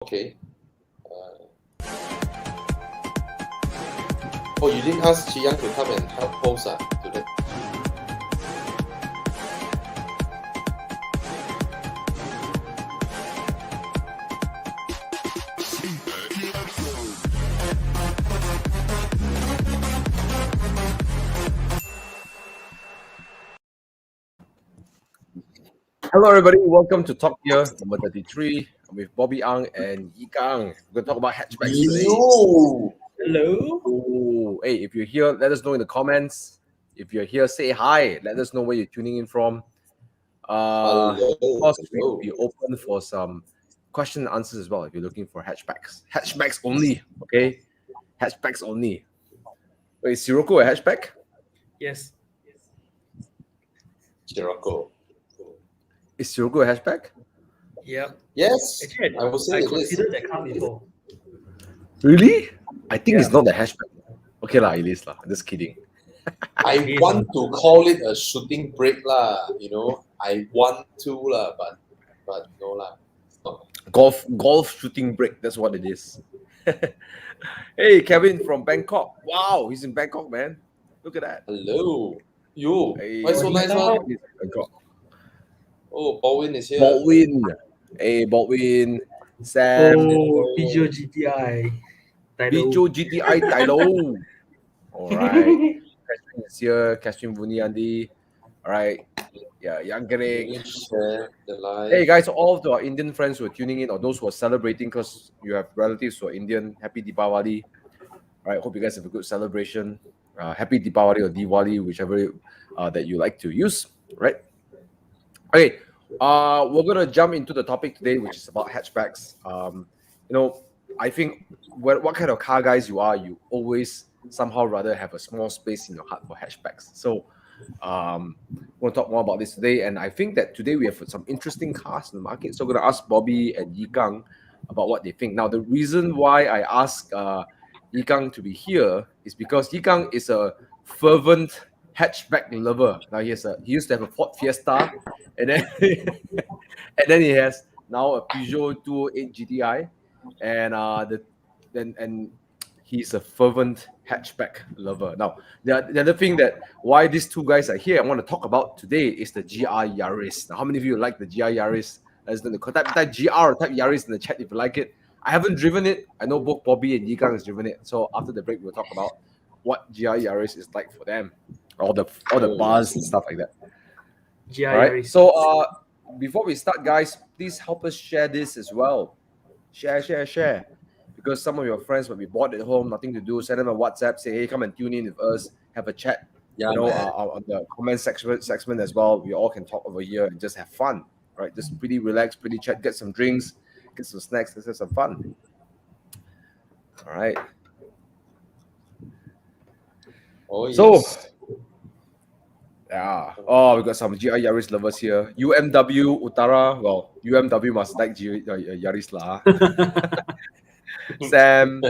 Okay. You didn't ask Chi Yang to come and help post today? Hello, everybody. Welcome to Talk Here number 33 with Bobby Ang and Yi Kang. We're going to talk about hatchbacks today. Hello. Oh, hey, if you're here, let us know in the comments. If you're here, say hi. Let us know where you're tuning in from. Of course, we'll be open for some question and answers as well if you're looking for hatchbacks. Hatchbacks only, okay? Hatchbacks only. Wait, is Sirocco a hatchback? Yes. Sirocco. Is Sirocco a hatchback? Yeah. Yes. Actually, I would say I it is. considered that car before. Really? I think Yeah. it's not a hatchback. Okay lah, it is lah. Just kidding. I want to call it a shooting brake lah. I want to lah, but no lah. It's not. Golf shooting brake. That's what it is. Hey, Kevin from Bangkok. Wow, he's in Bangkok, man. Look at that. Hello. You. Hey, Why so nice one? he's in Bangkok. Oh, Baldwin is here. Baldwin. Hey, Baldwin. Sam. Peugeot GTI. Peugeot GTI Tylo. All right. Catherine is here. Catherine Vuniandi. All right. Yeah, Young Greg. Share the live. Hey guys, all of our Indian friends who are tuning in or those who are celebrating because you have relatives who are Indian, happy Deepavali. All right, hope you guys have a good celebration. Happy Deepavali or Diwali, whichever that you like to use, right? Okay, we're gonna jump into the topic today, which is about hatchbacks. I think what kind of car guys you are, you always somehow rather have a small space in your heart for hatchbacks. So we'll talk more about this today, and I think that today we have some interesting cars in the market. So I'm going to ask Bobby and Yi Kang about what they think. Now, the reason why I asked Yi Kang to be here is because Yi Kang is a fervent hatchback lover. Now he used to have a Ford Fiesta, and then and then he has now a Peugeot 208 GTI, and he's a fervent hatchback lover. Now, the other thing that why these two guys are here, I want to talk about today is the GR Yaris. Now, how many of you like the GR Yaris? Let's type GR or type Yaris in the chat if you like it. I haven't driven it. I know both Bobby and Yi Kang has driven it. So after the break, we'll talk about what GR Yaris is like for them, all the bars and stuff like that. GR All right. Yaris. So before we start, guys, please help us share this as well. Share. Because some of your friends might be bored at home, nothing to do. Send them a WhatsApp, say, hey, come and tune in with us, have a chat. Yeah, on the comment section as well. We all can talk over here and just have fun, right? Just pretty relaxed, pretty chat, get some drinks, get some snacks, let's have some fun. All right. Oh, yes. So, yeah. Oh, we got some GR Yaris lovers here. UMW Utara. Well, UMW must like Yaris lah. Sam,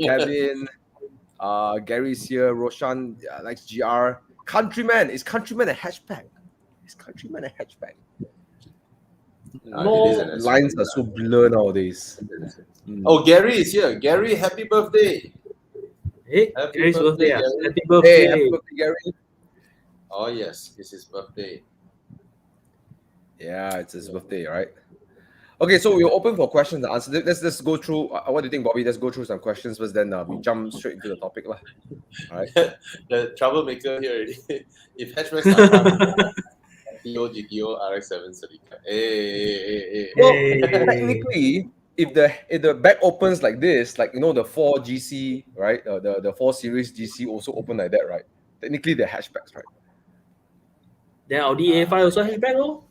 Kevin, Gary's here. Roshan likes GR. Countryman. Is Countryman a hatchback? Lines are so blurred nowadays. Oh, Gary is here. Gary, happy birthday. Hey, Happy Gary's birthday. birthday, Gary. Happy birthday. Hey, happy birthday, Gary. Oh, yes. It's his birthday. Yeah, it's his birthday, right? Okay, so we're open for questions and answers. Let's go through. What do you think, Bobby? Let's go through some questions first, then we jump straight into the topic. All right. The troublemaker here already. If hatchbacks are GTO, RX-7 certificate. Hey. Well, technically, if the back opens like this, like the 4 GC, right? The 4 Series GC also open like that, right? Technically, they're hatchbacks, right? Then Audi A5 also hatchback, no?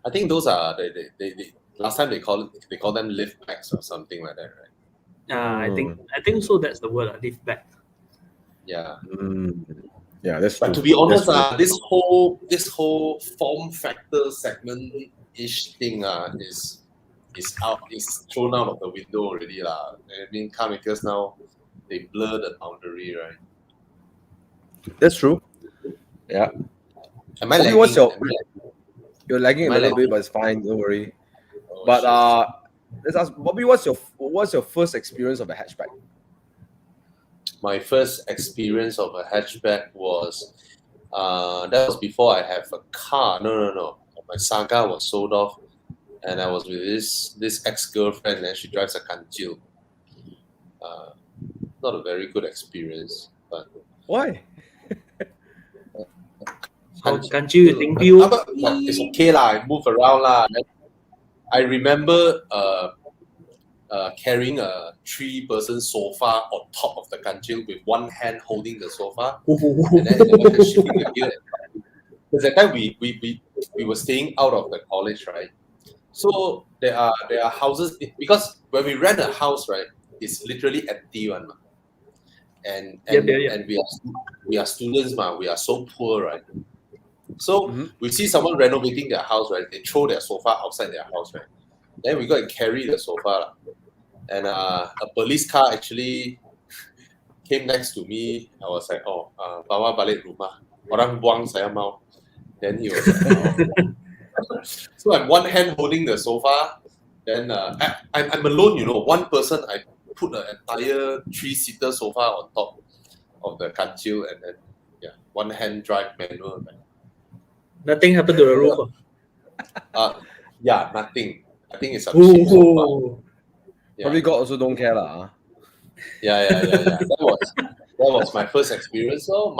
I think those are they last time they call them liftbacks or something like that, right? I think so. That's the word, lift back. Yeah. Yeah, that's But true. to be honest, this whole form factor segment ish thing is thrown out of the window already lah. I mean, car makers now they blur the boundary, right? That's true. Yeah. Am I You're lagging a little bit, but it's fine. Don't worry. But let's ask Bobby, what's your first experience of a hatchback? My first experience of a hatchback was that was before I have a car. No. My Saga was sold off, and I was with this ex-girlfriend, and she drives a Kanjil. Not a very good experience, but Why? Can't you think you? but it's okay lah. I move around lah. I remember carrying a 3-person sofa on top of the Kanjil with one hand holding the sofa, and then shifting the gear. Because at that time we were staying out of the college, right? So there are houses, because when we rent a house, right, it's literally empty one. And we are students, we are so poor, right? So we see someone renovating their house, right? They throw their sofa outside their house, right? Then we go and carry the sofa. And a police car actually came next to me. I was like, bawa balik rumah. Orang buang saya mau. Then he was like, so I'm one hand holding the sofa. Then I'm alone, one person. I put an entire 3-seater sofa on top of the Kanjil, and then one hand drive manual. Nothing happened to the roof. Nothing. I think it's a cheap sofa. Probably God also don't care lah. Yeah. That was my first experience. So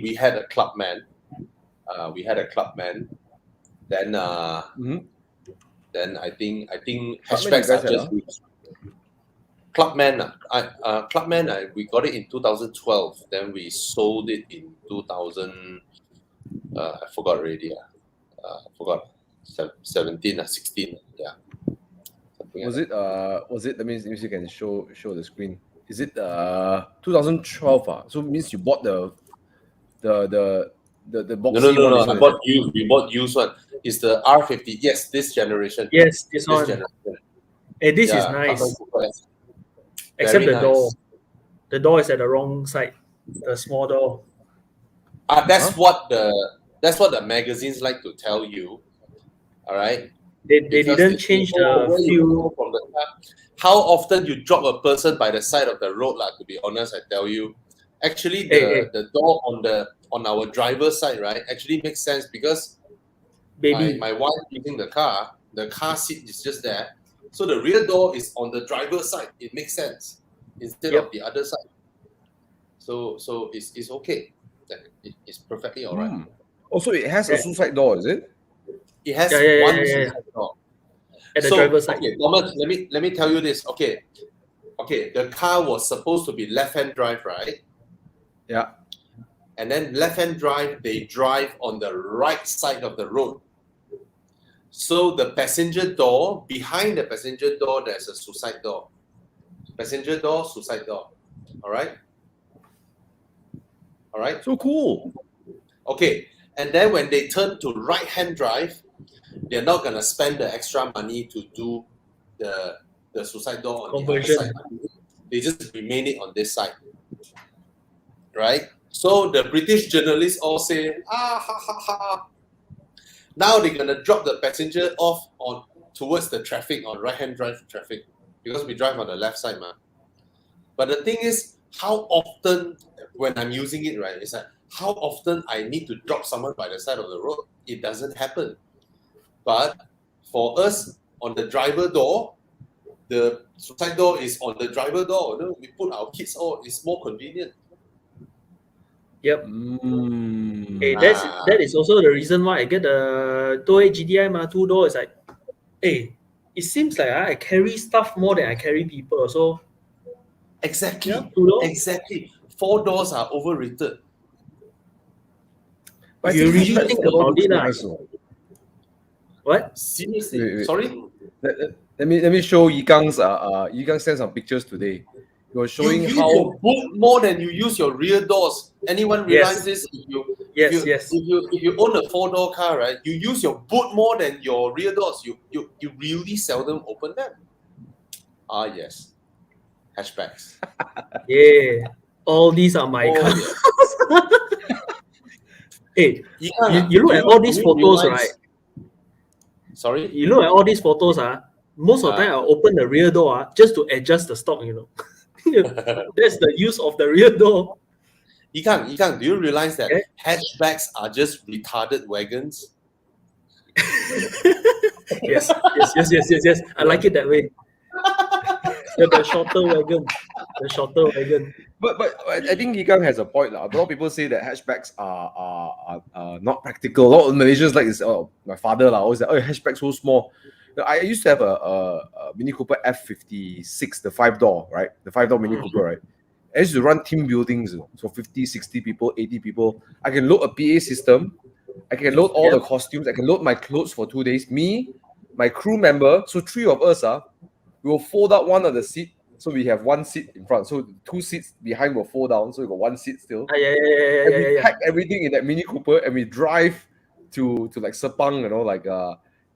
we had a clubman. Then I think hatchbacks are just Clubman. We got it in 2012. Then we sold it in 2000. I forgot already. 17 or 16. Yeah. Was it? Let me see if you can show the screen. Is it 2012? So it means you bought the box. No. We bought used one. It's the R50. Yes, this generation. Yes, this one. Generation. Hey, this is nice. Except the door. The door is at the wrong side. The small door. That's what the magazines like to tell you. All right. They didn't change the feel from the car. How often you drop a person by the side of the road, to be honest, I tell you. Actually, the door on our driver's side, right, actually makes sense because my wife using the car seat is just there. So the rear door is on the driver's side. It makes sense instead of the other side. So it's okay. It's perfectly all right. Also, it has a suicide door, is it? It has one suicide door. At the driver's side. Okay, Thomas, let me tell you this. Okay, the car was supposed to be left-hand drive, right? Yeah. And then left-hand drive, they drive on the right side of the road. So the passenger door, behind the passenger door, there's a suicide door. Passenger door, suicide door. All right? So cool. Okay. And then when they turn to right-hand drive, they're not going to spend the extra money to do the suicide door on conversion. The other side. They just remain it on this side. Right? So the British journalists all say, ha. Now they're going to drop the passenger off towards the traffic, on right-hand drive traffic, because we drive on the left side. But the thing is, how often, when I'm using it, right, it's like, how often I need to drop someone by the side of the road? It doesn't happen. But for us, on the driver door, the suicide door is on the driver door. We put our kids it's more convenient. Yep. Hey, that is also the reason why I get the 2.8 GTI 2 door. It's like, hey, it seems like I carry stuff more than I carry people. So exactly, 2 doors. Exactly. 4 doors are overrated. But you really think about it, what? Seriously? Wait. Sorry. Let me show Yikang's. Yikang sent some pictures today. He was showing you use how your boot more than you use your rear doors. Anyone realize this? Yes. If you own a 4-door car, right, you use your boot more than your rear doors. You really seldom open them. Yes, hatchbacks. Yeah, all these are my cars. Hey, you look at all these photos, right? Sorry? You look at all these photos, most of the time I'll open the rear door just to adjust the stock, you know. That's the use of the rear door. Yigang, do you realize that Yeah. hatchbacks are just retarded wagons? Yes. I like it that way. The shorter wagon. The shorter wagon. But I think Yigang has a point. A lot of people say that hatchbacks are not practical. A lot of Malaysians like this. Oh, my father always say, oh, hatchback so small. I used to have a Mini Cooper F56, the 5-door, right? The 5-door Mini Cooper, right? I used to run team buildings, so 50, 60 people, 80 people. I can load a PA system. I can load all the costumes. I can load my clothes for 2 days. Me, my crew member, so 3 of us, we will fold out one of the seat. So we have 1 seat in front. So 2 seats behind will fold down. So we got 1 seat still. And we pack everything in that Mini Cooper and we drive to like Sepang, you know, like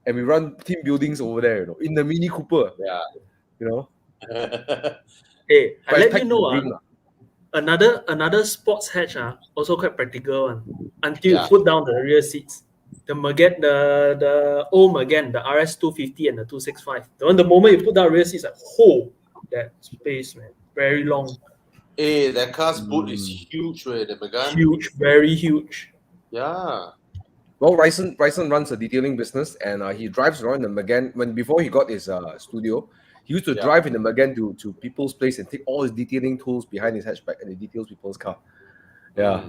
and we run team buildings over there, you know, in the Mini Cooper. Yeah. You know. Hey, I But let it's you know dream, another sports hatch also quite practical one. Until you put down the rear seats. The Magen, the old Magen, the RS 250 and the 265. The moment you put down rear seats, like, that space, man, very long. Hey, that car's boot is huge, right? The Megane. Huge, very huge. Yeah. Well, Ryson runs a detailing business, and he drives around the Megane. Before he got his studio, he used to drive in the Megane to people's place and take all his detailing tools behind his hatchback, and he details people's car. Yeah.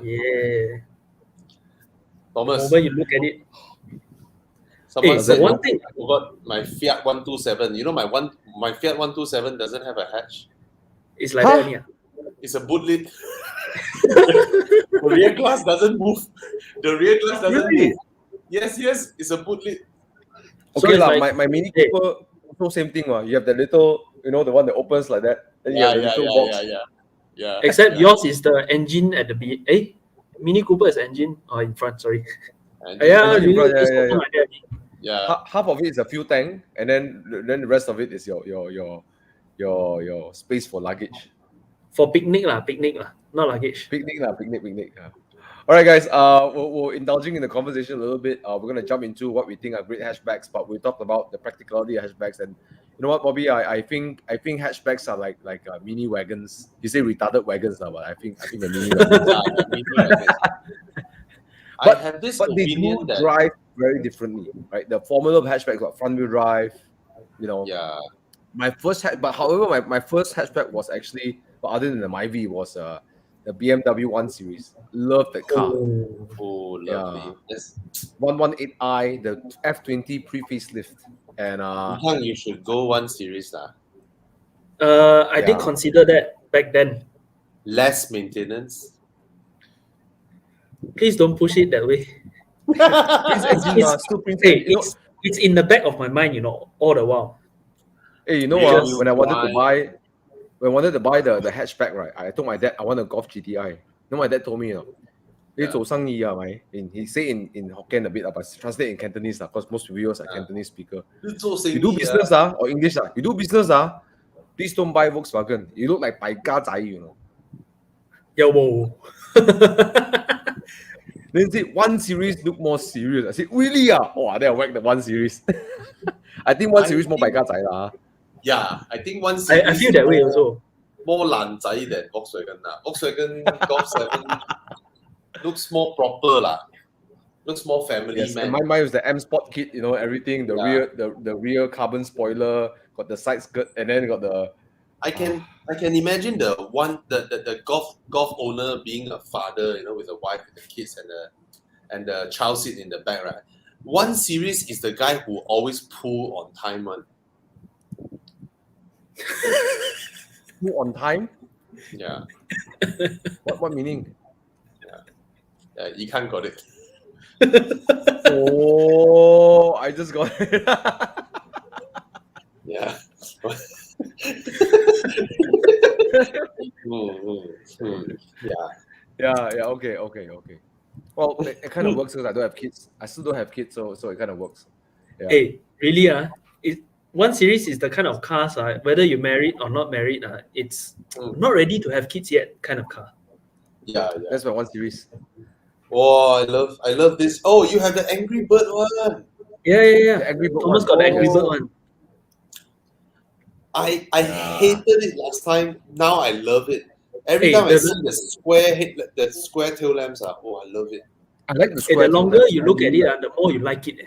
Thomas, the moment you look at it. someone said one thing. I forgot my Fiat 127. You know my Fiat 127 doesn't have a hatch. It's like that, yeah. It's a boot lid. The rear glass doesn't move. The rear glass doesn't move. Yes, it's a boot lid. Okay, So like, my Mini Cooper, also same thing. You have the little, you know, the one that opens like that. Then you have the little box. Yeah. Except yours is the engine at the Mini Cooper is engine or in front, sorry. Engine in front, yeah. Half of it is a fuel tank, and then the rest of it is your space for luggage. For picnic, not luggage. Picnic. All right, guys. We're indulging in the conversation a little bit. We're gonna jump into what we think are great hatchbacks, but we talked about the practicality of hatchbacks, and you know what, Bobby? I think hatchbacks are like mini wagons. You say retarded wagons now, but I think the mini wagons. I have this opinion that drive very differently, right? The formula of hatchback got front wheel drive, you know. Yeah. My first however, my first hatchback was actually, other than the Myvis, was the BMW 1 Series. Love that car. Oh, lovely. Yes. 118i, the F20 pre-facelift, and you should go 1 Series lah. I did consider that back then. Less maintenance. Please don't push it that way. It's in the back of my mind, you know, all the while. Hey, you know what? When I wanted to buy the hatchback, right? I told my dad I want a Golf GTI. You know, my dad told me, he say in Hokkien a bit, but translate in Cantonese, because most viewers are Cantonese speaker. You do business or English, you do business, please don't buy Volkswagen. You look like Bai Ga Zai, you know. Yo. Then he said 1 Series look more serious. I said, really? Oh, then I whacked the 1 Series. I think 1 Series more Bai Ga Zai lah. Yeah, I think 1 Series. I feel that way also. More lan zai than Volkswagen lah. Volkswagen Golf 7 looks more proper lah. Looks more family man. Mine was the M Sport kit, you know, everything. The rear carbon spoiler, got the side skirt, and then got the. I can imagine the golf owner being a father, you know, with a wife and the kids and the child seat in the back, right? 1 Series is the guy who always pull on time one. Pull on time? Yeah. What meaning? Yeah, you can't got it. Oh, I just got it. Yeah. Yeah. Okay. Well, it kind of works because I don't have kids. I still don't have kids, so it kind of works. Yeah. Hey, really? 1 Series is the kind of cars, whether you're married or not married, it's not ready to have kids yet kind of car. Yeah. That's my 1 Series. Oh, I love this. Oh, you have the Angry Bird one. Yeah. The Angry Bird Thomas one. got the Angry Bird one. I Yeah. hated it last time. Now I love it. Every Hey, time I the- see the square tail lamps, I love it. I like the the square. longer tail lamps. you look at it, the more you like it.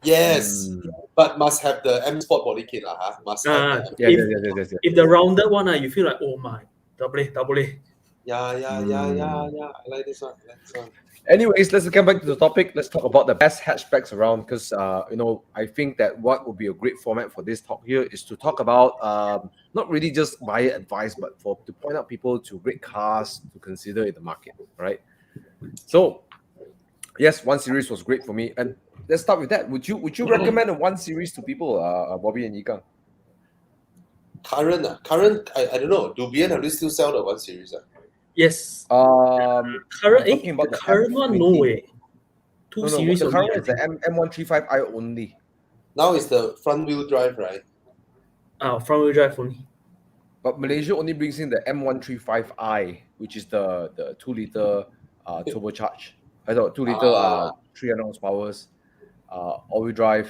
Yes, Mm. but must have the M Sport body kit, huh? Must have the Yeah, If, yeah. if the rounded one, you feel like, oh my, double. Yeah. I like this one. I like this one. Anyways, let's come back to the topic. Let's talk about the best hatchbacks around because I think that what would be a great format for this talk here is to talk about not really just buyer advice, but to point out people to great cars to consider in the market, right? So yes, 1 Series was great for me, and let's start with that. Would you recommend a 1 Series to people, Bobby and Yikang? Current. I don't know. Do BMW still sell the 1 Series? Yes. I'm Current, talking about the the current one, no F20. way. Two No, series the only. current I one is the think. M135i only. Now it's the front wheel drive, right? Front wheel drive only. But Malaysia only brings in the M135i, which is the 2-liter turbocharged. I thought 2-liter 300 horsepower, all-wheel drive.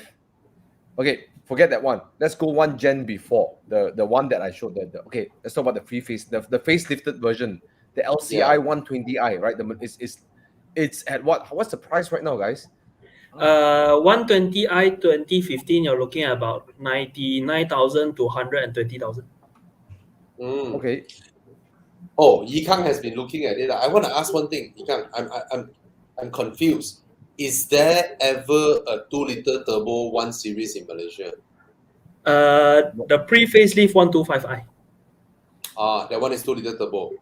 Okay, forget that one. Let's go one gen before the one that I showed. Okay, let's talk about the the facelifted version, the LCI 120i, right? It's at what's the price right now, guys? 120i 2015, you're looking at about 99,000 to 120,000. Okay. Oh, Yikang has been looking at it. I want to ask one thing, Yikang. I'm confused. Is there ever a 2-liter turbo 1 Series in Malaysia? The pre-facelift 125i. That one is 2-liter turbo.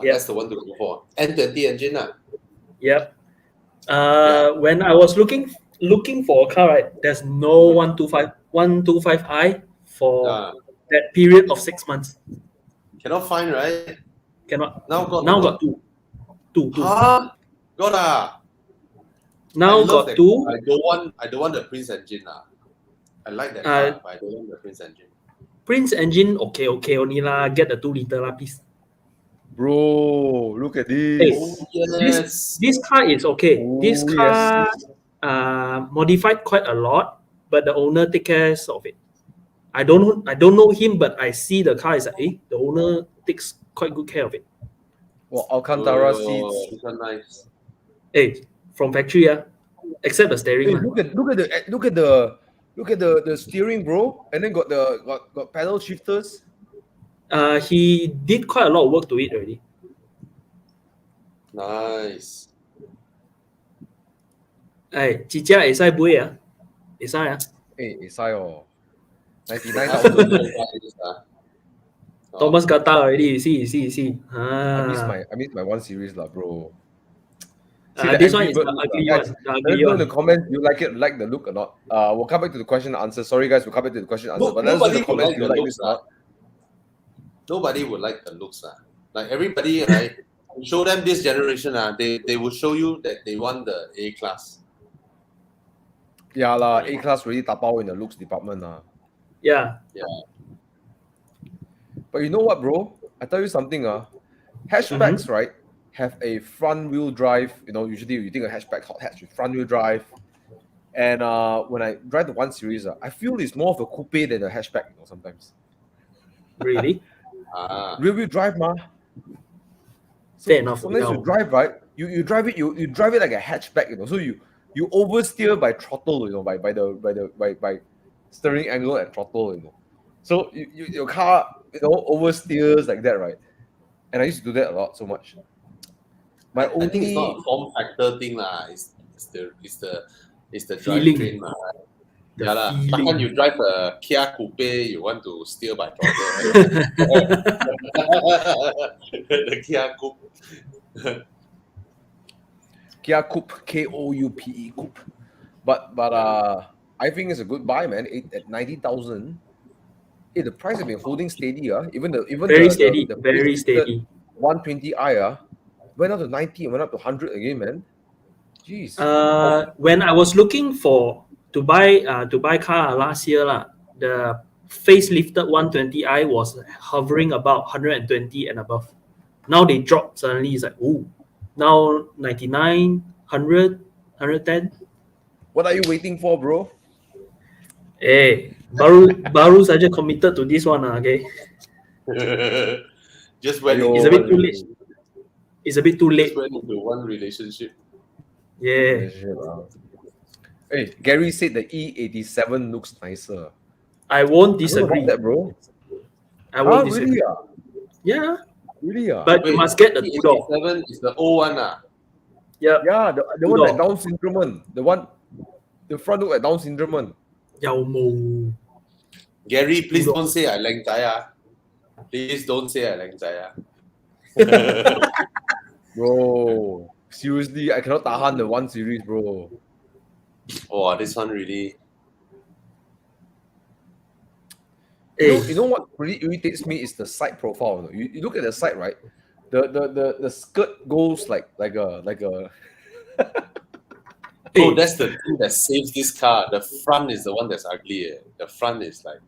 Yep. That's the one to go for. N20 engine. Yep. When I was looking for a car, right, there's no 125i for that period of 6 months. Cannot find, right? Cannot. Now got two. Huh? Got Now I love got that two. car. I don't want the Prince engine. I like that car, but I don't want the Prince engine. Prince engine, okay only lah. Get the 2-liter lah, please. Bro, look at this. Hey, Oh, yes. this car is okay. This Oh, car modified quite a lot, but the owner take care of it. I don't know him, but I see the car is like, the owner takes quite good care of it. Well, Alcantara Oh, seats. this one nice. Hey, from factory, except the steering. Hey, look at the steering, bro, and then got pedal shifters. He did quite a lot of work to it already. Nice. Hey, 自家會使杯啊？會使啊？ Hey, it's 99,000. Thomas got that already. You see. I miss my 1 Series lah, bro. See This the one Angry is Bird the look, ugly guys. one. The Let us ugly know in the one. comments. You like the look or not? We'll come back to the question and answer. Sorry, guys, we'll come back to the question and answer. But let us know in the comments. Do you like this or not? Nobody would like the looks. Like everybody, right? You show them this generation, they will show you that they want the A class. Yeah lah, A class really tapao in the looks department lah. Yeah. But you know what, bro? I tell you something. Hatchbacks, right, have a front wheel drive. Usually you think a hatchback hot hatch with front wheel drive. And when I drive the 1 Series, I feel it's more of a coupe than a hatchback. Sometimes. Really? Rear wheel drive, ma. Fair enough. Sometimes you drive, right? You drive it. You drive it like a hatchback. So you oversteer by throttle. By steering angle and throttle. So your car oversteers like that, right? And I used to do that a lot, so much. I think it's not a form factor thing lah. It's the Feeling. drivetrain lah. The Yeah lah. feeling. When you drive a Kia Coupe, you want to steer by throttle. The Kia Coupe. Kia Coupe, Koupe Coupe. But I think it's a good buy, man. At 90,000. The price has been holding steady. Even Very steady. the Very steady. 120i went up to 90 and went up to 100 again, man. Jeez. When I was looking to buy car last year the facelifted 120i was hovering about 120 and above. Now they dropped suddenly. It's like, now 99, 100, 110. What are you waiting for, bro? Hey, Baru saja committed to this one, okay? Just went It's a bit too late. It's a bit too late. Just went into one relationship. Yeah. Hey, Gary said the E87 looks nicer. I won't I don't disagree. know that, bro. I won't disagree. Really? Yeah. Really? But you must get the two-door. E87 is the old one. Yeah. Yeah, the one that Down syndrome one. The front look like Down syndrome one. Yao Mo. Gary, please don't say I lang zai. Please don't say I lang zai. Bro, seriously, I cannot tahan the 1 series, bro. Oh, this one really. You know what really irritates me is the side profile. You look at the side, right? The skirt goes like a Oh, that's the thing that saves this car. The front is the one that's ugly. The front is like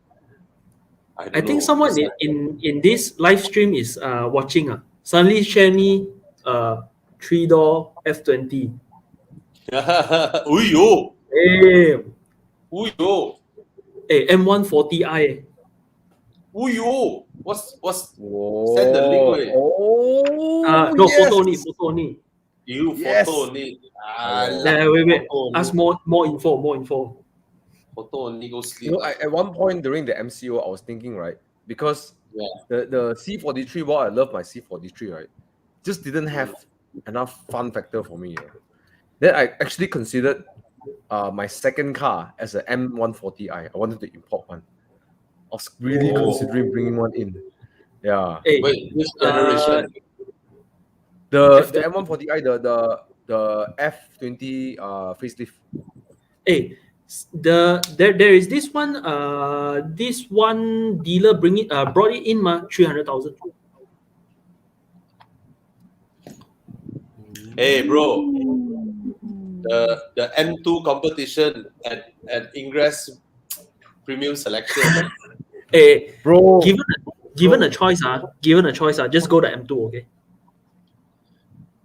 I think someone in this live stream is watching. Suddenly share me 3-door F20. Uyo. Hey. Uyo. Hey, M140i. Uyo. What's send the link way? No, yes. Photo only. You yes. Photo only. Wait. Ask more info. Photo only go sleep. You know, at one point during the MCO, I was thinking, right, because the C43, while I love my C43, right, just didn't have enough fun factor for me. Then I actually considered my second car as an M140i. I wanted to import one. I was really considering bringing one in. Yeah. Hey, wait, which generation? The M140i, the F20 facelift. Hey, there is this one dealer brought it in 300,000. Hey bro, the M2 competition at Ingress Premium Selection. Hey bro, given a choice, just go to M2, okay?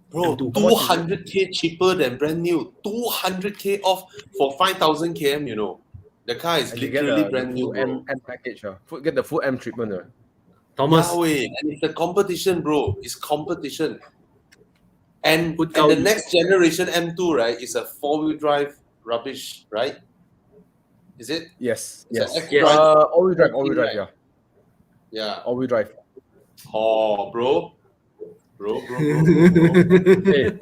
Bro, 200k cheaper than brand new. 200k off for 5,000 km. You know, the car is literally brand new. M package. Get the full M treatment. Thomas, Yahweh, and it's a competition, bro. It's competition. And the next generation M2, right, is a 4-wheel drive rubbish, right? Is it? Yes. All-wheel drive, yeah. Yeah. All-wheel drive. Oh, bro. Hey,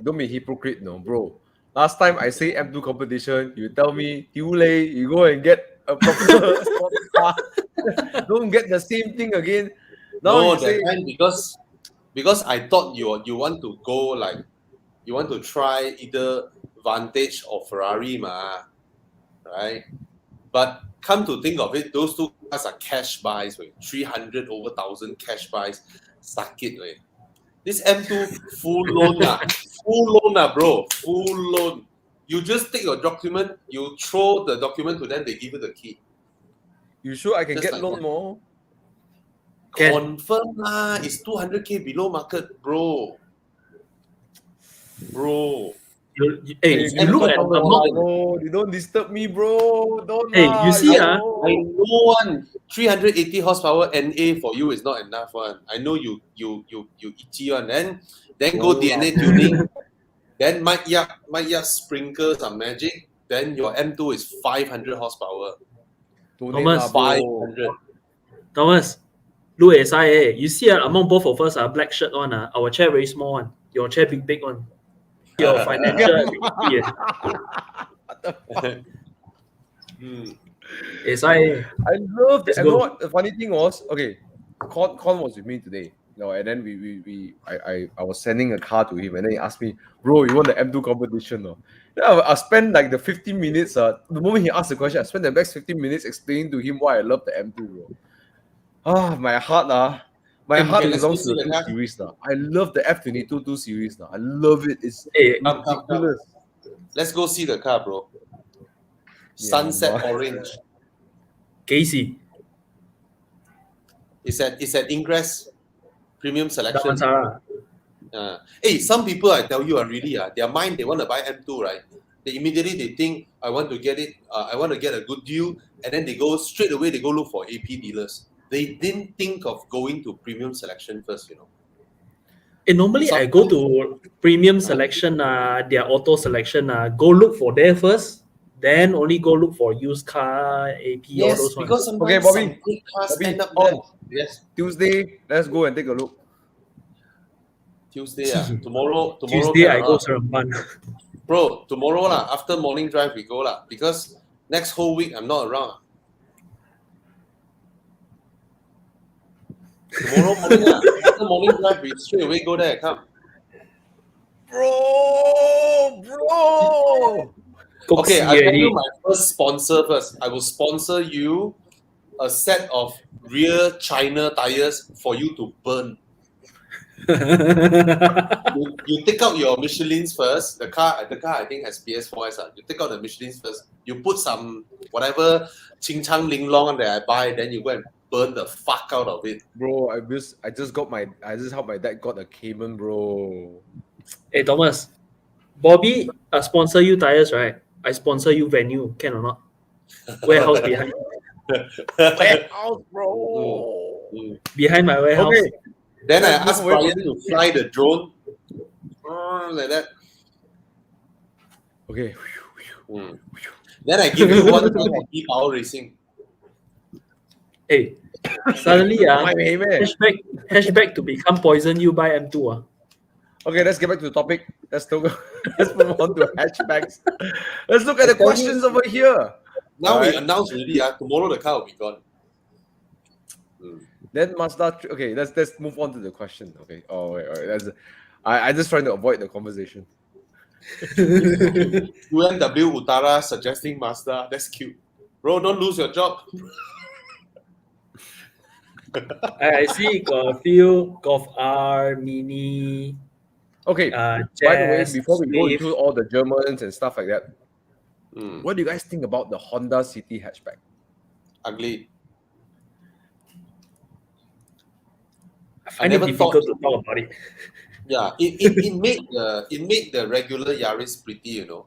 don't be hypocrite, no, bro. Last time I say M2 competition, you tell me, too late, you go and get a proper car. Don't get the same thing again. Now no, you say that time because I thought you want to go like you want to try either Vantage or Ferrari, right? But come to think of it, those two cars are cash buys, 300 over 1,000 cash buys. Suck it, wait. This M2 full loan, bro. Full loan. You just take your document, you throw the document to them, they give you the key. You sure I can just get loan more? Confirm lah. It's 200k below market, bro. You look at the amount. Bro, you don't disturb me, bro. Don't. You see, I know one 380 horsepower NA for you is not enough one. I know you itchy one. Then go DNA tuning. Then might sprinkle some magic. Then your M2 is 500 horsepower. Thomas, 500. Thomas, look at SIA. You see, among both of us, black shirt one. Our chair very small one. Your chair big one. Your financial SIA. I love that. You know what the funny thing was? Okay, Con was with me today. And then I was sending a car to him, and then he asked me, "Bro, you want the M2 competition?" Then I spent like the 15 minutes. The moment he asked the question, I spent the next 15 minutes explaining to him why I love the M2, bro. My heart belongs to the 2 series. I love the F22 2 series. I love it. It's ridiculous. Let's go see the car, bro. Sunset orange. Casey. It's at Ingress Premium Selection. Damansara. Hey, some people I tell you are really their mind they want to buy M2, right? they immediately think, I want to get it, I want to get a good deal, and then they go straight away, they go look for AP dealers. They didn't think of going to premium selection first, you know. And normally I go to premium selection, their auto selection, go look for there first, then only go look for used car, AP, all Yes, those because ones. sometimes Bobby. some good cars Bobby, end up on. there. Yes, Tuesday, let's go and take a look. Tuesday. Tomorrow Tuesday can I or go not? Seremban. Bro, tomorrow lah, after morning drive we go lah, because next whole week I'm not around. Tomorrow morning lah, after morning drive we straight away go there, come. Bro. Okay, I'll tell already. you my first sponsor first. I will sponsor you a set of rear China tires for you to burn. You take out your Michelins first. The car I think has PS4S. You take out the Michelins first. You put some whatever Ching Chang Ling Long that I buy, then you go and burn the fuck out of it. Bro, I just helped my dad got a Cayman, bro. Hey Thomas, Bobby sponsor you tires, right? I sponsor you venue, can or not? Warehouse behind. Warehouse, bro. Behind my warehouse. Okay. Then I Let's asked go away. Brian to fly the drone like that. Okay. Then I give you one time of power racing. Hey, suddenly Hey, man. hatchback to become poison you by M2. Okay, let's get back to the topic. Let's move on to hatchbacks. Let's look at the questions over here. Now Alright. we announced already. Tomorrow the car will be gone. Then Mazda. Okay, let's move on to the question. Okay. Oh wait, all right. I just trying to avoid the conversation. UNW Utara suggesting Mazda. That's cute. Bro, don't lose your job. I see got a few Golf R, Mini, Okay. Jazz, By the way, before we go Swift. into all the Germans and stuff like that, Mm, what do you guys think about the Honda City hatchback? ugly. I find it difficult to talk about it. Yeah, it made the regular Yaris pretty, you know.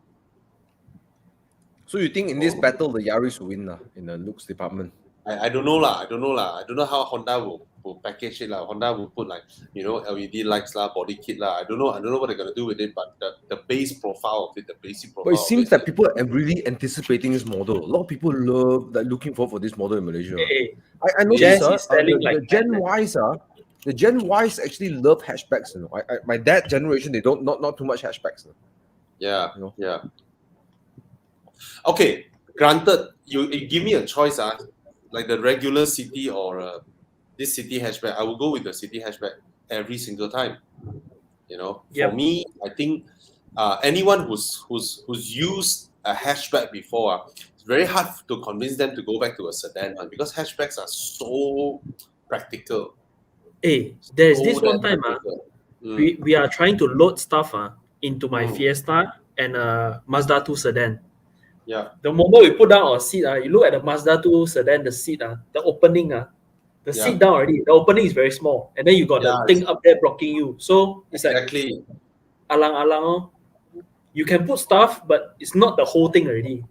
So you think in this battle the Yaris will win in the looks department? I don't know lah. I don't know how Honda will package it lah. Honda will put like, you know, LED lights lah, body kit lah. I don't know what they're gonna do with it, but the base profile of it, the basic profile. But it seems that people are really anticipating this model. A lot of people love looking forward for this model in Malaysia. Hey, I Jazz noticed is selling the like Gen mad. Ys the Gen Ys actually love hatchbacks. You know, my dad generation they don't not too much hatchbacks. Yeah, You know? yeah. Okay, granted, you give me a choice, like the regular city or this city hatchback. I will go with the city hatchback every single time. You know, Yep. for me, I think anyone who's used a hatchback before, it's very hard to convince them to go back to a sedan because hatchbacks are so practical. Hey, there's So this one damn time practical. we are trying to load stuff into my Mm. Fiesta and Mazda 2 sedan. Yeah. The moment we put down our seat, you look at the Mazda 2 sedan, the seat, the opening, the Yeah. seat down already, the opening is very small. And then you got Yeah, the thing up there blocking you. So it's like, Exactly. alang-alang, you can put stuff, but it's not the whole thing already.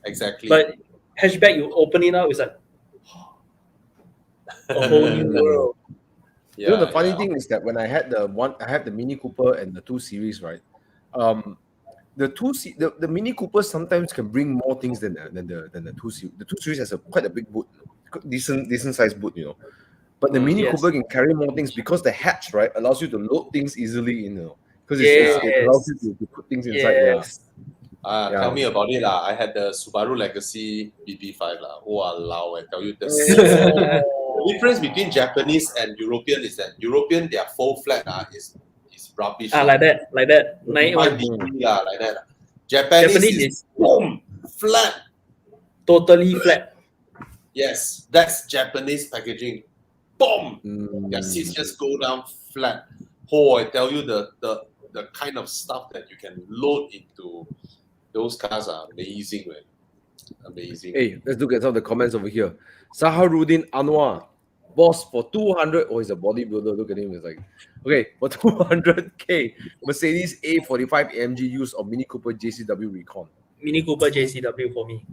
Exactly. But hatchback, you open it up, it's like a whole new world. You know the funny thing is that when I had the Mini Cooper and the 2 Series, right? The Mini Cooper sometimes can bring more things than the 2 Series. The 2 Series has quite a big boot, decent sized boot, you know. But the Mini Yes. Cooper can carry more things because the hatch, right, allows you to load things easily in, you know. Because Yes. it allows you to put things inside. Yes. Yeah. Tell me about it lah. I had the Subaru Legacy BB5 lah. Walao, I tell you the difference between Japanese and European is that European their full flat is rubbish. Like that. 5 degree lah, like that. Japanese Japanese is boom flat. totally flat. Yes, that's Japanese packaging. Boom. Their Mm. seats just go down flat. Oh, I tell you the kind of stuff that you can load into those cars are amazing, man. Amazing. Hey, let's look at some of the comments over here. Saharudin Anwar. boss, for 200, oh, he's a bodybuilder. Look at him. It's like, okay, for 200K, Mercedes A45 AMG use or Mini Cooper JCW Recon. Mini Cooper JCW for me.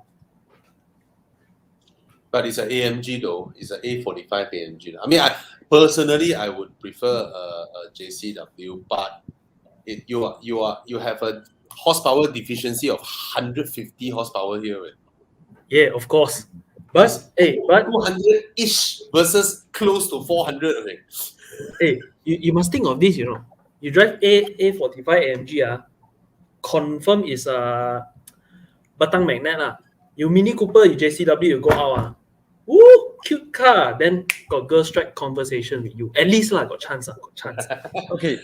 But it's an AMG though. It's an A45 AMG. I mean, personally, I would prefer a JCW, but you have a horsepower deficiency of 150 horsepower here. Right? Yeah, of course. But 200-ish versus close to 400. Okay. Hey, you must think of this, you know. You drive A45 AMG, confirm is a batang magnet. You Mini Cooper, you JCW, you go out. Woo, cute car. Then got girl strike conversation with you. At least got chance. Okay.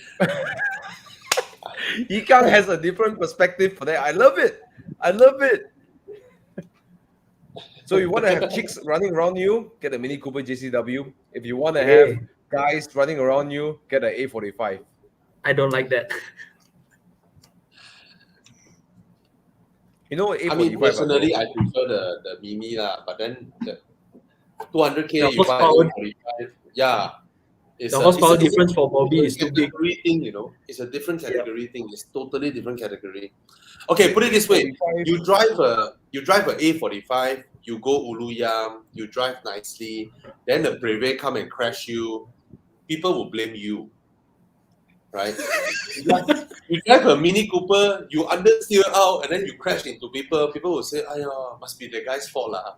Yigang has a different perspective for that. I love it. So you want to have chicks running around you, get a Mini Cooper JCW. If you want to have guys running around you, get an A45. I don't like that. You know, A45, I mean, personally, I prefer the Mini but then the 200K you buy A45. Yeah. The horsepower difference for Bobby is too big. Thing, you know, it's a different category thing. It's totally different category. Okay, put it this way: you drive a A45, you go Uluyam, you drive nicely, then the Breve come and crash you. People will blame you, right? You drive a Mini Cooper, you understeer out, and then you crash into people. People will say, "Ayah, must be the guy's fault lah."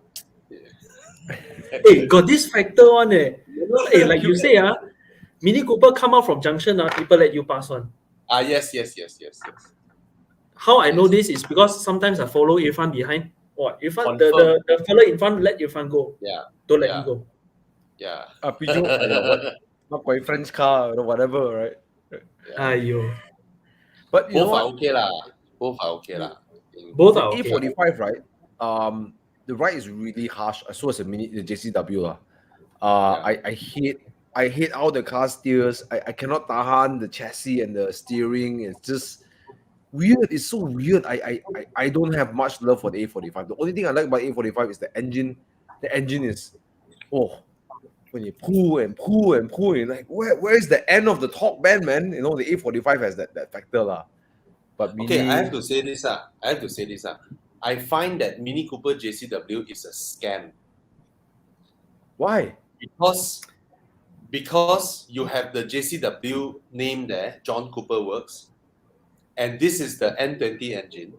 Hey, got this factor on Hey, like you say Mini Cooper come out from junction people let you pass on. Yes. How I know this is because sometimes I follow Irfan behind. Irfan, the fella in front let Irfan go. Yeah. Don't let me go. Yeah. Not quite French car or whatever, right? Ayo. But you both are okay lah. Both are okay lah. Both are okay. A45, right? The ride is really harsh. So is the JCW lah. I hate how the car steers. I cannot tahan the chassis and the steering. It's just weird. It's so weird. I don't have much love for the A45. The only thing I like about A45 is the engine. The engine is when you pull and pull and pull, you're like, where is the end of the torque band, man? You know, the A45 has that factor lah. But okay, I have to say this. I find that Mini Cooper JCW is a scam. Why? Because you have the JCW name there, John Cooper Works, and this is the N20 engine.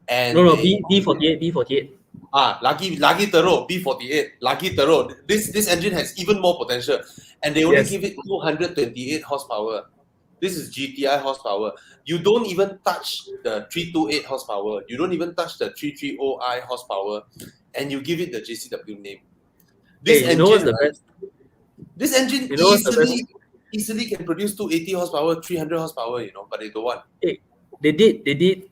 And B48. lagi teruk, B48, lagi teruk. This engine has even more potential, and they only give it 228 horsepower. This is GTI horsepower. You don't even touch the 328 horsepower. You don't even touch the 330i horsepower, and you give it the JCW name. This engine, you know what's the best? This engine easily can produce 280 horsepower, 300 horsepower, but they don't want. Hey, they did,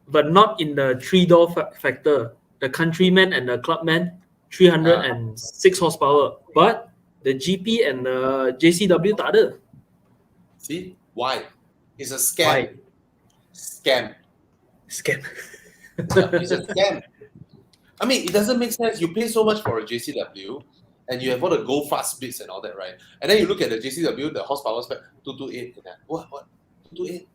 but not in the 3-door factor. The Countryman and the Clubman, 306 horsepower. But the GP and the JCW tak ada. See? Why? It's a scam. Why? Scam. Yeah, it's a scam. I mean, it doesn't make sense. You pay so much for a JCW, and you have all the go fast bits and all that, right? And then you look at the JCW, the horsepower spec 228. What? 228?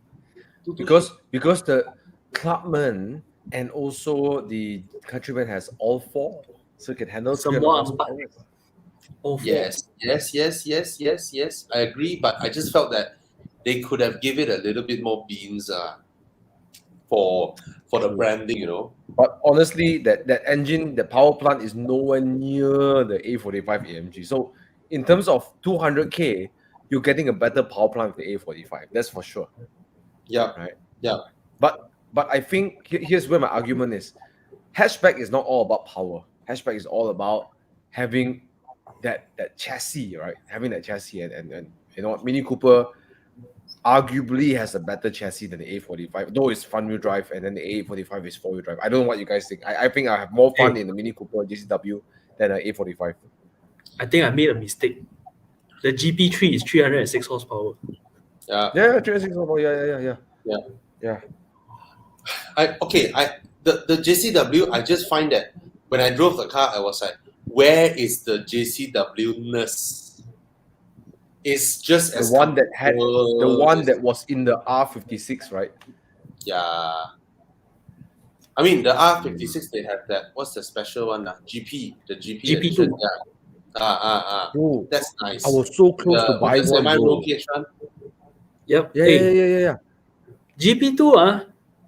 Because the Clubman and also the Countryman has all four, so it can handle some more. Yes. I agree, but I just felt that they could have given it a little bit more beans for the branding, But honestly, that engine, the power plant is nowhere near the A45 AMG. So in terms of 200K, you're getting a better power plant with the A45. That's for sure. Yeah. Right. Yeah. But I think here's where my argument is. Hatchback is not all about power. Hatchback is all about having that chassis, right? Having that chassis and Mini Cooper arguably has a better chassis than the A45, though it's front-wheel drive, and then the A45 is four-wheel drive. I don't know what you guys think. I think I have more fun in the Mini Cooper JCW than the A45. I think I made a mistake. The GP3 is 306 horsepower. Yeah. Yeah, 306 horsepower. Yeah. The JCW, I just find that when I drove the car, I was like, where is the JCW-ness? It's just The as one that had the comfortable one as- that was in the R56, right? Yeah. I mean, the R56, they have that. What's the special one? GP, the GP GP2. edition. Yeah. Bro, That's nice. I was so close to buying one, semi bro. low gauge one. Yep. Yeah, Hey, yeah. GP2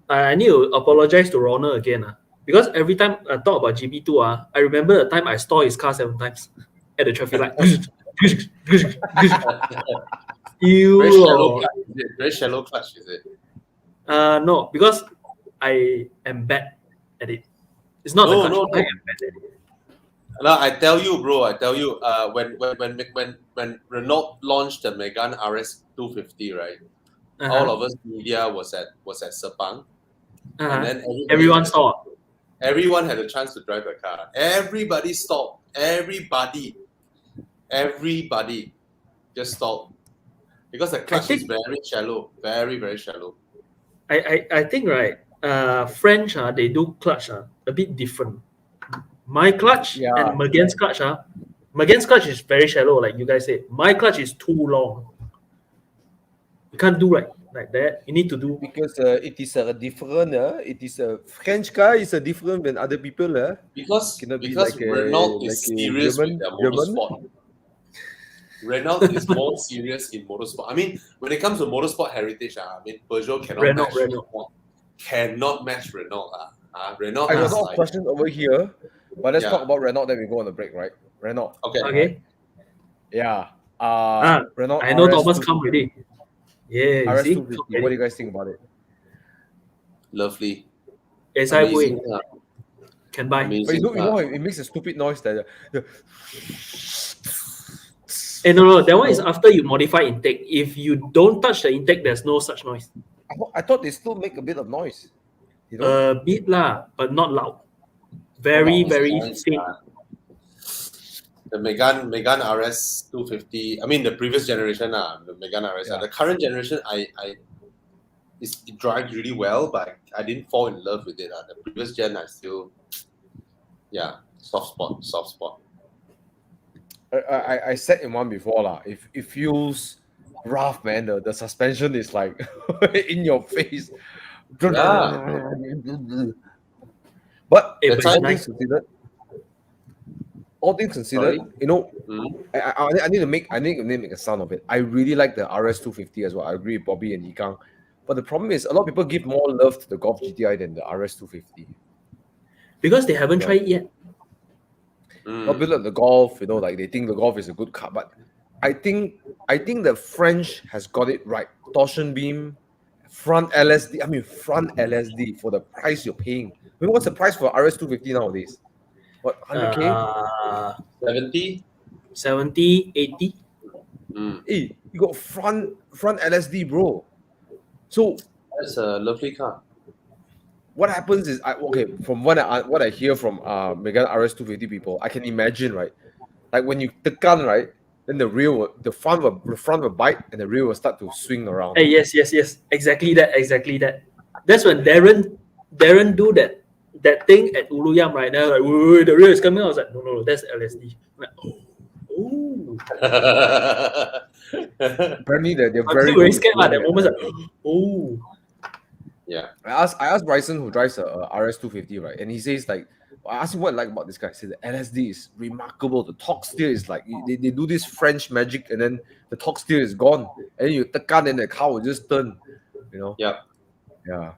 I need to apologize to Ronald again because every time I talk about GP2 I remember the time I stole his car 7 times at the traffic light. Very shallow clutch, is it? Very shallow clutch, is it? No, because I am bad at it. It's not the clutch. No. I am bad at it. No, I tell you, bro. When Renault launched the Megane RS 250, right? All of us media was at Sepang, and then Everyone saw. Everyone had a chance to drive the car. Everybody stopped. Everybody just stopped because the clutch is very shallow, very shallow. I think right. French they do clutch a bit different. My clutch and Megan's clutch Megan's clutch is very shallow, like you guys said. My clutch is too long. You can't do like that. You need to do because it is a different. It is a French car is a different than other people. Because like Renault is like serious German, with their motorsport. Renault is more serious in motorsport. I mean, when it comes to motorsport heritage, I mean, Peugeot cannot match Renault. Cannot match Renault. Renault I got has a lot of questions over here, but let's Yeah. talk about Renault. Then we go on the break, right? Renault. Okay. Yeah. Renault. I know RS Thomas come already. Yeah, you RS see? 250. What do you guys think about it? lovely. Yes, I Amazing will. car. Can buy. But you Amazing know, car. it makes a stupid noise that. No, that one is after you modify intake. If you don't touch the intake, there's no such noise. I thought they still make a bit of noise. You know? A bit lah, but not loud. Very, It's very nice, faint. The Megane RS 250. I mean, the previous generation, the Megane RS. Yeah. The current generation, it drives really well, but I didn't fall in love with it. The previous gen, I still, soft spot. I said in one before lah. If it feels rough, man, the suspension is like in your face. Yeah. But Hey, That's but it's why- nice. all things considered, Sorry? you know, Mm. I need to make a sound of it. I really like the RS 250 as well. I agree with Bobby and Yikang. But the problem is a lot of people give more love to the Golf GTI than the RS 250. Because they haven't tried it yet. A lot of people like the Golf, you know, like they think the Golf is a good car. But I think the French has got it right. Torsion beam, front LSD for the price you're paying. I mean, what's the price for RS 250 nowadays? What, 100K? 70. 70, 80. Hey, you got front LSD, bro. So That's a lovely car. what happens is, from what I hear from Megane RS 250 people, I can imagine, right? Like when you tekan, right, then the front will bite and the rear will start to swing around. Hey, yes. Exactly that. That's when Darren do that thing at Uluyam right now. Like, "Wait, the rear is coming out." I was like, no, that's LSD. I'm like, oh. Apparently, they're I'm very still very good scared at at that doing moment. Like, oh. Yeah. I asked Bryson, who drives a RS 250, right, and he says like, I asked him what I like about this guy. He said the LSD is remarkable. The torque steer is like they do this French magic, and then the torque steer is gone, and then you tekan, and the car will just turn. You know. Yeah. Yeah.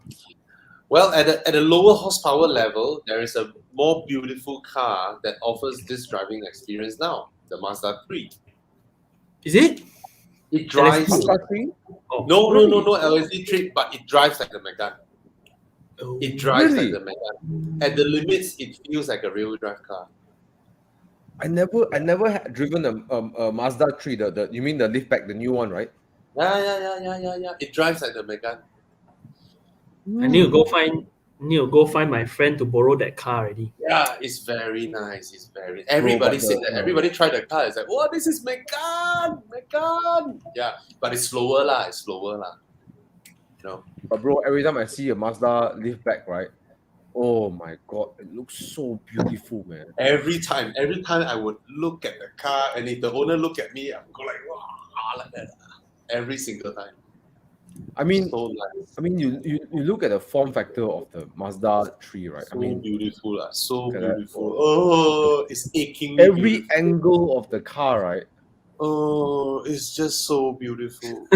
Well, at a lower horsepower level, there is a more beautiful car that offers this driving experience now, the Mazda 3. Is it? It drives... Mazda 3? Oh, No really? LSD trip, but it drives like the Megane. Oh. It drives Really? like the Megane. At the limits, it feels like a real drive car. I never had driven a Mazda 3. You mean the liftback, the new one, right? Yeah. It drives like the Megane. I need to go find my friend to borrow that car already. Yeah, it's very nice. Everybody said that. Everybody tried the car. It's like, oh, this is Megane. Yeah, but it's slower lah. You know. But bro, every time I see a Mazda liftback, right, Oh my god, it looks so beautiful, man. Every time I would look at the car, and if the owner look at me, I would go like, wow, like that. Every single time. I mean, So nice. you look at the form factor of the Mazda 3, right? So beautiful, so look at that. beautiful. Oh, it's aching. Every angle of the car, right? Oh, it's just so beautiful.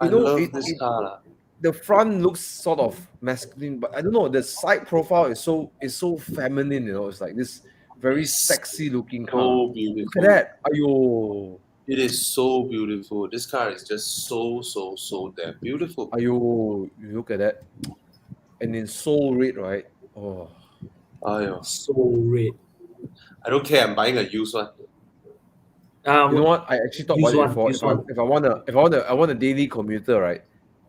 I know, love this car. The front looks sort of masculine, but I don't know. The side profile is so feminine. It's like this very sexy looking car. So beautiful. Look at that. Ayo. It is so beautiful. This car is just so damn beautiful. Ayo, you look at that. And in soul red, right? Oh. Ayo. So red. I don't care. I'm buying a used one. You know what? I actually thought about it before. If I want a daily commuter, right?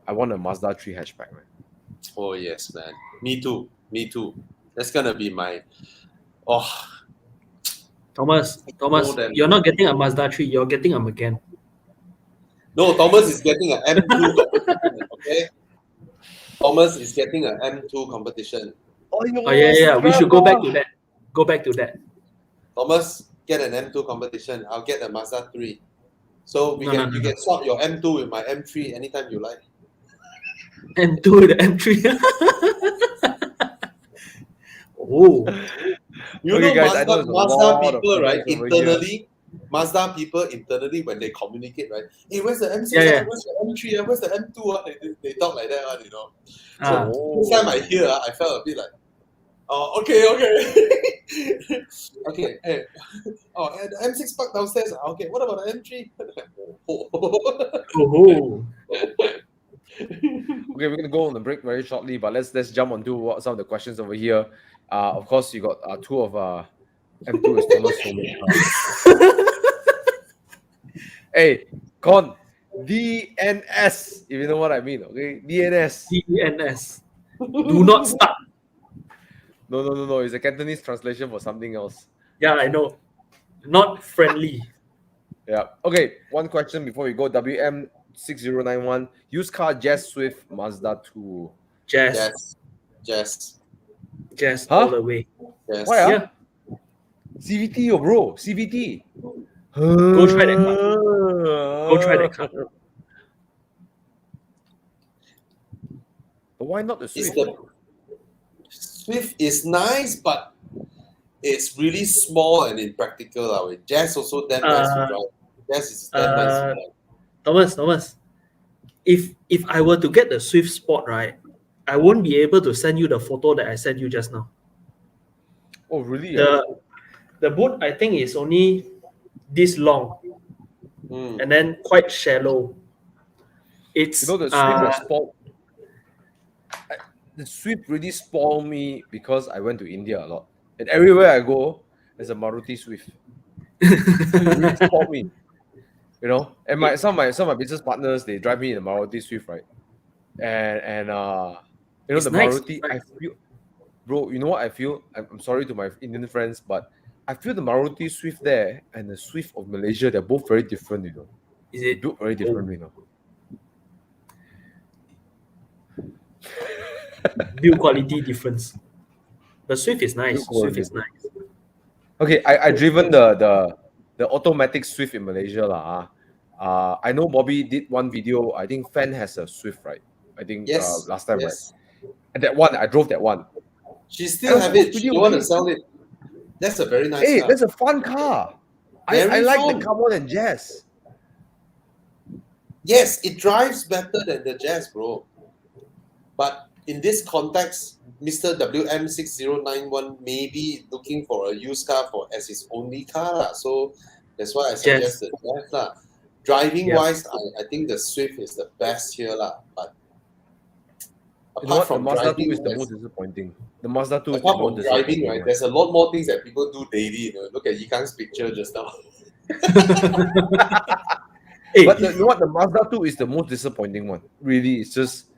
I want a Mazda 3 hatchback, man. Oh yes, man. Me too. That's gonna be my. Thomas, you're not getting a Mazda 3. You're getting a Macan. No, Thomas is getting an M2 competition. Okay. Thomas is getting an M2 competition. Oh yeah. We should go back to that. Thomas, get an M2 competition. I'll get a Mazda 3. So you can swap your M2 with my M3 anytime you like. M2 with the M3. Oh. You know, guys, Mazda people, right? Mazda people internally, when they communicate, right? Hey, where's the M6? Yeah. Where's the M3? Where's the M2? They talk like that, you know. So this time I hear, I felt a bit like, oh, okay. Okay, hey. Oh, the M6 parked downstairs. Okay, what about the M3? Oh. Okay, we're gonna go on the break very shortly, but let's jump onto some of the questions over here. Of course, you got two of M2 is Thomas Soulmate. Hey, Con, DNS, if you know what I mean, okay? DNS. Do not start. No. It's a Cantonese translation for something else. Yeah, I know. Not friendly. Yeah. Okay, one question before we go. WM6091, used car Jazz Swift Mazda 2. Jazz Huh? all the way. Yes. Why? Yeah. CVT, bro. CVT. Go try that car. But why not the Swift? Swift is nice, but it's really small and impractical. Jazz also damn nice to drive. Jazz is damn nice to drive. Thomas, if I were to get the Swift Sport, right, I won't be able to send you the photo that I sent you just now. Oh, really? The boot, I think, is only this long and then quite shallow. It's the Swift Sport. The Swift really spoiled me because I went to India a lot, and everywhere I go, there's a Maruti Swift. It really spoiled me, And some of my business partners, they drive me in a Maruti Swift, right? And it's the nice. Maruti, I feel, bro. You know what I feel? I'm sorry to my Indian friends, but I feel the Maruti Swift there and the Swift of Malaysia, they're both very different, Is it? Built very different, Build quality difference. The Swift is nice. Okay, I driven the automatic Swift in Malaysia lah. I know Bobby did one video. I think Fan has a Swift, right? I think last time, right? And that one, I drove that one. She still have it. She want to sell it. That's a very nice car. That's a fun car. I like the car more than Jazz. Yes, it drives better than the Jazz, bro. But in this context, Mr. WM6091 may be looking for a used car as his only car. So that's why I suggest the Jazz. Driving wise, I think the Swift is the best here. But apart from the Mazda driving, 2 is the most disappointing. The Mazda 2 is the apart most from driving, disappointing. right? There's a lot more things that people do daily. Look at Yikang's picture just now. But you know what? The Mazda 2 is the most disappointing one. Really, it's just.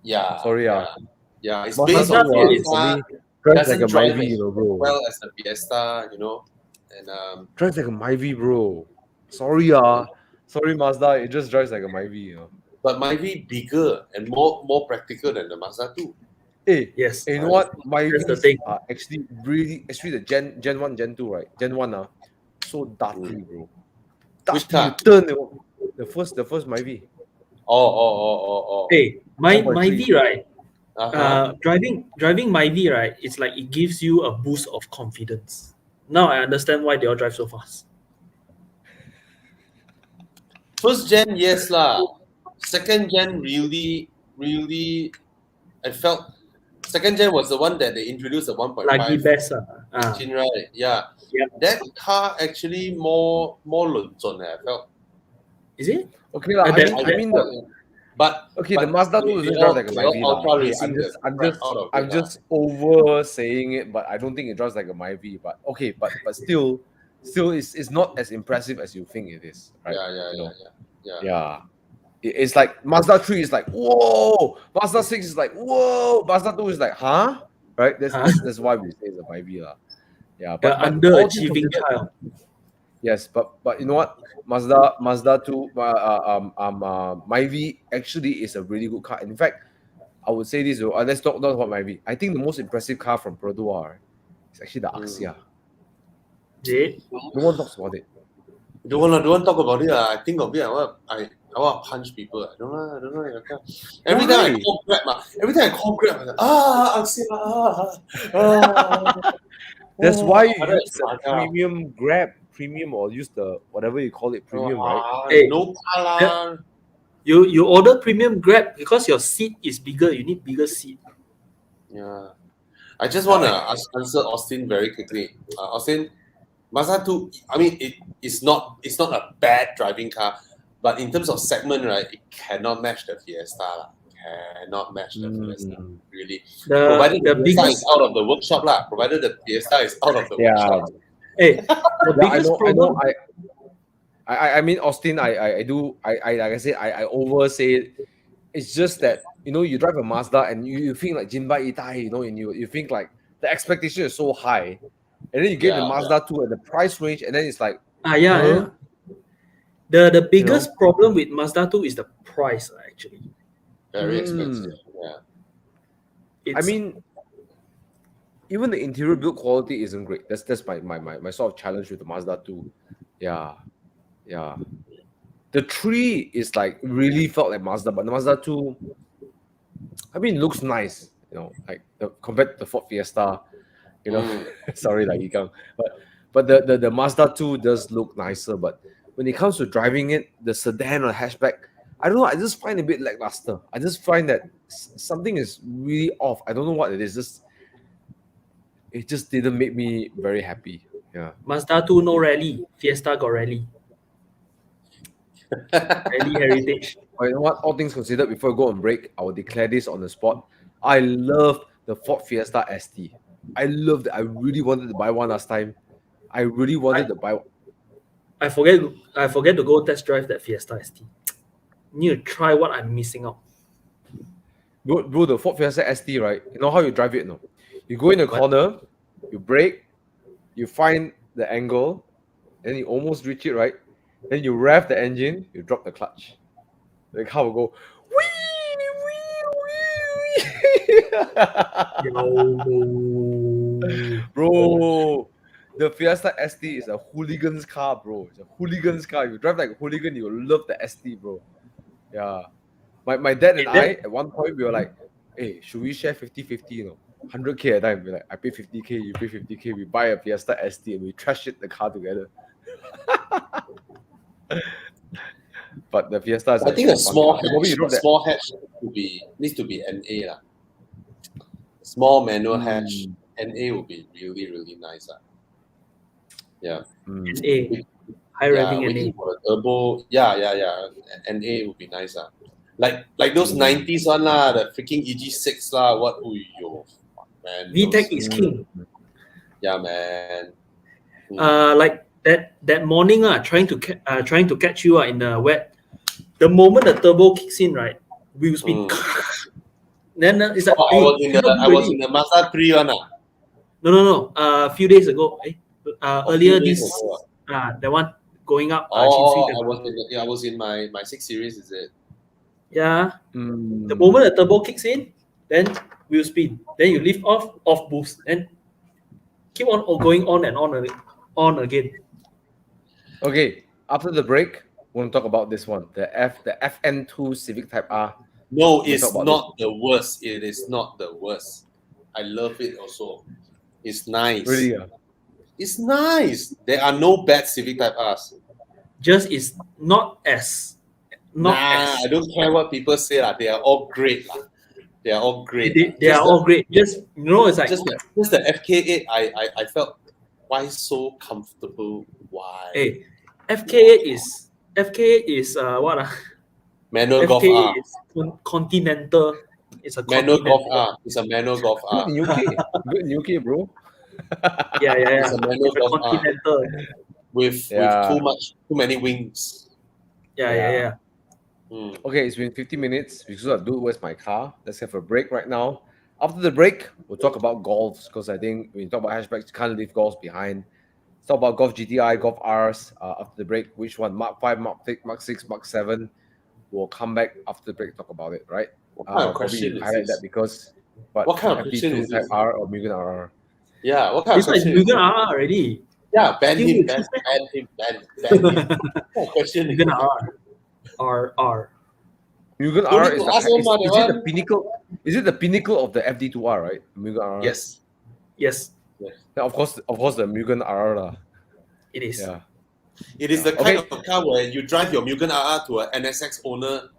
Yeah. Sorry, Yeah, it's Mazda based on for me. Drives like a drive Myvi, bro. well as the Fiesta, and drives like a Myvi, bro. Sorry, Mazda. It just drives like a Myvi, But Myvi bigger and more practical than the Mazda 2. Hey, Yes. you know what? My That's the Vs thing. are actually the Gen 1, Gen 2, right? Gen 1 so dirty, bro. Which Dirty, you car? turn the first Myvi. Oh. Hey, my 4.3. V, right? Uh-huh. Driving my V, right? It's like it gives you a boost of confidence. Now I understand why they all drive so fast. First gen, yes lah. Second gen, really, I felt second gen was the one that they introduced the 1.5 Lagi best. engine, right? Yeah. Yep. That car actually more 论准 I felt. Is it? Okay, lah. But the Mazda 2 doesn't drive like a Myvi. ultra Okay, racing I'm just over saying it, but I don't think it drives like a Myvi. But okay, but still it's not as impressive as you think it is, right? Yeah. It's like Mazda 3 is like whoa, Mazda 6 is like whoa, Mazda 2 is like huh, right? That's why we say it's a Myvi, lah. Yeah, but underachieving child. Yes, but you know what? Mazda 2 Myvi actually is a really good car. In fact, I would say this. Let's talk about Myvi. I think the most impressive car from Perdua is actually the Axia. No one talks about it. Don't want to talk about it. I think of it. I want to punch people. I don't know. Every time I call Grab, I'm like, Axia. That's why you use the premium Grab, premium, or use the whatever you call it, premium, right? Hey, no color. You order premium Grab because your seat is bigger. You need bigger seat. Yeah, I just want to answer Austin very quickly. Austin, Mazda 2. I mean, it's not a bad driving car, but in terms of segment, right, it cannot match the Fiesta lah. Cannot match the Fiesta, really. Provided the Fiesta is out of the workshop lah. Provided the Fiesta is out of the workshop. Hey, the biggest problem. I mean, Austin, I like I said, I oversay it. It's just that you drive a Mazda and you think like Jinbai Itai, and you think like the expectation is so high, and then you get the Mazda 2 at the price range, and then it's like yeah. The biggest problem with Mazda 2 is the price, actually. Very expensive. Yeah. I mean, even the interior build quality isn't great. That's my sort of challenge with the Mazda 2. Yeah. The 3 is like really felt like Mazda, but the Mazda 2, I mean, it looks nice, like compared to the Ford Fiesta, sorry, like Ikang, but the Mazda 2 does look nicer. But when it comes to driving it, the sedan or hatchback, I don't know. I just find it a bit lackluster. I just find that something is really off. I don't know what it is. It just didn't make me very happy. Yeah. Mazda 2 no rally. Fiesta got rally. Rally heritage. You know what? All things considered, before we go on break, I will declare this on the spot. I love the Ford Fiesta ST. I loved it. I really wanted to buy one last time. I really wanted to buy one. I forget to go test drive that Fiesta ST. Need to try what I'm missing out. Bro, the Ford Fiesta ST, right? You know how you drive it, no? You go in the corner, you brake, you find the angle, then you almost reach it, right? Then you rev the engine, you drop the clutch. The car will go, bro. The Fiesta ST is a hooligan's car, bro. It's a hooligan's car. If you drive like a hooligan, you will love the ST, bro. Yeah. My dad and I, at one point, we were like, hey, should we share 50-50, 100K at a time. We're like, I pay 50K, you pay 50K. We buy a Fiesta ST and we trash it the car together. But the Fiesta is I think a small hatch needs to be NA lah. Small manual hatch NA would be really, really nice. Yeah. NA. High revving NA. For a turbo, NA would be nice. Like those 90s one lah, the freaking EG6 lah. What man. VTEC is king. Yeah, man. Like that morning trying to catch you in the wet. The moment the turbo kicks in, right, wheel spin. Then it's like I was in the Mazda 3 one. No. A few days ago, earlier this the one going up. I was in my 6 Series, is it? Yeah. The moment the turbo kicks in, then wheel spin. Then you lift off boost, and keep on going on and on again. Okay, after the break, we're going to talk about this one, the FN2 Civic Type R. No, We'll talk it's about not the worst. It is not the worst. I love it also. It's nice. Really? It's nice. There are no bad Civic Type R's. Just is not as I don't care what people say. They are all great. They are all great. They are all great. Just it's like just the FK8. I felt why so comfortable. Why? Hey, FK8 is what? Manual Golf FK8 R. is continental. It's a Manual Golf continental. R. It's a manual Golf R. Good in UK. Good in UK, bro. Yeah. It's a manual It's a Golf R continental. with too many wings. Yeah. Okay, it's been 50 minutes. We should do where's my car. Let's have a break right now. After the break, we'll talk about golfs because I think when you talk about hatchbacks, you can't leave golfs behind. Let's talk about Golf GTI, Golf Rs. After the break, which one? Mark 5, Mark 6, Mark 7. We'll come back after the break, talk about it, right? What kind of question is highlight this? that because What kind of question is Type this? R or Mugen RR? Yeah, what kind This of one is question? Mugen RR already. Yeah, ban Still him. What kind of question is Mugen this? RR. Mugen Don't R need is to ask him, is it the one. pinnacle? Is it the pinnacle of the FD2R, right? Mugen RR. Yes. Now, of course, the Mugen RR lah. It is. Yeah. It is the kind of car where you drive your Mugen RR to an NSX owner,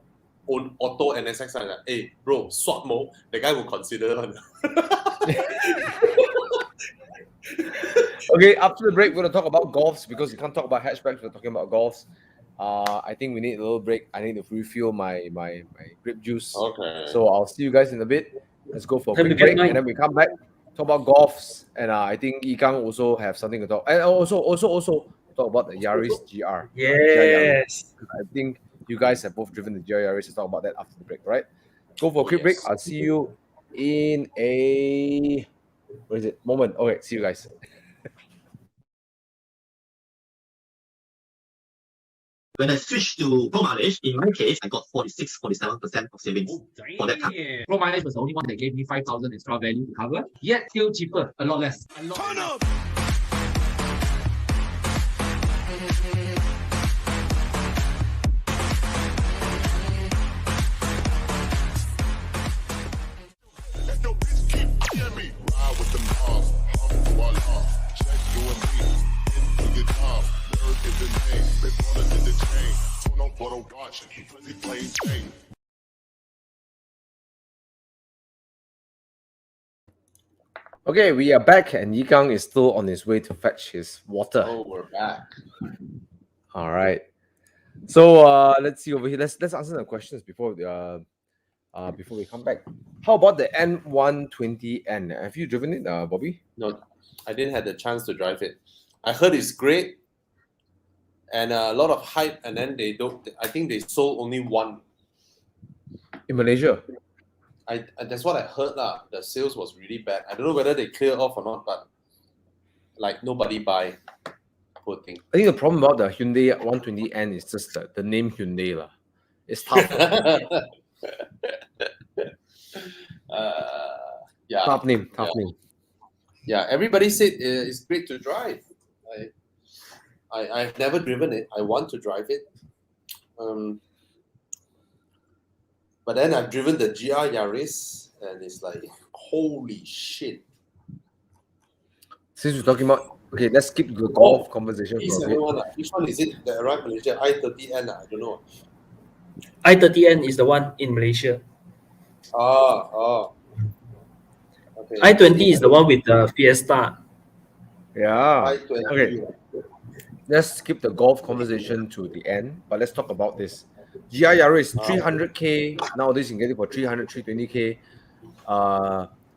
own auto NSX, and like, hey, bro, swap mo. The guy will consider one. Okay, after the break, we're going to talk about golfs because you can't talk about hatchbacks. We're talking about golfs. I think we need a little break. I need to refuel my grape juice. Okay. So I'll see you guys in a bit. Let's go for a Time quick to get break, and then we come back, talk about golfs, and I think Yikang also have something to talk, and also talk about the Yaris GR. Yes. I think you guys have both driven the GR Yaris. Let's talk about that after the break, right? Go for a quick break. I'll see you in a moment. Okay, see you guys. When I switched to Pro Mileage, in my case, I got 46-47% of savings for that car. Pro Mileage was the only one that gave me 5,000 extra value to cover, yet still cheaper, a lot less. Turn up! Let your bitch keep eyeing me. Ride with them bars, voila. Check you and me into your job. Word is the name, they wanna do the chain. Turn on for the watch, pretty plain chain. Okay, we are back, and Yikang is still on his way to fetch his water. Oh, we're back. All right. So let's see over here. Let's answer the questions before we come back. How about the N120N? Have you driven it, Bobby? No, I didn't have the chance to drive it. I heard it's great, and a lot of hype, and then they don't. I think they sold only one. In Malaysia? That's what I heard lah. The sales was really bad. I don't know whether they clear off or not, but like nobody buy. Poor thing. I think the problem about the Hyundai 120N is just the name Hyundai lah. It's tough. Yeah. Tough name. Yeah, everybody said it's great to drive. I've never driven it. I want to drive it. But then I've driven the GR Yaris, and it's like, holy shit. Since we're talking about, okay, let's skip the golf conversation for a bit. Which one is it that arrived in Malaysia? I30N, I don't know. I30N is the one in Malaysia. Oh. Okay. I20 is the one with the Fiesta. Yeah. I20. Okay. Let's skip the golf conversation to the end, but let's talk about this. GR Yaris 300k. Nowadays you can get it for 300, 320k.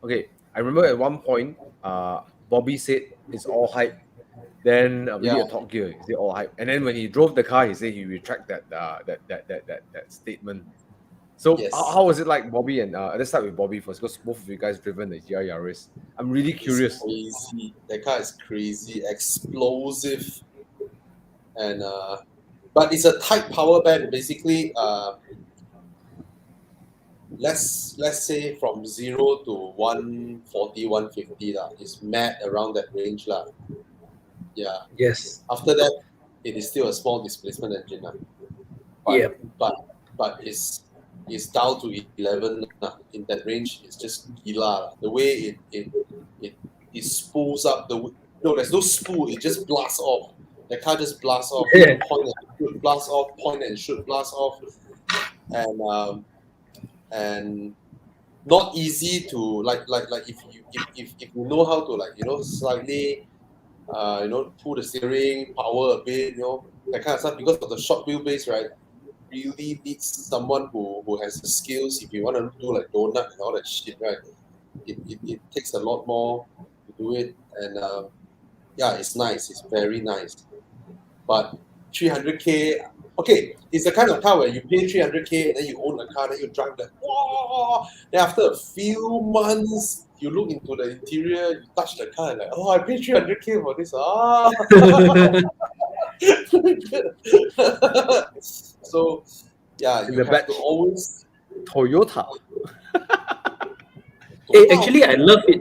Okay, I remember at one point, Bobby said it's all hype. Then we did a Top Gear. Is it all hype? And then when he drove the car, he said he retracted that statement. So how was it like, Bobby? And let's start with Bobby first, because both of you guys driven the GR Yaris. I'm really curious. It's crazy. That car is crazy, explosive, and but it's a tight power band. Basically, let's say from 0 to 140, 150 lah. It's mad around that range lah. Yeah. Yes. After that, it is still a small displacement engine lah. But it's down to 11 lah. In that range. It's just gila lah. The way it spools up no, there's no spool. It just blasts off. The car just blasts off. Yeah. Point and shoot, blast off. Point and shoot, blast off. And not easy to like if you know how to slightly pull the steering, power a bit, that kind of stuff, because of the short wheelbase, right? Really needs someone who has the skills. If you want to do like donut and all that shit, right? It takes a lot more to do it, and it's nice. It's very nice, but 300k. Okay, it's the kind of car where you pay 300k and then you own a car, then you drive that. Wow! Then after a few months, you look into the interior, you touch the car, and like, oh, I paid 300k for this. So, yeah, you have to always Toyota. Actually, I love it.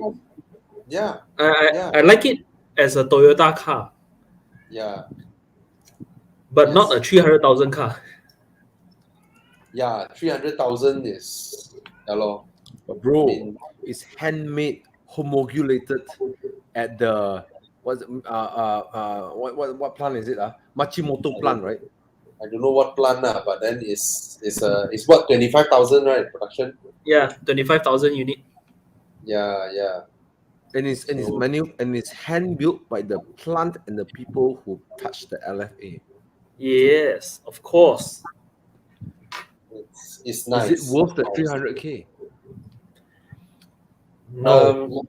Yeah. I like it as a Toyota car. Yeah. But not a 300,000 car. Yeah, 300,000 is But bro, it's handmade, homologated at the what plant is it? Machimoto plant, right? I don't know what plant but then it's what, 25,000, right? Production. Yeah, 25,000 unit. Yeah. And it's hand built by the plant and the people who touch the LFA. Yes, of course. It's nice. Is it worth the 300k? No.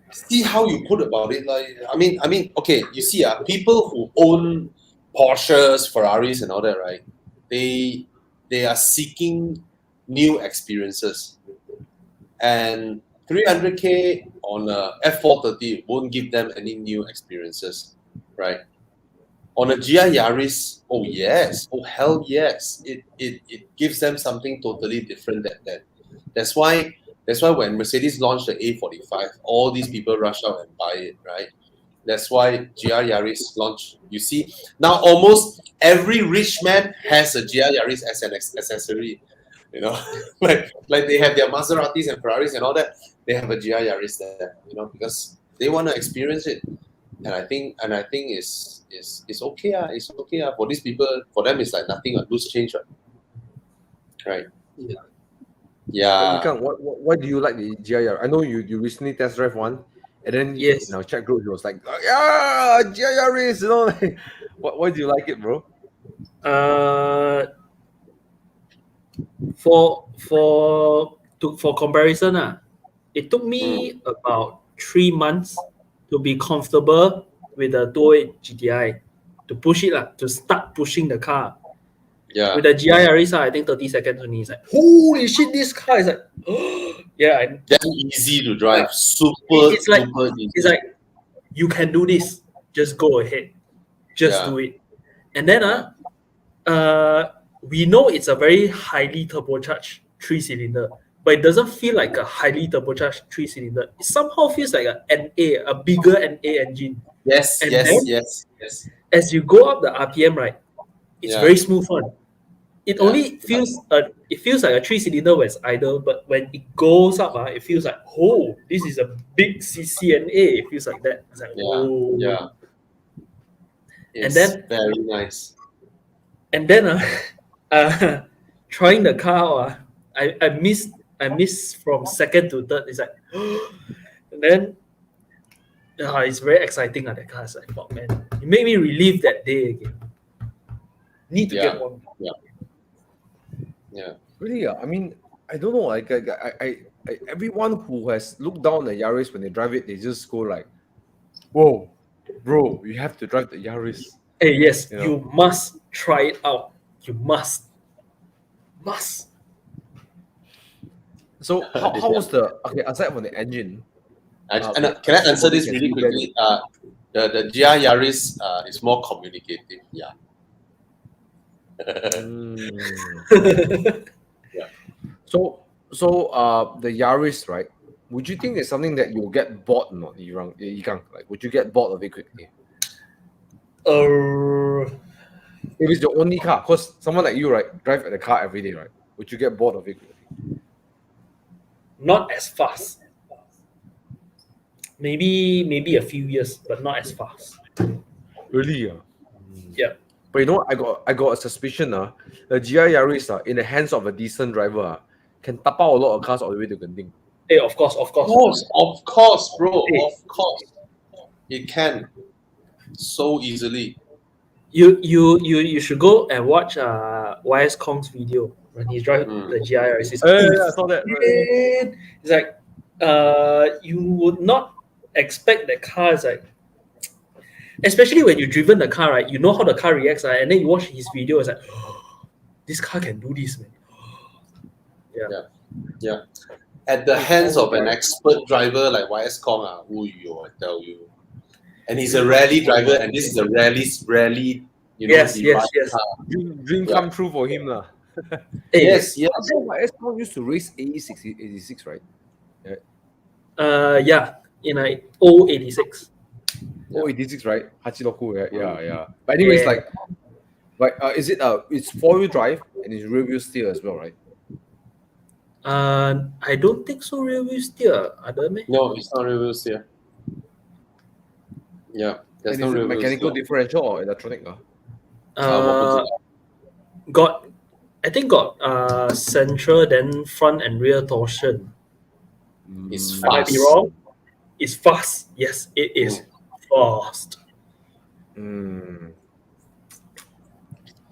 See how you put about it. Like, I mean, okay. You see, people who own Porsches, Ferraris, and all that, right? They are seeking new experiences, and 300k on a F430 won't give them any new experiences, right? On a GR Yaris, oh yes, oh hell yes, it gives them something totally different than that. That's why when Mercedes launched the A45, all these people rush out and buy it, right? That's why GR Yaris launched. You see, now almost every rich man has a GR Yaris as an accessory. like they have their Maseratis and Ferraris and all that. They have a GR Yaris there, because they want to experience it. And I think it's okay. It's okay. For these people, for them, it's like nothing, a loose change, right? Yeah. Why do you like the GR Yaris? I know you recently test drive one, and then yes, in our chat group, he was like, yeah, GR Yaris, why do you like it, bro? For comparison, it took me about 3 months to be comfortable with the 208 GTI, to push it, to start pushing the car. Yeah. With the GR Yaris, I think 30 seconds only. It's like, holy shit, this car is like, that's easy to drive. Super easy. It's like, you can do this. Just go ahead. Just do it. And then, we know it's a very highly turbocharged 3-cylinder. But it doesn't feel like a highly turbocharged 3-cylinder. It somehow feels like a bigger NA engine. Yes. As you go up the RPM, right, it's very smooth one. It only feels like a 3-cylinder when it's idle, but when it goes up, it feels like, oh, this is a big CCNA. It feels like that. It's like, oh. Yeah. And then very nice. And then trying the car, I miss from second to third. It's like, and then it's very exciting. That car is like, oh man, it made me relive that day again. Need to get one. Yeah. Really? I mean, I don't know. Like, I everyone who has looked down at Yaris when they drive it, they just go like, "Whoa, bro, you have to drive the Yaris." Hey, yes, you must try it out. You must. So how was the aside from the engine? Can I answer this really quickly? The GR Yaris is more communicative. Yeah. So the Yaris, right? Would you think it's something that you'll get bored or not, Yikang? Like, would you get bored of it quickly? If it's your only car, because someone like you, right, drive the car every day, right? Would you get bored of it quickly? Not as fast. Maybe a few years, but not as fast. Really? Yeah. But you know what? I got a suspicion. The GR Yaris in the hands of a decent driver can tap out a lot of cars all the way to Genting. Hey, of course. Of course, bro. Hey. Of course, it can so easily. You should go and watch YS Kong's video when he's driving the GR Yaris. I saw that. It's like you would not expect the car is like, especially when you've driven the car, right? You know how the car reacts, right? And then you watch his video, it's like, this car can do this, man. Yeah. At the hands of an expert driver like YS Kong, I tell you. And he's a rally driver, and this is a rally, Yes. Dream come true for him, lah. Yes. YS Kong used to race 86, right? In like 086. 86, right? Hachiroku, yeah. But anyways, is it it's 4-wheel drive and it's rear wheel steer as well, right? I don't think so. Rear wheel steer, No, it's not rear wheel steer. Yeah, there's no rear wheel mechanical steer. differential or electronic. Got central, then front and rear torsion. It's I might be fast. wrong. It's fast. Yes, it is fast.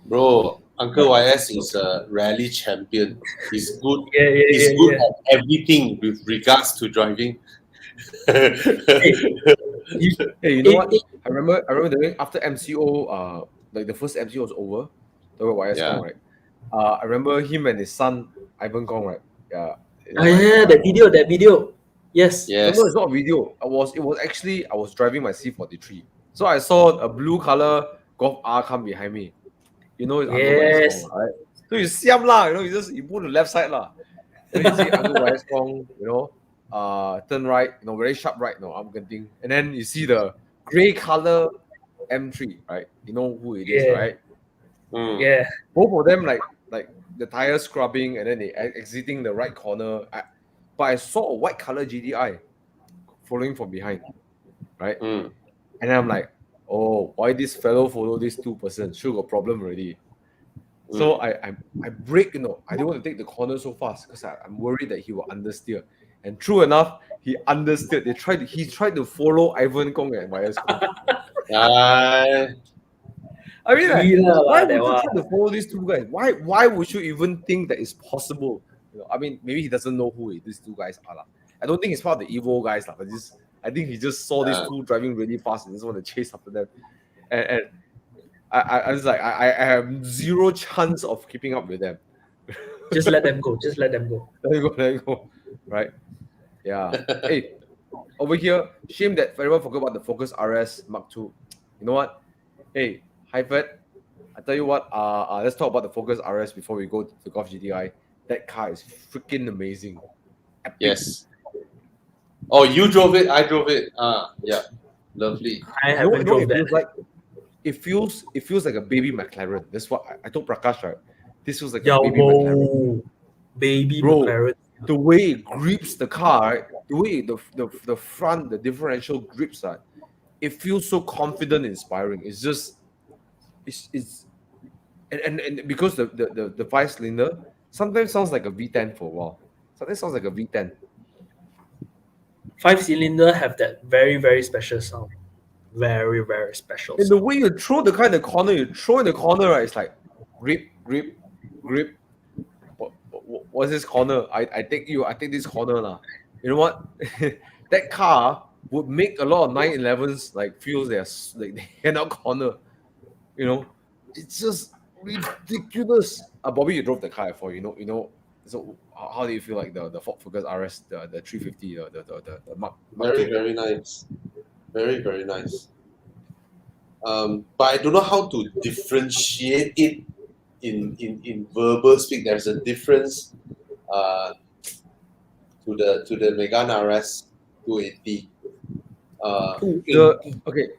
Bro, Uncle YS is a rally champion. He's good. He's Good at everything with regards to driving. Hey, you know what? I remember during after MCO, like the first MCO was over, the YS Kong, right? I remember him and his son Ivan Kong, right? Yeah. That video. Yes. No, it's not a video. It was actually I was driving my C43. So I saw a blue color Golf R come behind me. You know, it's Uncle YS Kong, right? So you see him lah, you put the left side lah. Then you see Uncle YS Kong, turn right, very sharp right, I'm getting. And then you see the gray color M3, right? You know who it is, right? Yeah. Both of them like the tire scrubbing and then they exiting the right corner. But I saw a white color GTI following from behind, right? And then I'm like, oh, why this fellow follow this 2%? Sure got problem already. So I brake, I didn't want to take the corner so fast because I'm worried that he will understeer. And true enough, he understeered. He tried to follow Ivan Kong and YS Kong. I mean, why would you try to follow these two guys? Why would you even think that it's possible? I mean, maybe he doesn't know who these two guys are. I don't think it's part of the Evo guys, but I think he just saw these two driving really fast and just want to chase after them. And I was like, I have zero chance of keeping up with them. Just let them go. Let them go. Let them go. Right? Yeah. Hey, over here, shame that everyone forgot about the Focus RS Mark II. You know what? Hey, Hyfed, I tell you what, let's talk about the Focus RS before we go to the Golf GTI. That car is freaking amazing. Epic. Yes. Oh, you drove it, I drove it. Yeah. Lovely. I haven't drove that. It feels like a baby McLaren. That's what I told Prakash, right? This feels like a baby McLaren. Baby Bro, McLaren. The way it grips the car, right? The way the front, the differential grips, right? It feels so confident, inspiring. It's just and because the 5-cylinder sometimes sounds like a V10 for a while. Sometimes sounds like a V10. 5-cylinder have that very, very special sound. Very, very special. And the way you throw the kind of corner, right? It's like grip. What's this corner? I take this corner lah. You know what? That car would make a lot of 911s like feels they cannot corner. It's just ridiculous. Bobby, you drove the car before, So how do you feel like the Ford Focus RS, the 350, the Mark? Very nice. Very, very nice. But I don't know how to differentiate it in verbal speak. There's a difference to the Megane RS 280.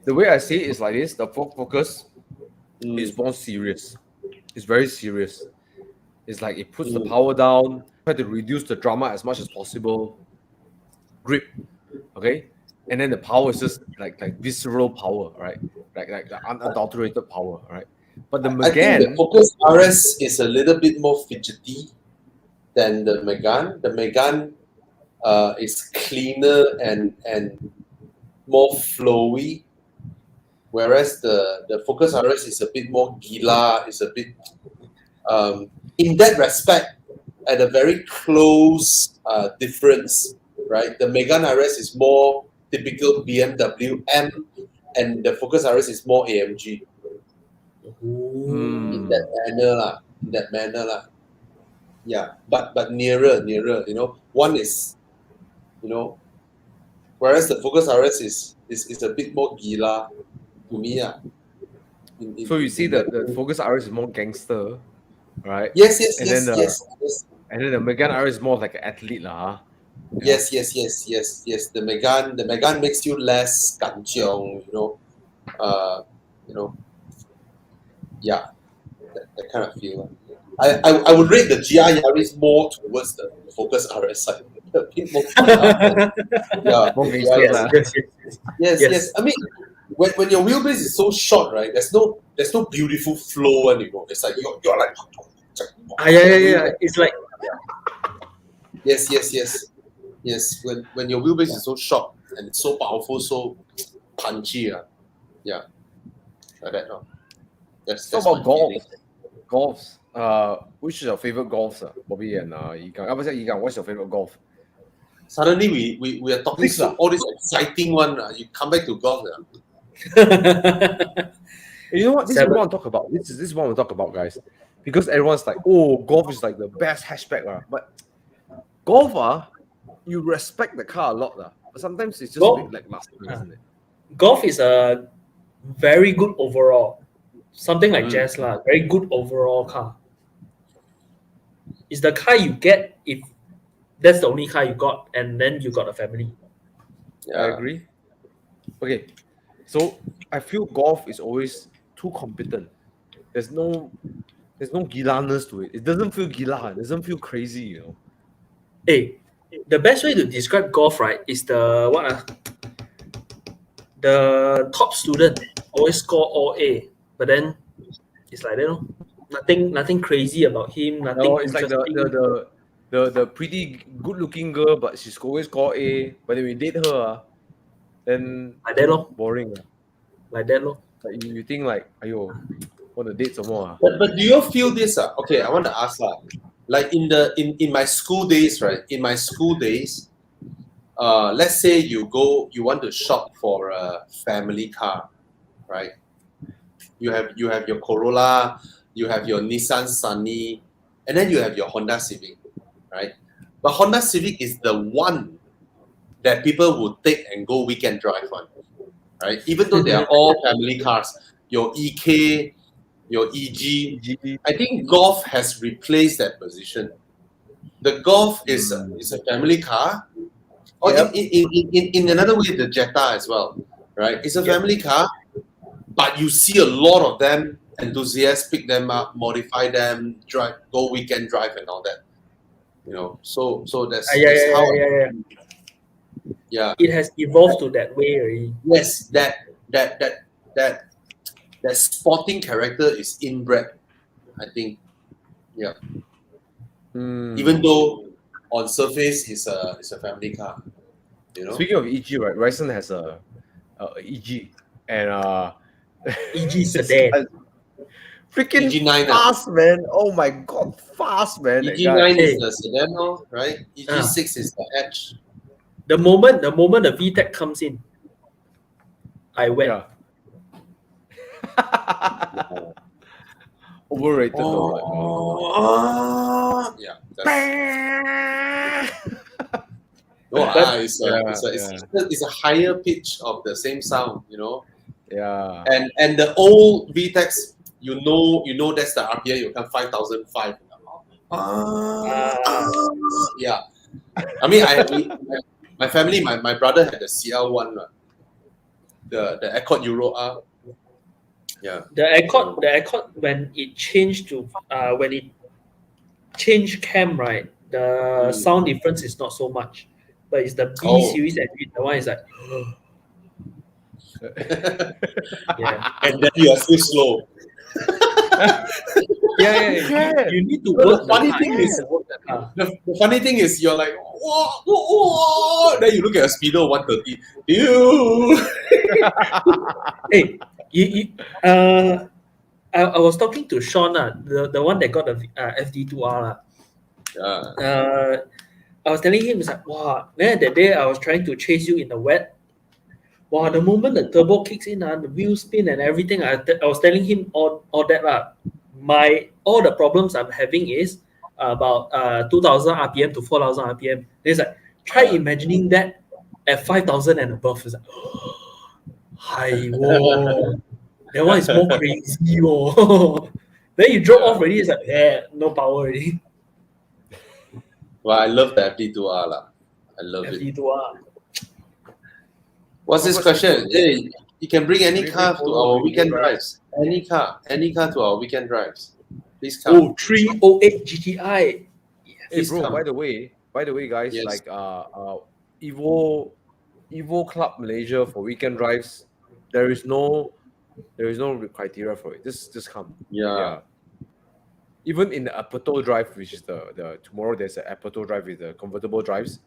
The way I see it is like this: the Focus is more serious. It's very serious. It's like it puts the power down, try to reduce the drama as much as possible. Grip, okay, and then the power is just like visceral power, right? Like the unadulterated power, right? But the I think the Megane, Focus RS is a little bit more fidgety than the Megane. The Megane is cleaner and more flowy, whereas the Focus RS is a bit more gila. It's a bit in that respect, at a very close difference, right? The Megane RS is more typical BMW M, and the Focus RS is more AMG. In that manner lah. Yeah, but nearer, you know. One is, you know, whereas the Focus RS is a bit more gila to me. so you see that the Focus RS is more gangster, right? Yes. And then the Megane RS is more like an athlete lah. Yes. The Megane makes you less kanchiong, you know. Yeah, that kind of feel. I would rate the GR Yaris more towards the Focus RS side. A bit more yeah, More gangster lah. yes. I mean, when your wheelbase is so short, right? There's no beautiful flow anymore. It's like you're like Yeah. It's like yes. When your wheelbase is so short and it's so powerful, so punchy, yeah, like that. That's about my golf. feeling. Golfs. Which is your favorite golfs, Bobby and Yigang? Yigang, what's your favorite golf? Suddenly we are talking Please, all this exciting one. You come back to golf. You know what? This is what I want to talk about. This is what I want to talk about, guys. Because everyone's like, oh, golf is like the best hatchback. But golf, you respect the car a lot. But sometimes it's just a bit lackluster, isn't it? golf is a very good overall. Something like Jazz lah, very good overall car. It's the car you get if that's the only car you got, and then you got a family. Yeah, I agree. Okay, so I feel golf is always too competent. There's no gilaness to it. It doesn't feel gila. It doesn't feel crazy, you know. Hey, the best way to describe golf, right, is the the top student always score all A, but then it's like, you know, nothing crazy about him. Nothing. No, it's like the pretty good looking girl, but she's always called A. But then we date her, then like that, lor. boring. Like that, lor. Like you think like, ayo, want to date some more? But do you feel this? Okay, I want to ask like in my school days, right? In my school days, let's say you want to shop for a family car, right? You have your Corolla, you have your Nissan Sunny, and then you have your Honda Civic, right? But Honda Civic is the one that people would take and go weekend drive on, right? Even though they are all family cars, your EK, your EG, I think Golf has replaced that position. The Golf is a family car, or in another way, the Jetta as well, right? It's a family car, but you see a lot of them, enthusiasts pick them up, modify them, drive, go weekend drive and all that. You know, so that's how. Yeah. It has evolved to that way already. Yes, that sporting character is inbred, I think. Yeah. Even though on surface it's a family car. You know. Speaking of EG, right? Ryzen has a EG and EG sedan. Freaking EG9 fast, man! Oh my god, fast, man! EG9 is the sedan, right? EG6 is the hatch. The moment the VTEC comes in, I went. Yeah. Overrated. Yeah. It's a higher pitch of the same sound, you know. Yeah. And the old VTECs, you know that's the RPM. You can 5,005. Yeah. I mean, my family, my brother had the CL1, the Accord Euro R. Yeah. The Accord when it changed to when it changed cam, right, the sound difference is not so much, but it's the B series engine. The one is like, yeah, And then you are still slow. You need to work. The funny thing is, the funny thing is, you're like, whoa, whoa, whoa. Then you look at a speedo 130. Ew. Hey, I was talking to Sean, the one that got the FD2R. I was telling him, it's like, wow, man, that day I was trying to chase you in the wet. Wow, the moment the turbo kicks in, the wheel spin and everything, I was telling him all that. All the problems I'm having is about 2,000 RPM to 4,000 RPM. It's like, try imagining that at 5,000 and above. It's like, hi, whoa. That one is more crazy. Whoa. Then you drop off already, it's like, yeah, no power already. Well, I love the FD2R. I love it. FD2R. What's this question? Hey, you can bring any car to our weekend drives. Any car to our weekend drives. Please come. Oh, 308 GTI. Hey bro, by the way, guys, Yes. like Evo Club Malaysia for weekend drives, there is no criteria for it. Just come. Yeah. Even in the Aperto drive, which is the tomorrow there's an Aperto drive with the convertible drives.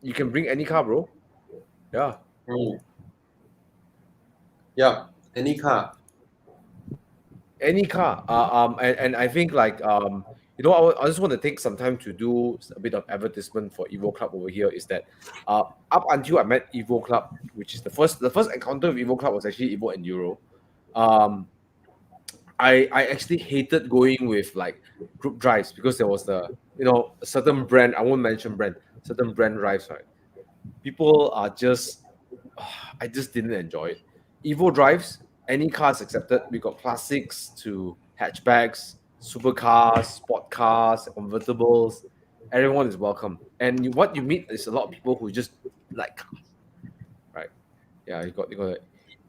You can bring any car, bro. Yeah. Yeah. Any car. And I think like I just want to take some time to do a bit of advertisement for Evo Club over here. Is that up until I met Evo Club, which is the first encounter with Evo Club was actually Evo Enduro. I actually hated going with like group drives because there was a certain brand, I won't mention brand, certain brand drives, right? People are just I just didn't enjoy it. Evo drives, any cars accepted. We got classics to hatchbacks, supercars, sport cars, convertibles. Everyone is welcome. And what you meet is a lot of people who just like cars, right? Yeah, you got A111,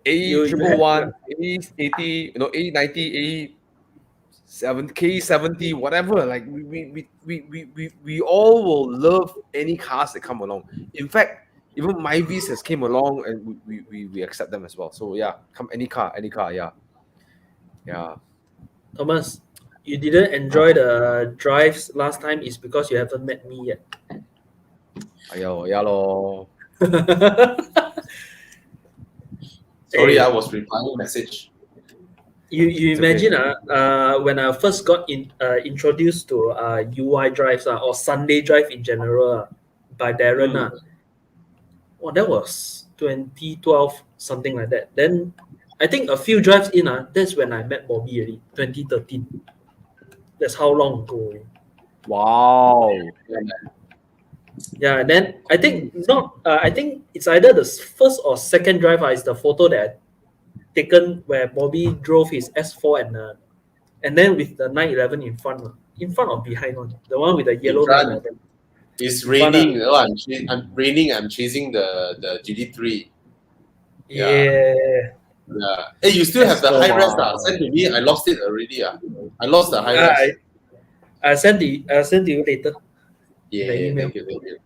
A80, A90, A7, K70, whatever. Like we all will love any cars that come along. In fact, even Myvis has came along and we accept them as well. So yeah, come any car, yeah. Thomas, you didn't enjoy the drives last time is because you haven't met me yet. Yeah lor. Sorry, I was replying a message. You imagine when I first got introduced to UI drives or Sunday drive in general by Darren. Well, that was 2012, something like that. Then I think a few drives in, that's when I met Bobby already, 2013. That's how long ago. Wow. Yeah, and then I think I think it's either the first or second drive is the photo that I taken where Bobby drove his S4 and then with the 911 in front or behind one, the one with the yellow 911. It's raining. I'm chasing the GT3. Yeah. Hey, you still have the high res? Send to me. I lost it already. I lost the high res. I'll send to you later. Yeah, thank you.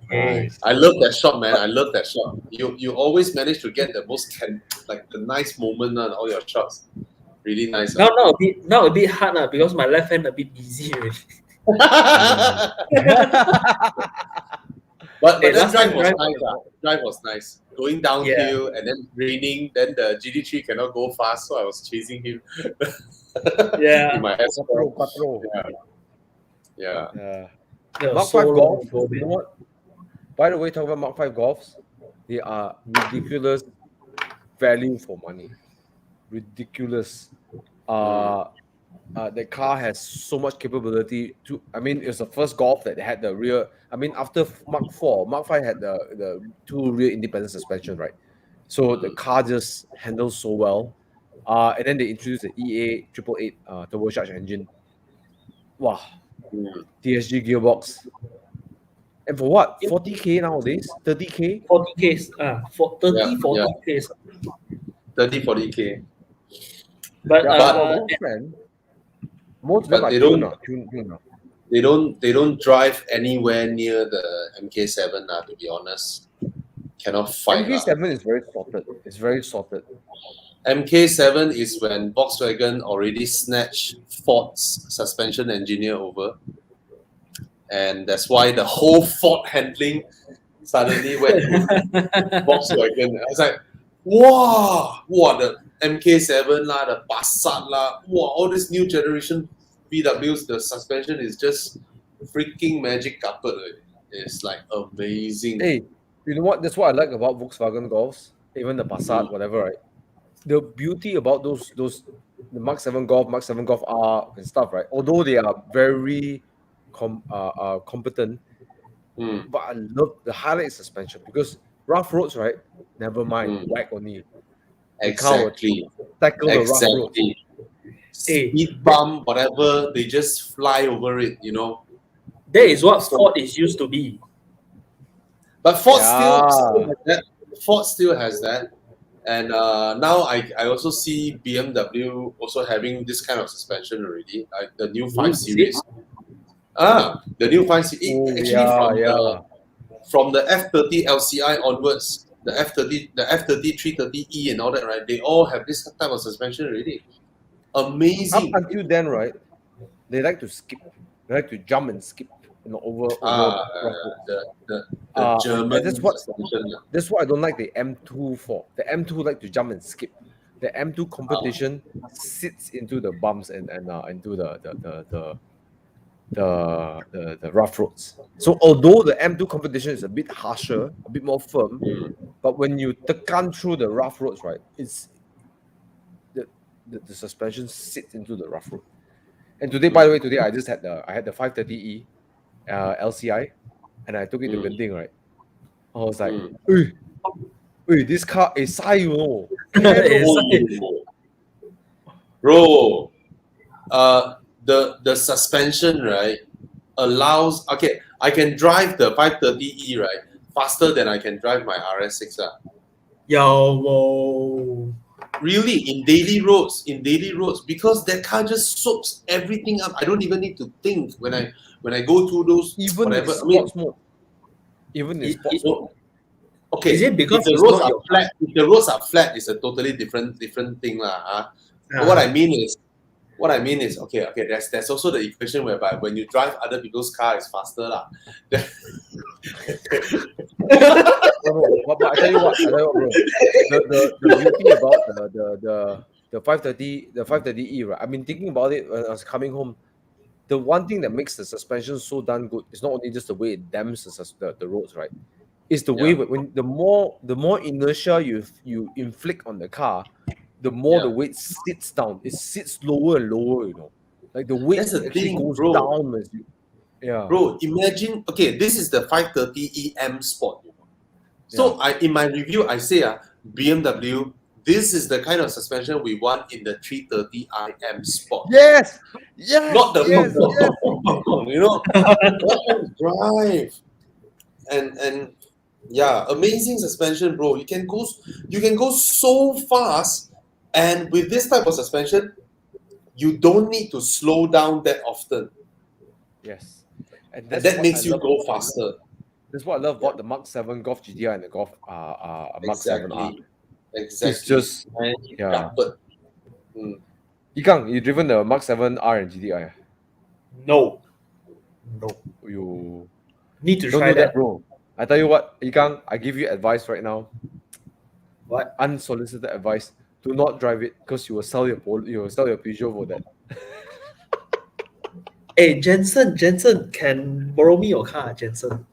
Nice. I love that shot, man. I love that shot. You always manage to get the most the nice moment on all your shots. Really nice. Now a bit hard because my left hand a bit busy already. But that drive was nice. Drive was nice. Going downhill and then raining, then the GT3 cannot go fast, so I was chasing him. Yeah. In my Quattro. Yeah. Mark 5 Golf. You know what? By the way, talking about Mark 5 Golfs, they are ridiculous value for money. Ridiculous. The car has so much capability it's the first Golf that had the rear. After Mark 4, Mark 5 had the two rear independent suspension, right? So the car just handles so well. And then they introduced the EA 888 turbocharged engine. Wow, TSG gearbox. And for what? 40k nowadays? 30k? 40k, for 30, 40k. 30, 40k. But, most of them But are they don't- tuned. They don't drive anywhere near the MK7 to be honest. Cannot fight. MK7 is very sorted. It's very sorted. MK7 is when Volkswagen already snatched Ford's suspension engineer over. And that's why the whole Ford handling suddenly went to Volkswagen. I was like, wow, the MK7 lah, the Passat lah, wow, all this new generation VWs, the suspension is just freaking magic carpet. It's like amazing. Hey, you know what? That's what I like about Volkswagen Golfs, even the Passat, whatever, right? The beauty about those the Mark 7 Golf, Mark 7 Golf R and stuff, right? Although they are very competent, but I love the highlight suspension because rough roads, right? Never mind, whack only. Exactly. Tackle the rough roads. Speed bump, whatever, they just fly over it, you know. That is what Ford is used to be. But Ford still has that. Ford still has that. And now I also see BMW also having this kind of suspension already, like the new 5 Series. The new 5 Series. From the F30 LCI onwards, the F30, 330E and all that, right? They all have this type of suspension already. Amazing. Up until then, right? They like to skip. They like to jump and skip. Over the German that's what suspension. That's what I don't like the M2 for. The M2 like to jump and skip. The M2 competition sits into the bumps and into the rough roads. So although the M2 competition is a bit harsher, a bit more firm, but when you tekan through the rough roads, right, it's the suspension sits into the rough road. And today, by the way, I just had the 530E LCI, and I took it to Genting, right? I was like, this car is sai, you know. Bro, the suspension, right, allows, I can drive the 530E, right, faster than I can drive my RS6. Yo, really, in daily roads, because that car just soaks everything up. I don't even need to think when I go through those, even whatever. sports mode. Even in sports mode. Okay, is it because if the roads are flat? If the roads are flat, it's a totally different thing, lah. But what I mean is, okay. There's also the equation whereby when you drive other people's car, it's faster, lah. But I tell you what, bro. The beauty about the 530E, right? I've been thinking about it when I was coming home. The one thing that makes the suspension so darn good is not only just the way it dams the roads, right? It's the way when the more inertia you inflict on the car, the more the weight sits down. It sits lower and lower, you know. Like the weight actually goes down as you. Yeah. Bro, imagine. Okay, this is the 530 EM Sport. You know? So in my review, I say, BMW, this is the kind of suspension we want in the 330 IM Sport. Yes. Not the you know, drive and amazing suspension, bro. You can go so fast, and with this type of suspension, you don't need to slow down that often. Yes, and that makes you go faster. That's what I love about the Mark 7 Golf GTI and the Golf Mark 7R. Exactly. It's just Yikang, you driven the Mark 7R and GTI? No. You need to don't try do that, bro. I tell you what, Yikang, I give you advice right now. What? Unsolicited advice. Do not drive it because you will sell your Peugeot for that. Hey, Jensen, can borrow me your car, Jensen.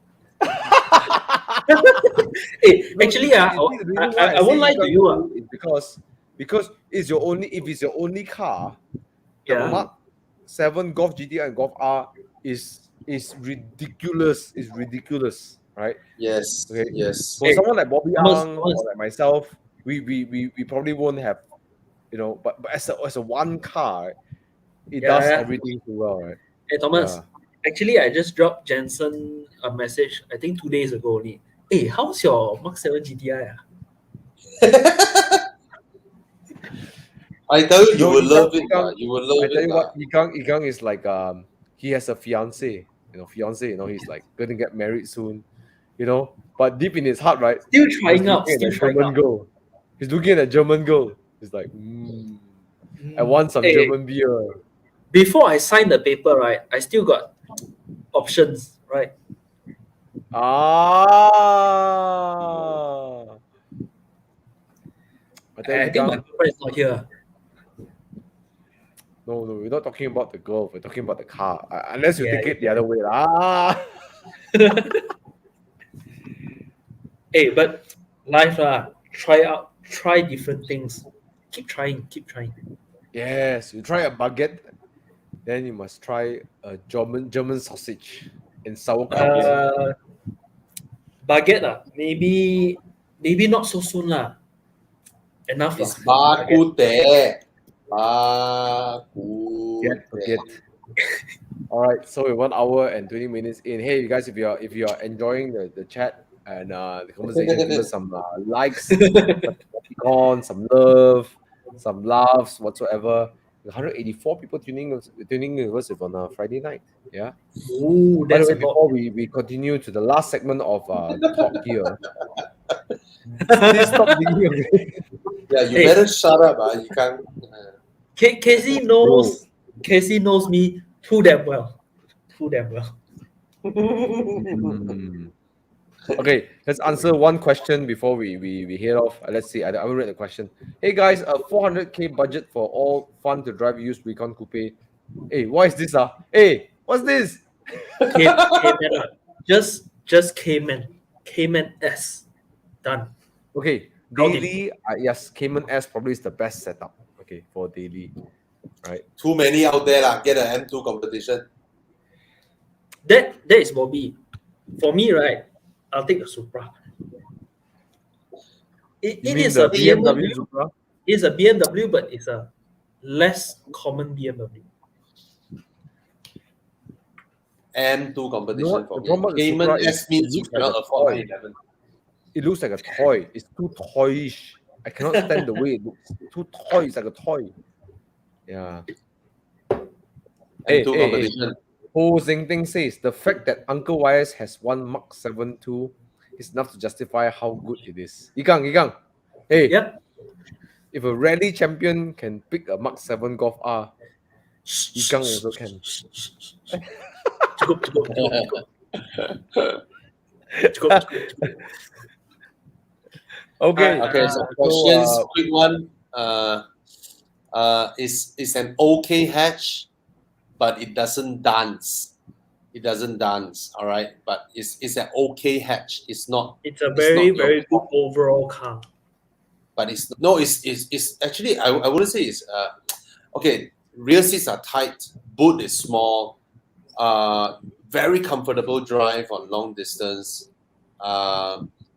Hey, actually, I won't lie to you. Because it's your only car, the Mark 7 Golf GTI and Golf R is ridiculous. It's ridiculous, right? Yes. Okay. Yes. For someone like Bobby Ang or like myself, we probably won't have, you know. But as a one car, it does everything too well, right? Hey Thomas, Actually, I just dropped Jensen a message, I think 2 days ago only. Hey, how's your Mark 7 GTI? I tell you, you No, will love Ikang- it. lah. You will love I tell it. you lah. what, Ikang is like he has a fiance, he's like gonna get married soon, but deep in his heart, right? Still he's trying out, looking at still a trying German out. girl. He's looking at a German girl. He's like, I want some Hey, German beer. before I sign the paper, right, I still got options, right? Ah, I tell you, I think my Ikang, girlfriend is not here. no, we're not talking about the girl. We're talking about the car. Unless you Yeah, take it the other way. Hey, but life try different things. Keep trying. Yes, you try a baguette, then you must try a German sausage and sauerkraut. Baguette maybe not so soon lah. Enough It's lah. bakute. Forget. All right, so we're 1 hour and 20 minutes in. Hey, you guys, if you're enjoying the chat and the conversation, give us some likes, some love, some laughs, whatsoever. 184 people tuning us on a Friday night. Yeah. Ooh, By the that's way, a lot. before we continue to the last segment of talk here, please stop digging away. Yeah, you Hey. better shut up. You can't. Casey knows me too damn well. Okay, let's answer one question before we head off. Let's see. I will read the question. Hey guys, a 400k budget for all fun to drive used Recon Coupe. Hey, what is this? Hey, what's this? Cayman, just Cayman S, done. Okay, daily. Yes, Cayman S probably is the best setup. Okay, for daily, right? Too many out there lah. Get an M2 competition. That is Bobby. For me, right, I'll take the Supra. It You mean is the a BMW. Supra? It's a BMW, but it's a less common BMW. M2 competition No, for the problem me. with the Cayman Supra is S means it you looks like cannot a afford toy. 911. It looks like a toy. It's too toyish. I cannot stand the way it looks. Too toy. It's like a toy. Yeah. M2 competition. Ho Zengting says the fact that Uncle Wires has one Mark 7.2 is enough to justify how good it is. Ikang. Hey, Yep. if a rally champion can pick a Mark 7 Golf R, Ikang also can. Cukup. Okay. Okay, so questions, quick one. Is an okay hatch, but it doesn't dance. It doesn't dance, all right. But it's an okay hatch. It's not. It's a not very your very good top. overall car. But it's actually I wouldn't say it's okay. Rear seats are tight. Boot is small. Very comfortable drive on long distance.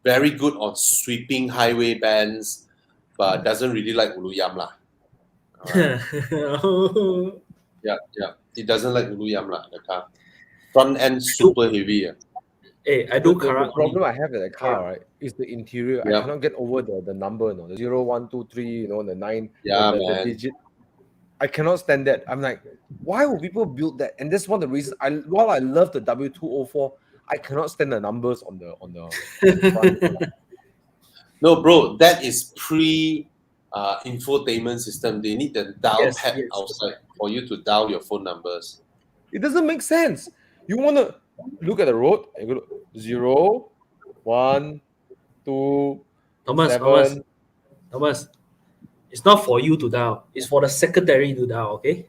Very good on sweeping highway bends, but doesn't really like ulu yam lah. Alright. Yeah. It doesn't like ulu yam lah. The car, front end super heavy. Hey, I do The Karat. problem I have with the car, right, is the interior. Yeah. I cannot get over the number, the 0, 1, 2, 3, the 9, Yeah, the man. digit. I cannot stand that. I'm like, why would people build that? And that's one of the reasons. While I love the W204, I cannot stand the numbers on the front. No, bro, that is infotainment system. They need the dial pad Yes. outside for you to dial your phone numbers. It doesn't make sense. You want to look at the road and go 0, 1, 2, Thomas, it's not for you to dial. It's for the secretary to dial. Okay.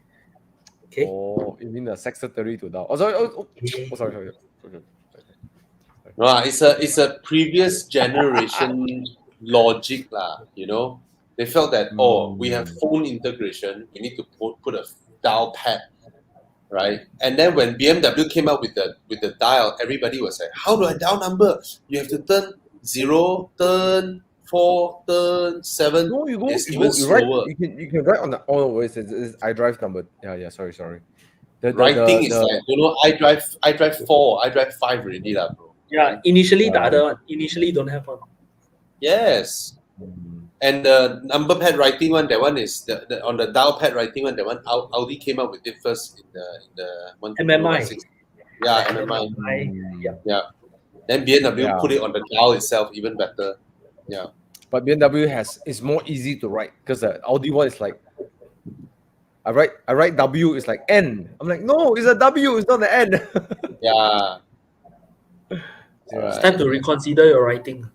Oh, you mean the secretary to dial? Oh, sorry. Sorry. No, it's a previous generation logic lah. They felt that we have phone integration, we need to put a dial pad, right? And then when BMW came out with the dial, everybody was like, how do I dial number? You have to turn 0, turn 4, turn 7. No, it's you even write. slower. You can write on the. Oh, it's I drive number. Yeah. Sorry. Writing is like, you know, I drive 4, I drive 5 already lah, bro. Yeah, initially the other one. Initially don't have one. Yes. And the number pad writing one, that one is the on the dial pad writing one, that one Audi came up with it first in the MMI. 126. Yeah, MMI. Yeah. Then BMW put it on the dial itself, even better. Yeah. But BMW is more easy to write because the Audi one is like I write W, it's like N. I'm like, no, it's a W, it's not an N. Yeah. It's time to reconsider your writing.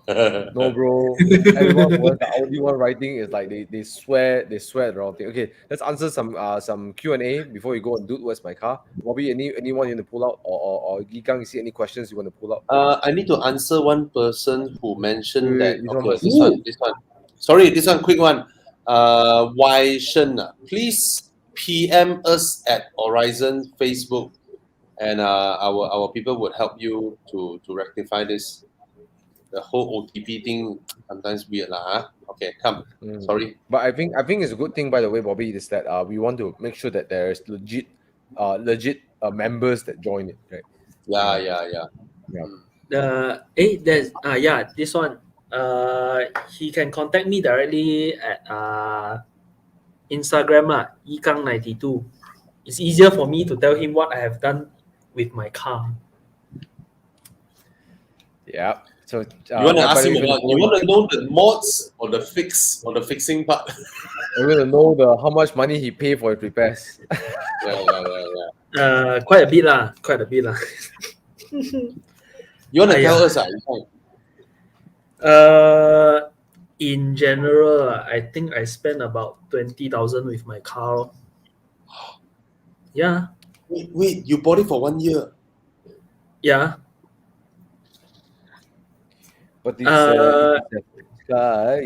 No, bro. Everyone who has the Audi one writing is like they swear the wrong thing. Okay, let's answer some Q&A before we go and do where's my car. Bobby, anyone you want to pull out or Gikang, you see any questions you want to pull out? I need to answer one person who mentioned that. This one Okay, first. this one. Sorry, this one, quick one. Wai Shen, please PM us at Horizon Facebook, and our people would help you to rectify this. The whole OTP thing sometimes weird lah. Huh? Okay, come. Sorry. But I think it's a good thing, by the way, Bobby, is that we want to make sure that there's legit members that join it, right? Yeah. There's this one. He can contact me directly at Instagram Yikang92. It's easier for me to tell him what I have done with my car. Yeah. So you want to ask him about? You want to know the mods or the fixing part? You want to know how much money he paid for his repairs? Yeah. Quite a bit lah. You want to tell us? In general, I think I spent about 20,000 with my car. Yeah. Wait, you bought it for 1 year? Yeah. But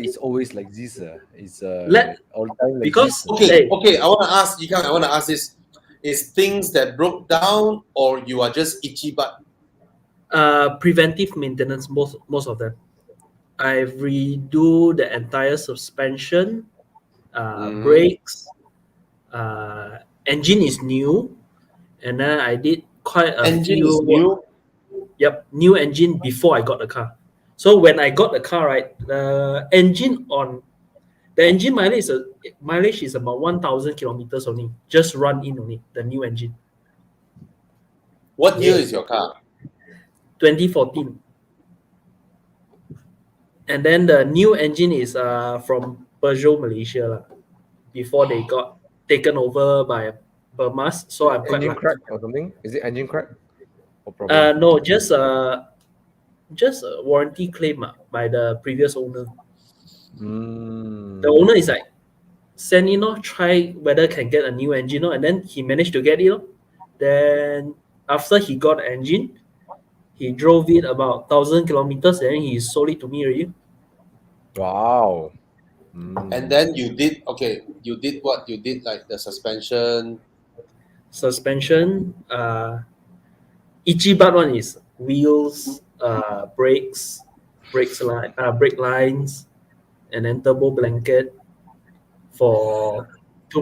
it's always like this. It's all the time like because this. Okay. I want to ask Yikang. I want to ask this: is things that broke down, or you are just itchy butt? Preventive maintenance, most of them. I redo the entire suspension, brakes, engine is new, and then I did quite a Engine few. is new? Yep, new engine before I got the car. So when I got the car, right, the engine mileage is about 1,000 kilometers only. Just run in only, the new engine. What year is your car? 2014. And then the new engine is from Peugeot Malaysia before they got taken over by Burmas. So I'm quite engine lucky. crack or something? Is it engine crack? Or problem? No, just a warranty claim by the previous owner. The owner is like, send in, try whether can get a new engine, and then he managed to get it. Then after he got the engine, he drove it about 1,000 kilometers, and he sold it to me already. Wow. And then you did what? You did like the suspension. Ichiban one is wheels, brakes, brake lines, and then turbo blanket to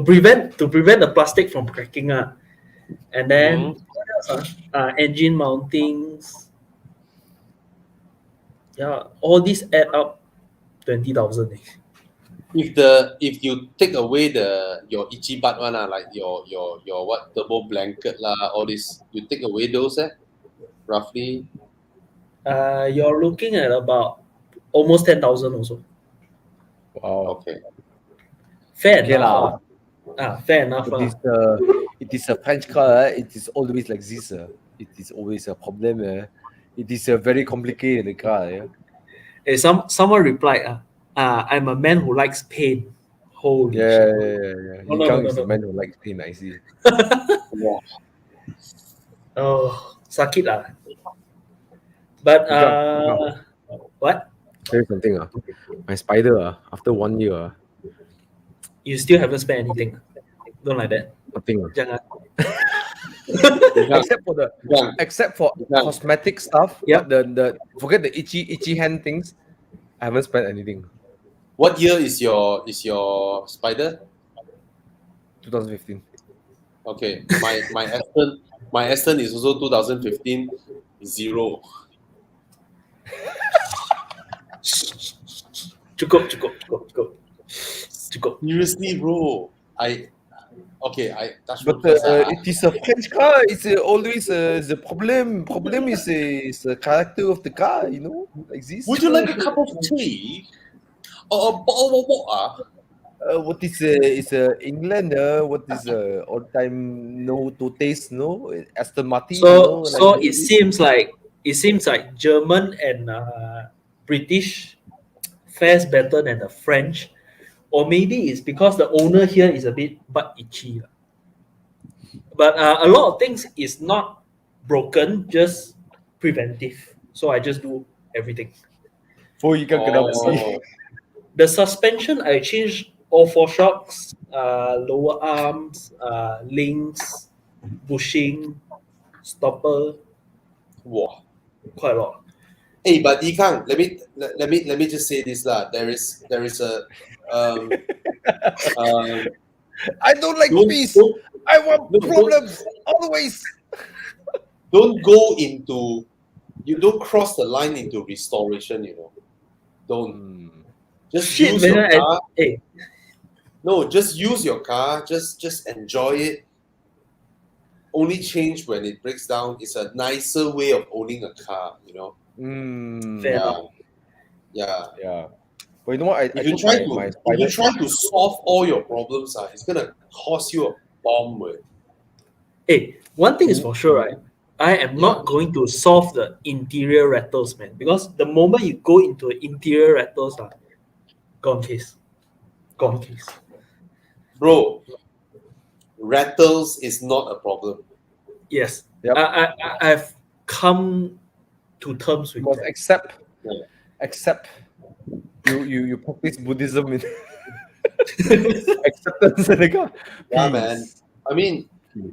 prevent the plastic from cracking. And then what else? Engine mountings. Yeah, all these add up 20,000. If you take away your itchy butt one, like your what turbo blanket all this, you take away those, roughly. You're looking at about almost 10,000 also. Wow. Okay. Fair Okay enough. Fair enough. It is a French car. It is always like this. It is always a problem. It is a very complicated car. Hey, someone replied, I'm a man who likes pain. Holy shit. Yeah. Yikang is a man who likes pain, I see. Yeah. Oh, sakit lah. But what? Tell you something. My spider, after 1 year, You still haven't spent anything. Don't like that. nothing. Jangan. Except for cosmetic stuff. Yep. The forget the itchy hand things. I haven't spent anything. What year is your spider? 2015. Okay, my Aston is also 2015 0. Cukup. Seriously, bro. I touch But wood first. it is a French car. It's always the problem. Problem is the character of the car. You know, like this. Would you like a cup of tea? Or a bottle of water? What is England? What is all time no to taste? No Aston Martin. So like it seems like German and British fares better than the French, or maybe it's because the owner here is a bit butt itchy. But a lot of things is not broken, just preventive. So I just do everything. For you can Oh. The suspension I changed all 4 shocks, lower arms, links, bushing, stopper, Wow. quite a lot. Hey, but Yikang, let me just say this lah. There is a I don't like Don't- peace. don't- I want no, problems always. don't go into, you don't cross the line into restoration. You know, don't just Shit, use man. your car. Hey, No, just use your car. Just enjoy it. Only change when it breaks down. It's a nicer way of owning a car. You know. Fair Yeah. enough. Yeah. Yeah. But you know what? I If you took try my to spider. if you try to solve all your problems, it's gonna cost you a bomb. Hey, one thing is for sure, right? I am not going to solve the interior rattles, man. Because the moment you go into interior rattles, gone case. Bro, rattles is not a problem. Yes. Yep. I've come to terms with You must that. accept. You practice Buddhism in acceptance in the car. Yeah, man. I mean,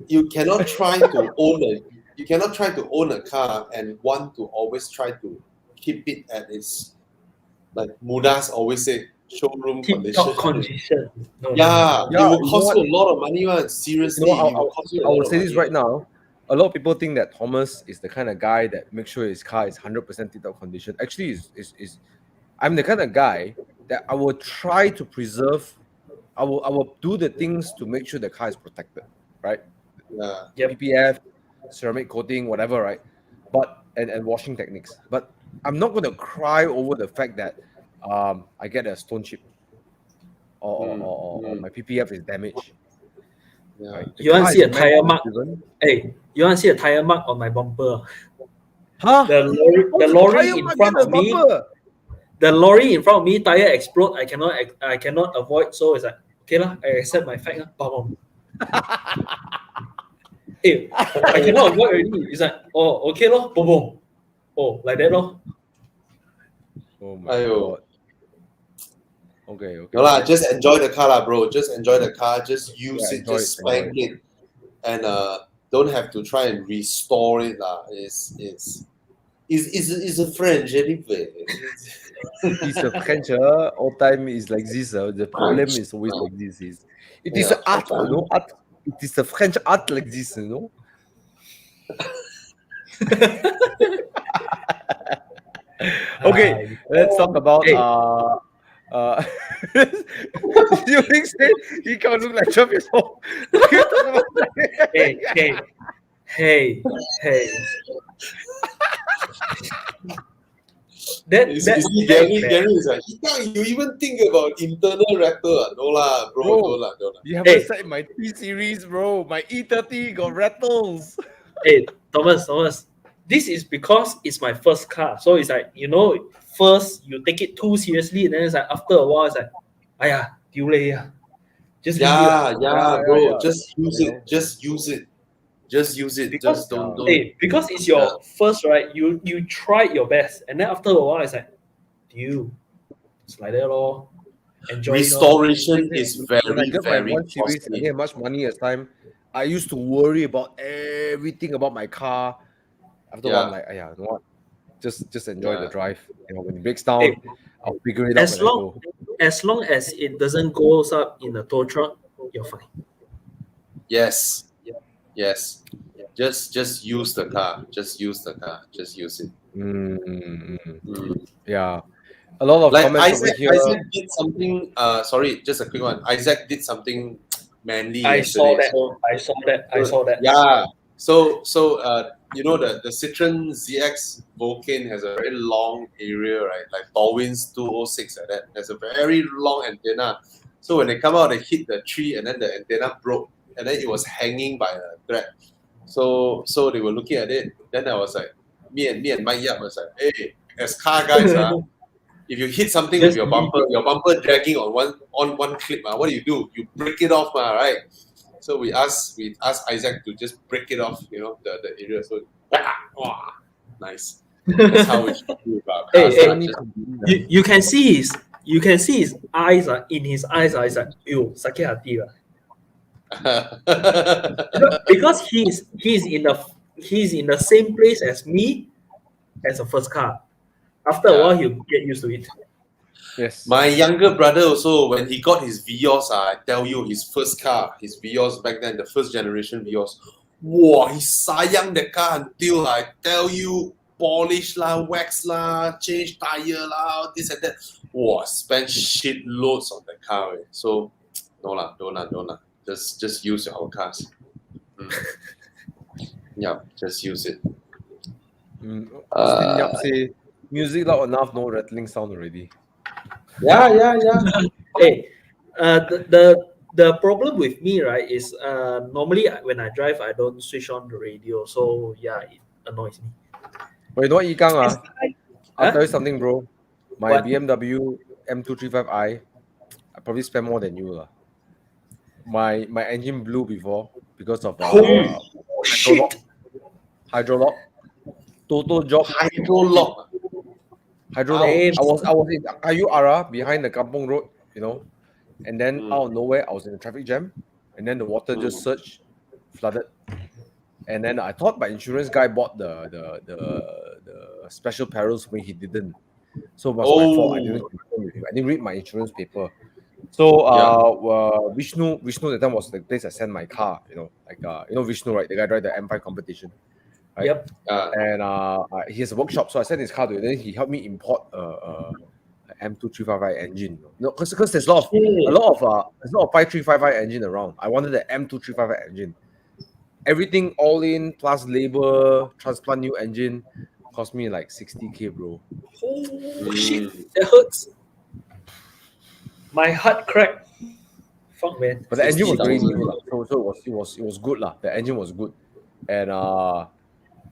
you cannot try to own a car and want to always try to keep it at its, like Mudas always say, showroom Tip-top condition. condition. No. Yeah, Yeah, it will you cost know you a lot of money, man. Seriously, You know, it will cost you a I lot will of say money. this right now. A lot of people think that Thomas is the kind of guy that makes sure his car is 100% tip-top condition. Actually, is I'm the kind of guy that I will try to preserve. I will do the things to make sure the car is protected, right? Yeah. Yep. PPF, ceramic coating, whatever, right? But and washing techniques. But I'm not going to cry over the fact that I get a stone chip or my PPF is damaged. Yeah. Right? The You want car to see is a meant tire to be mark? driven. Hey, you want to see a tire mark on my bumper? Huh? The lorry in front of me. The lorry in front of me, tire explode. I cannot avoid. So it's like, okay lah, I accept my fact lah. Bam. Hey, I cannot avoid already. It's like, oh, okay lor, boom. Oh, like that lor. Oh my Aiyo. god. Okay. No lah, just enjoy the car lah, bro. Just enjoy the car. Just use Yeah, it. enjoy Just it, enjoy spank it, and don't have to try and restore it lah. It's a French anyway. It's a French, all time is like this. The problem is always like this. It is Yeah, art, all time. you know. Art. It is a French art like this, you know. Okay, let's talk about Hey. You think he can't look like 12 years old? Okay, talk about that. Hey. You see, Gary that is like, you even think about internal rattle? No lah, bro. Bro. No lah. You haven't Hey. said my T series, bro. My E30 got rattles. Hey, Thomas. This is because it's my first car. So it's like, first you take it too seriously, and then it's like after a while, it's like, aya, just Yeah, bro. yeah. Just use it. Just use it. Because- Just don't. Hey, because it's your first, right? You tried your best, and then after a while, it's like, it's like that lor. Enjoy it lor. Restoration is When I very, get my very 1 series, I costly. didn't have much money at the time. I used to worry about everything about my car. After a while, I'm like, you know what? Just enjoy the drive. When it breaks down, Hey, I'll figure it out as when I long go. as long as it doesn't go up in the tow truck, you're fine. Yes. Yes. Just use the car. Just use the car. Just use it. Yeah. A lot of Like comments over here. Isaac did something. Sorry, just a quick one. Isaac did something manly I saw yesterday. that. I saw that. Yeah. So you know the Citroen ZX Vulcan has a very long area, right? Like Darwin's 206 like that. There's a very long antenna. So when they come out, they hit the tree and then the antenna broke and then it was hanging by a thread. So they were looking at it. Then I was like, me and Mike Yap was like, hey, as car guys, if you hit something with your bumper dragging on one clip, what do? You break it off, right? So we asked Isaac to just break it off, you know, the area. So nice. That's how we should do about cars. You can see his eyes in his eyes is like, yo, sakit hati lah. Because he's in the same place as me as a first car. After a while, he'll get used to it. Yes. My younger brother also, when he got his Vios, I tell you, his first car, his Vios back then, the first generation Vios, wow, he sayang the car until I tell you, polish lah, wax lah, change tire lah, this and that. Wow, spent shit loads on the car. So, don't lah. Just use our cars. Yeah, just use it. Yap say, music loud enough, no rattling sound already. Yeah. Hey, the problem with me, right, is normally when I drive, I don't switch on the radio. So yeah, it annoys me. But you know what, Yikang? I'll Huh? tell you something, bro. My What? BMW M235i, I probably spend more than you lah. My engine blew before because of hydrolock. Total job. Hydrolock. I was in Kayu Ara behind the Kampong Road, you know, and then out of nowhere I was in a traffic jam, and then the water just surged, flooded, and then I thought my insurance guy bought the special perils when he didn't, so it was my fault. I didn't read my insurance paper. So Vishnu that time was the place I sent my car, you know, like you know Vishnu, right? The guy drive the M5 competition. Right? Yep. And he has a workshop, so I sent his car to him. Then he helped me import a M2355 engine. You know, because there's a lot of 5355 engine around. I wanted the M2355 engine. Everything all in plus labor, transplant new engine, cost me like 60K, bro. Oh shit, that hurts. My heart cracked. Fuck, man. But the engine was very new, so it was good lah. The engine was good, and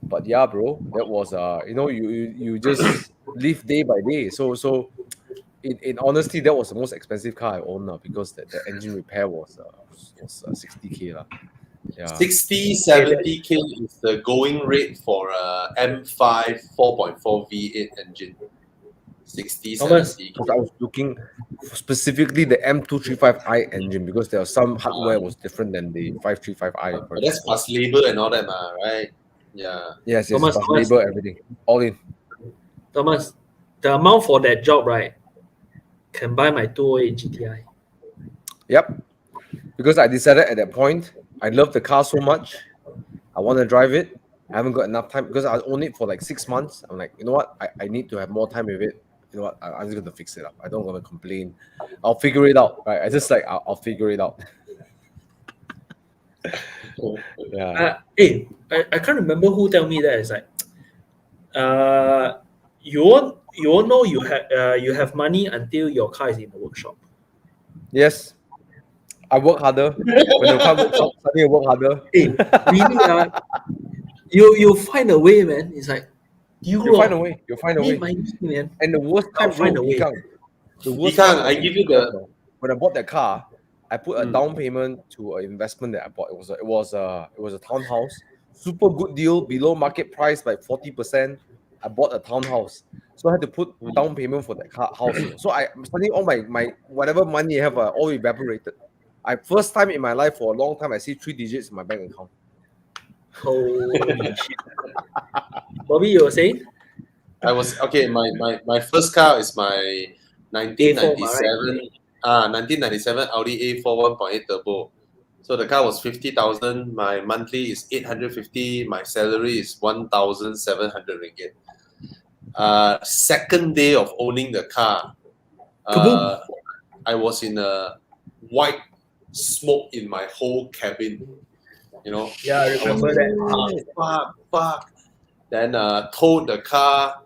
but yeah, bro, that was you know, you just live day by day. So in honesty, that was the most expensive car I own because the engine repair was 60K lah. Yeah. 60-70K is the going rate for a M5 4.4 V8 engine. 60-70K. I was looking specifically the M235i engine because there was some hardware was different than the 535i. But that's plus labor and all that, right? Yeah. Yes, Thomas, plus labor, everything, all in. Thomas, the amount for that job, right, can buy my 208 GTI. Yep. Because I decided at that point, I love the car so much, I want to drive it. I haven't got enough time because I own it for like 6 months. I'm like, you know what? I need to have more time with it. You know what? I'm just going to fix it up. I don't want to complain. I'll figure it out. Right? I just like, I'll figure it out. Yeah. Hey, I can't remember who told me that. It's like, you won't know you have money until your car is in the workshop. Yes. I work harder. When the car works out, suddenly I work harder. Hey, really, you find a way, man. It's like you find a way. You find a way. Man. And the worst time, find a way. I give you the when I bought that car, I put a down payment to an investment that I bought. It was a townhouse, super good deal, below market price by 40%. I bought a townhouse, so I had to put down payment for that house. So I spending all my whatever money I have all evaporated. First time in my life for a long time I see 3 digits in my bank account. Holy shit. Bobby, you were saying? I was okay. My first car is my 1997. 1997 Audi A4 1.8 turbo. So the car was 50,000. My monthly is 850. My salary is 1,700 ringgit. Second day of owning the car, I was in a white smoke in my whole cabin. You know. Yeah, I remember that. Fuck. Then towed the car.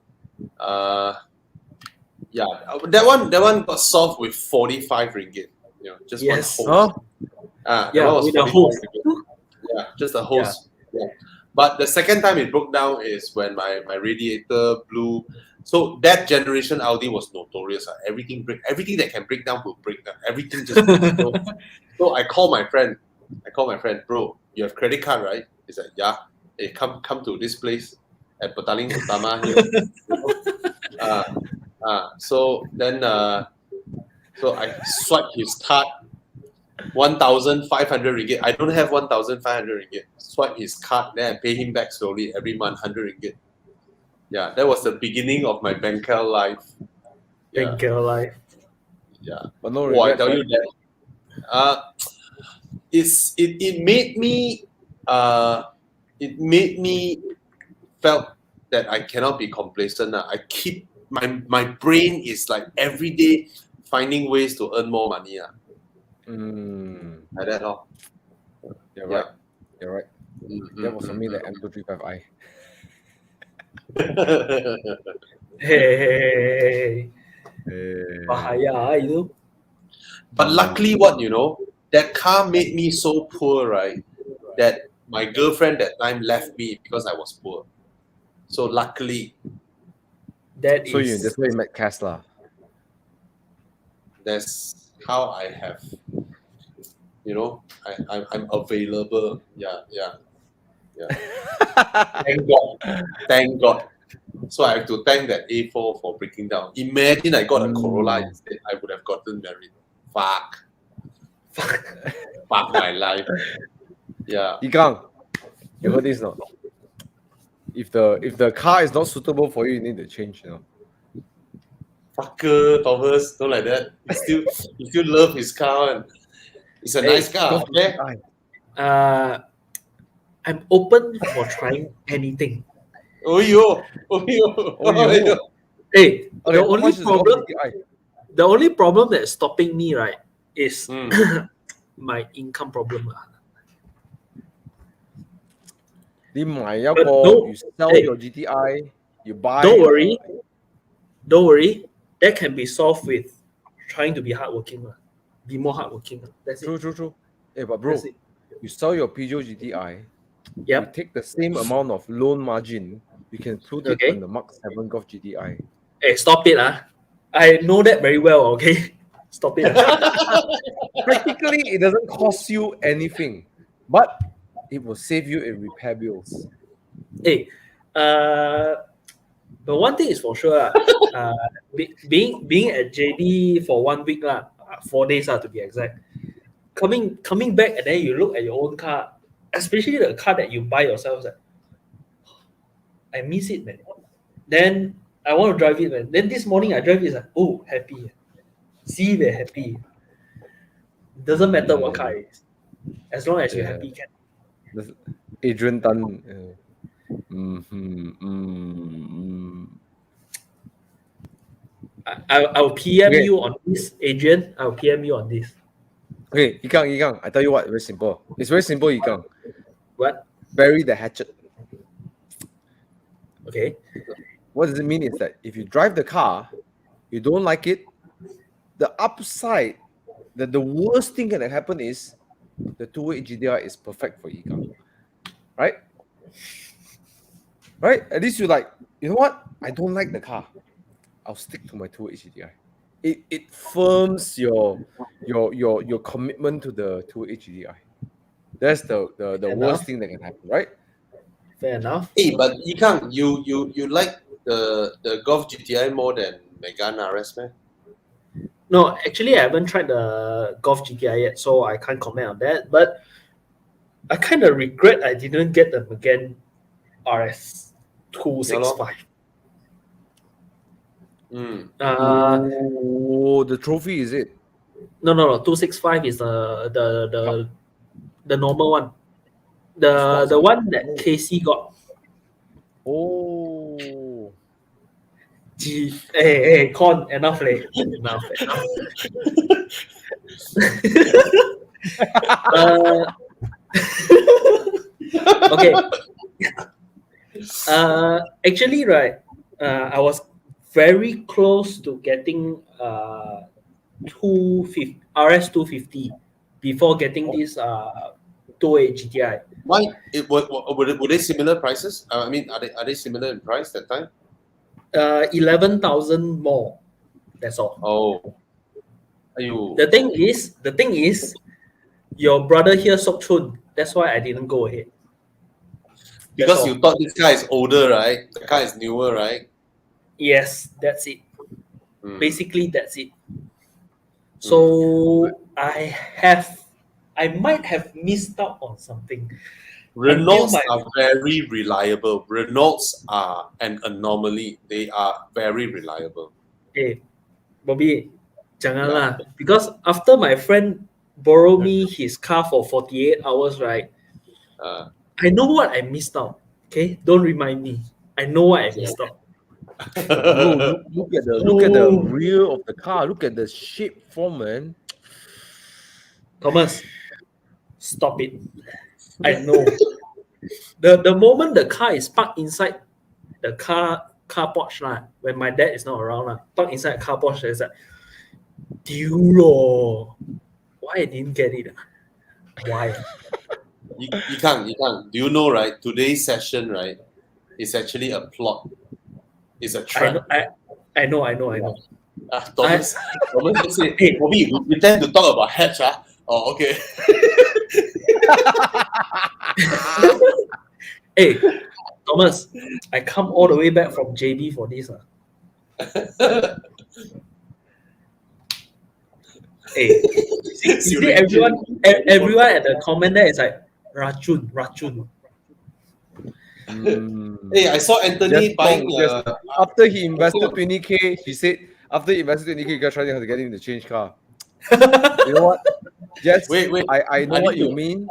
Yeah, that one got solved with 45 ringgit. You know, just Yes. one hose. That Yeah, one was with a 45 hose. ringgit. Yeah, just a hose. Yeah. But the second time it broke down is when my radiator blew. So that generation Audi was notorious. Everything that can break down will break down. Everything just breaks. So I call my friend. Bro, you have credit card, right? He said, yeah. Hey, come to this place at Petaling Utama here. So then so I swiped his card, 1,500 ringgit. I don't have 1,500 ringgit. Swipe his card, then I pay him back slowly every month, 100 ringgit. Yeah, that was the beginning of my Bangkok life. Yeah. Bangkok life. Yeah. But no I regrets, tell right? you that. It made me felt that I cannot be complacent. I keep my brain is like every day finding ways to earn more money. Like that. You're Yeah. right. You're right. That was for me the M235i. Hey. Bahaya, you know. But luckily, that car made me so poor, right? That my girlfriend that time left me because I was poor. So luckily, That's why you met Tesla. that's how I have, I'm available. Yeah. Thank God. So I have to thank that A4 for breaking down. Imagine I got a Corolla instead, I would have gotten married. Fuck my life. Yeah. Ikang, you heard this no? If the car is not suitable for you, you need to change, Fucker, Thomas, don't like that. He still love his car. And it's a nice car. Okay? I'm open for trying anything. Oh yo. Hey, Okay, the only problem that's stopping me, right, is my income problem. You sell your GTI, you buy. Don't worry. That can be solved with trying to be hardworking. Be more hardworking. That's it. True. Hey, but bro, you sell your Peugeot GTI, Yep. you take the same amount of loan margin, you can put it on the Mark 7 Golf GTI. Hey, stop it. I know that very well, okay? Stop it. Practically, it doesn't cost you anything, but it will save you in repair bills. Hey, but one thing is for sure, being at JD for 1 week, 4 days to be exact, coming back and then you look at your own car, especially the car that you buy yourself, like, I miss it, man. Then I want to drive it, man. Then this morning I drive it, like, oh, happy. See, we're happy. Doesn't matter what car it is. As long as you're happy, can. Adrian Tan. I'll PM you on this, Adrian. I'll PM you on this. Okay, Ikang, I tell you what, very simple. It's very simple, Ikang. What? Bury the hatchet. Okay. What does it mean is that if you drive the car, you don't like it, the upside, the worst thing that can happen is the two-way GTI is perfect for Ikang. Right? Right? At least you're like, you know what? I don't like the car. I'll stick to my two-way GTI. It firms your commitment to the two-way GTI. That's the worst thing that can happen, right? Fair enough. Hey, but Ikang, you like the Golf GTI more than Megane RS, man? No, actually, I haven't tried the Golf GTI yet, so I can't comment on that. But I kind of regret I didn't get the Megane RS 265. The trophy is it? No. 265 is the The normal one. The one that Casey got. Oh. Hey, Con, enough. Okay. Actually, right, I was very close to getting RS 250 before getting this 208 GTI. Why? Were they similar prices? I mean, are they similar in price that time? 11,000 more. That's all. Oh. Aiyo. The thing is, your brother here Sok Chun. That's why I didn't go ahead. Because you thought this car is older, right? The car is newer, right? Yes, that's it. Basically, that's it. So I might have missed out on something. Renaults are very reliable. Renaults are an anomaly. They are very reliable. Hey, Bobby, janganlah. Because after my friend borrowed me his car for 48 hours, right? I know what I missed out. Okay, don't remind me. I know what I missed out. Bro, look at the rear of the car. Look at the shape form, man. Thomas, stop it. I know. The moment the car is parked inside the car porch, when my dad is not around, parked inside the car porch, it's like, why I didn't get it? Why? You can't. Do you know, right? Today's session, right, is actually a plot. It's a trap. I know. Thomas say, hey, Bobby, we tend to talk about hatch, Oh, okay. Hey, Thomas, I come all the way back from JB for this. Hey, you see everyone at the comment there is like Rachun. Hey, I saw Anthony buying. After he invested 20K, he said, after he invested 20K, you guys trying to get him to change car. You know what? Jess, wait. I know what you mean.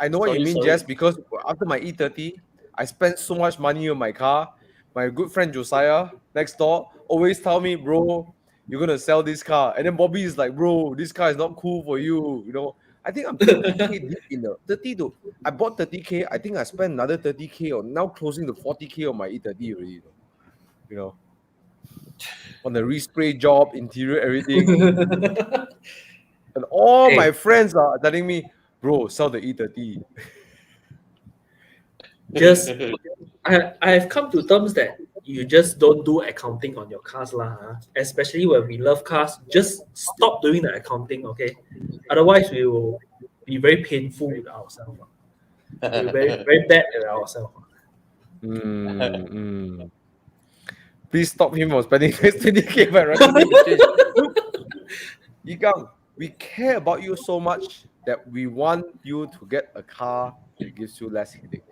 I know what you mean, Jess, because after my E30, I spent so much money on my car. My good friend Josiah next door always tell me, bro, you're gonna sell this car. And then Bobby is like, bro, this car is not cool for you. You know, I think I'm 30K deep in the 30 to. I bought 30K. I think I spent another 30K or now closing to 40K on my E30 already. You know, on the respray job, interior, everything. And all my friends are telling me, bro, sell the E30. Just, I have come to terms that you just don't do accounting on your cars, especially when we love cars. Just stop doing the accounting, okay? Otherwise, we will be very painful with ourselves. We'll be very, very bad with ourselves. Please stop him from spending 20K by recommending change. Yigang, we care about you so much that we want you to get a car that gives you less headache.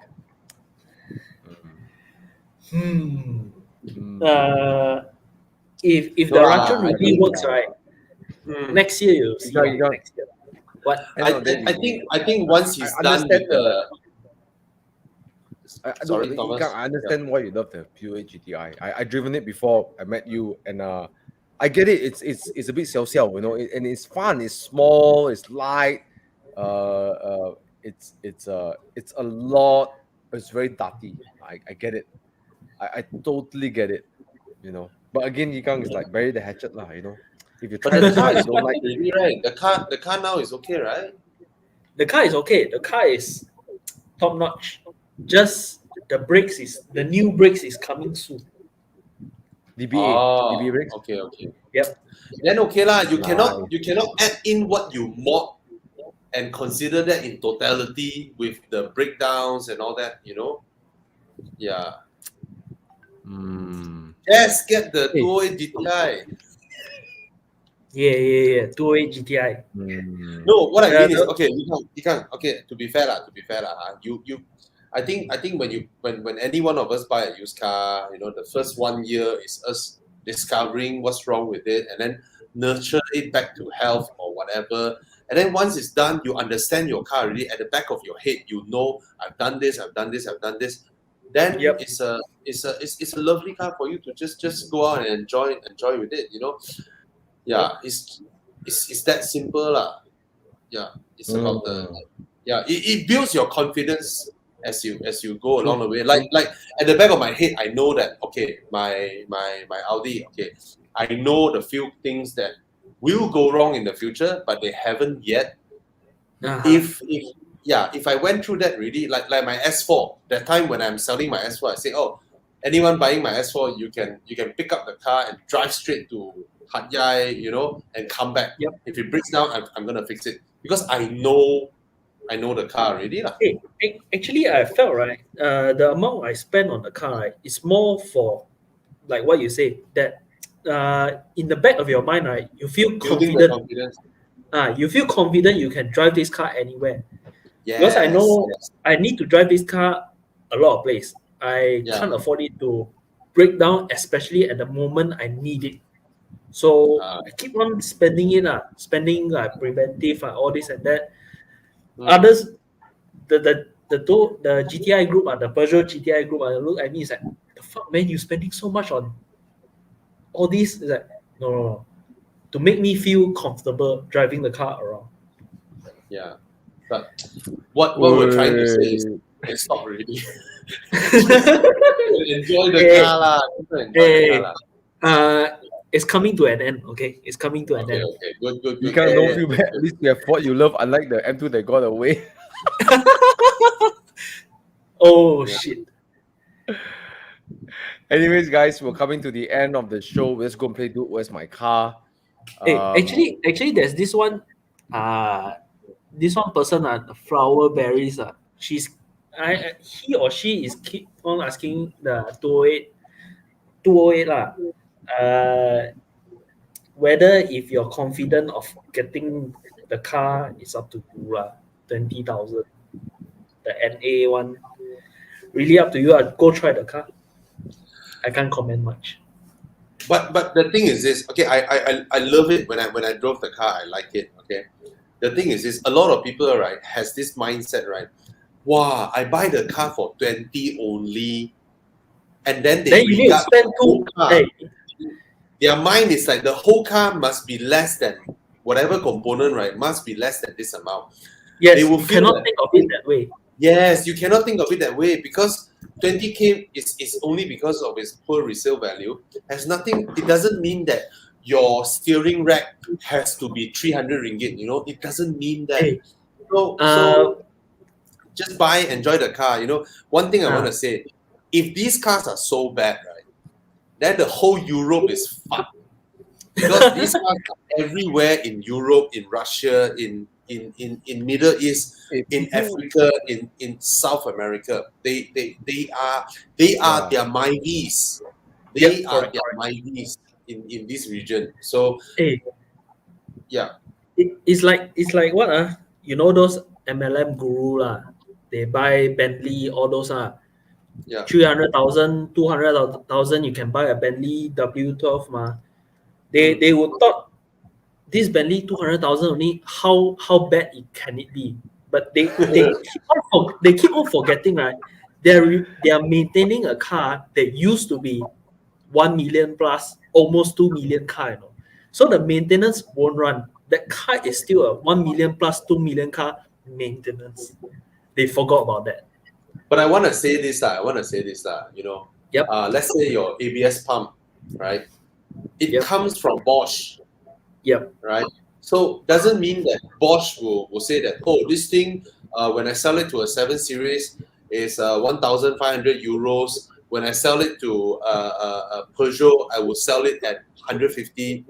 If the Rachun really works, right, next year you'll see. Next year. What? I think once he's done with the. I understand why you love the Pure GTI. I driven it before I met you, and I get it. It's a bit xiao, you know, and it's fun. It's small. It's light. It's a lot. It's very dirty. I get it. I totally get it. You know, but again, Yigang is like bury the hatchet, you know. If you try the car is don't like really, right? The car now is okay, right? The car is okay. The car is top notch. Just the new brakes is coming soon. DBA brakes. Okay. Yep. Then okay lah. You cannot add in what you mod and consider that in totality with the breakdowns and all that. You know. Yeah. Yes, get the 208 GTI. Yeah. 208 GTI. No, what I mean is okay. You can't. Okay, to be fair, you. I think when any one of us buy a used car, you know, the first 1 year is us discovering what's wrong with it and then nurture it back to health or whatever. And then once it's done, you understand your car already. At the back of your head, you know, I've done this, I've done this, I've done this. Then it's a lovely car for you to just go out and enjoy with it, you know. Yeah, it's that simple lah. Yeah, it's about it builds your confidence as you go along the way. Like at the back of my head, I know that okay, my Audi, okay, I know the few things that will go wrong in the future, but they haven't yet. If I went through that really, like my S4, that time when I'm selling my S4, I say, oh, anyone buying my S4, you can pick up the car and drive straight to Hat Yai, you know, and come back. If it breaks down, I'm gonna fix it because I know the car already lah. Hey, actually, I felt right. The amount I spend on the car right, is more for, like what you say, that in the back of your mind, right, you feel confident. You feel confident you can drive this car anywhere. Yes, because I know I need to drive this car a lot of places. I can't afford it to break down, especially at the moment I need it. So I keep on spending it, spending like preventive, all this and that. Others, the GTI group, the Peugeot GTI group, look at me, it's like, the fuck, man, you spending so much on all this? It's like, no. To make me feel comfortable driving the car around. Yeah. But what we're trying to say is, stop already. Enjoy the car lah. Enjoy the car lah. It's coming to an end, okay? It's coming to an end. Okay, good. You kind of don't feel bad. At least you have what you love, unlike the M2 that got away. Shit. Anyways, guys, we're coming to the end of the show. Let's go and play Dude, Where's My Car? Actually, there's this one person, Flower Berries, he or she is keep on asking the 208 whether if you're confident of getting the car, it's up to you 20,000. The NA one, really up to you. Go try the car. I can't comment much. But the thing is this, okay, I love it when I drove the car, I like it, okay. The thing is this, a lot of people, right, has this mindset, right, wow, I buy the car for 20 only, and then you need to spend their mind is like the whole car must be less than whatever component, right, must be less than this amount. Yes, you cannot think of it that way. Yes, you cannot think of it that way because 20K is only because of its poor resale value. It doesn't mean that your steering rack has to be 300 ringgit, you know, it doesn't mean that. So just buy, enjoy the car, you know. One thing I want to say, if these cars are so bad, right, then the whole Europe is fucked. Because these cars are everywhere in Europe, in Russia, in Middle East, in Africa, in South America. They are their Myvis. They are their Myvis in this region. So it's like what you know those MLM guru they buy Bentley, all those 300,000, 200,000, you can buy a Bentley W12 They would thought this Bentley 200,000 only, how bad can it be? But they keep on forgetting, right? They are maintaining a car that used to be 1 million plus, almost 2 million car, you know. So the maintenance won't run. That car is still a 1 million plus 2 million car maintenance. They forgot about that. But I want to say this, you know. Let's say your ABS pump, right? It comes from Bosch. Right. So doesn't mean that Bosch will say that, oh, this thing, when I sell it to a 7 Series, is 1,500 euros. When I sell it to a Peugeot, I will sell it at 150